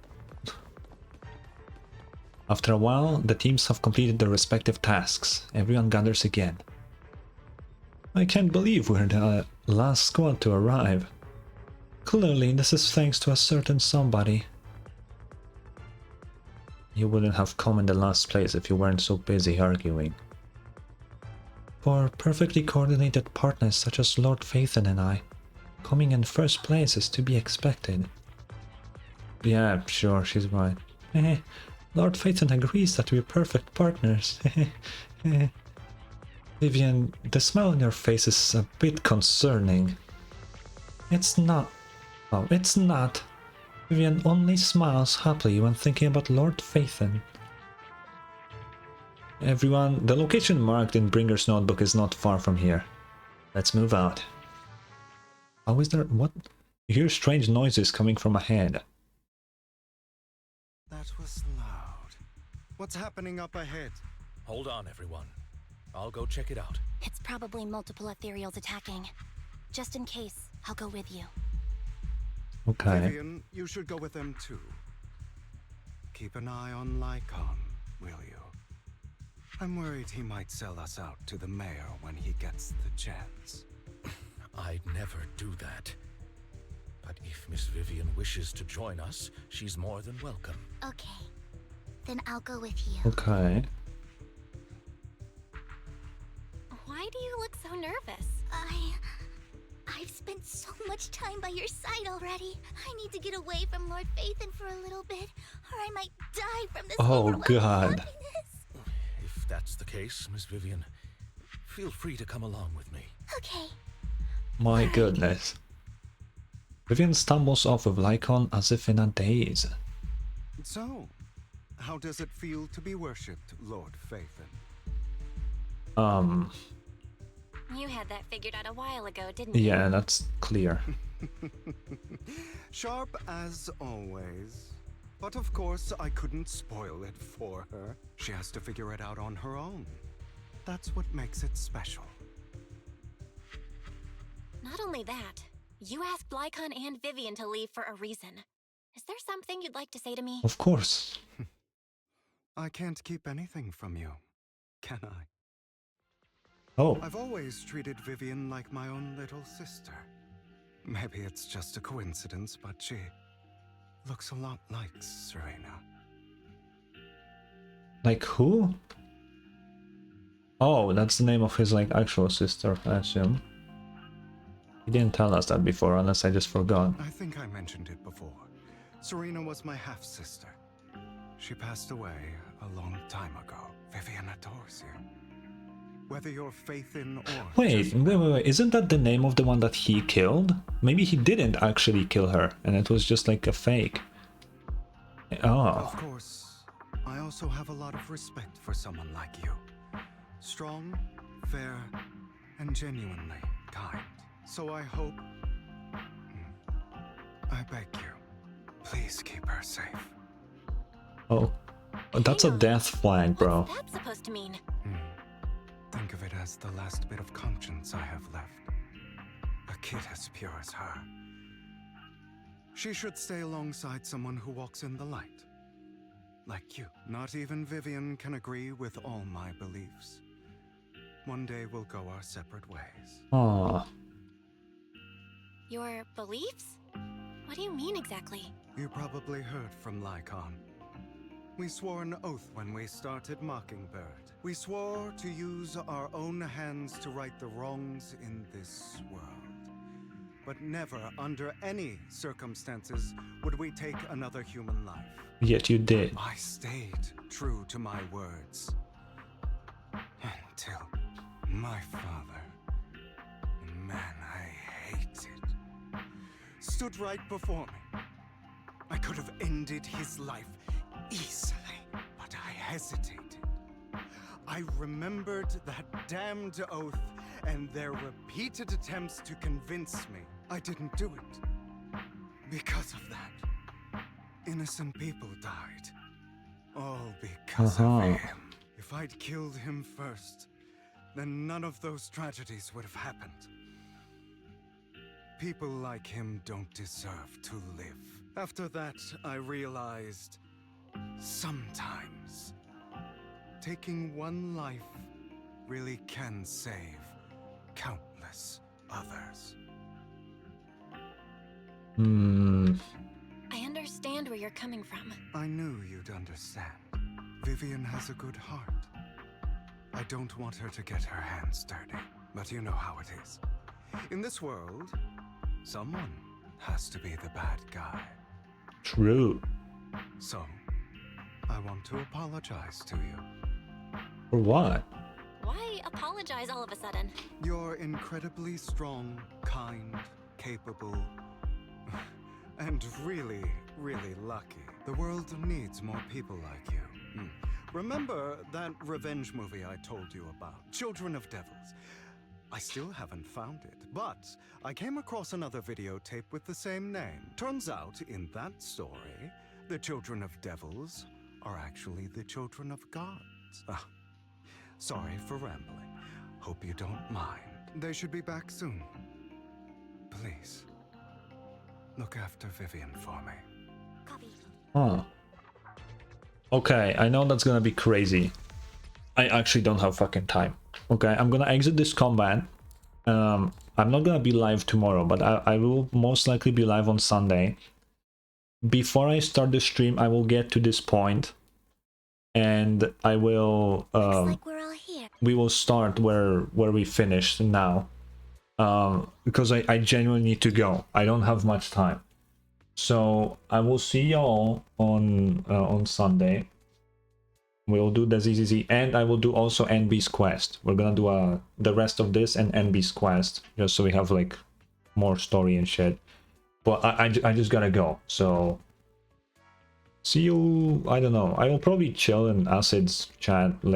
After a while, the teams have completed their respective tasks. Everyone gathers again. I can't believe we're the last squad to arrive. Clearly, this is thanks to a certain somebody. You wouldn't have come in the last place if you weren't so busy arguing. For perfectly coordinated partners such as Lord Phaethon and I, coming in first place is to be expected. Yeah, sure, she's right. Lord Phaethon agrees that we're perfect partners. Vivian, the smile on your face is a bit concerning. It's not. Oh, it's not. Vivian only smiles happily when thinking about Lord Phaethon. Everyone, the location marked in Bringer's notebook is not far from here. Let's move out. How is there? What? You hear strange noises coming from ahead. That was loud. What's happening up ahead? Hold on, everyone. I'll go check it out. It's probably multiple ethereals attacking. Just in case, I'll go with you. Okay. Vivian, you should go with them too. Keep an eye on Lycon, will you? I'm worried he might sell us out to the mayor when he gets the chance. I'd never do that. But if Miss Vivian wishes to join us, she's more than welcome. Okay. Then I'll go with you. Okay. Why do you look so nervous? I've spent so much time by your side already. I need to get away from Lord Phaethon for a little bit, or I might die from this overwhelming happiness. If that's that's the case, Miss Vivian, feel free to come along with me. Okay. My goodness. Vivian stumbles off of Lycon as if in a daze. So, how does it feel to be worshipped, Lord Phaethon? You had that figured out a while ago, didn't you? Yeah, that's clear. Sharp as always. But of course, I couldn't spoil it for her. She has to figure it out on her own. That's what makes it special. Not only that, you asked Lycon and Vivian to leave for a reason. Is there something you'd like to say to me? Of course. I can't keep anything from you, can I? Oh. I've always treated Vivian like my own little sister. Maybe it's just a coincidence, but she looks a lot like Serena. Like who? Oh, that's the name of his like actual sister, I assume. He didn't tell us that before, unless I just forgot. I think I mentioned it before. Serena was my half-sister. She passed away a long time ago. Vivian adores you. Whether you're Phaethon or... Wait, isn't that the name of the one that he killed? Maybe he didn't actually kill her, and it was just like a fake. Oh. Of course, I also have a lot of respect for someone like you. Strong, fair, and genuinely kind. So I hope... I beg you, please keep her safe. Oh. That's a death flag, bro. What's that supposed to mean? Think of it as the last bit of conscience I have left. A kid as pure as her. She should stay alongside someone who walks in the light. Like you. Not even Vivian can agree with all my beliefs. One day we'll go our separate ways. Aww. Your beliefs? What do you mean exactly? You probably heard from Lycon. We swore an oath when we started Mockingbird. We swore to use our own hands to right the wrongs in this world. But never, under any circumstances, would we take another human life. Yet you did. I stayed true to my words. Until my father, the man I hated, stood right before me. I could have ended his life easily, but I hesitated. I remembered that damned oath and their repeated attempts to convince me I didn't do it. Because of that, innocent people died. All because of him. If I'd killed him first, then none of those tragedies would have happened. People like him don't deserve to live. After that, I realized sometimes taking one life really can save countless others. I understand where you're coming from. I knew you'd understand. Vivian has a good heart. I don't want her to get her hands dirty, but you know how it is. In this world, someone has to be the bad guy. True. So, I want to apologize to you. For what? Why apologize all of a sudden? You're incredibly strong, kind, capable, and really, really lucky. The world needs more people like you. Remember that revenge movie I told you about? Children of Devils. I still haven't found it, but I came across another videotape with the same name. Turns out, in that story, the children of devils are actually the children of gods. Sorry for rambling. Hope you don't mind. They should be back soon. Please, look after Vivian for me. Copy. Huh. Okay, I know that's gonna be crazy. I actually don't have fucking time. Okay, I'm gonna exit this combat. I'm not gonna be live tomorrow, but I will most likely be live on Sunday. Before I start the stream, I will get to this point, and I will like we're all here. we will start where we finished now. Because I genuinely need to go. I don't have much time. So I will see y'all on Sunday. We'll do the ZZZ, and I will do also NB's quest. We're gonna do the rest of this and NB's quest, just so we have like more story and shit. But I just gotta go, so see you. I don't know, I will probably chill in Acid's chat later.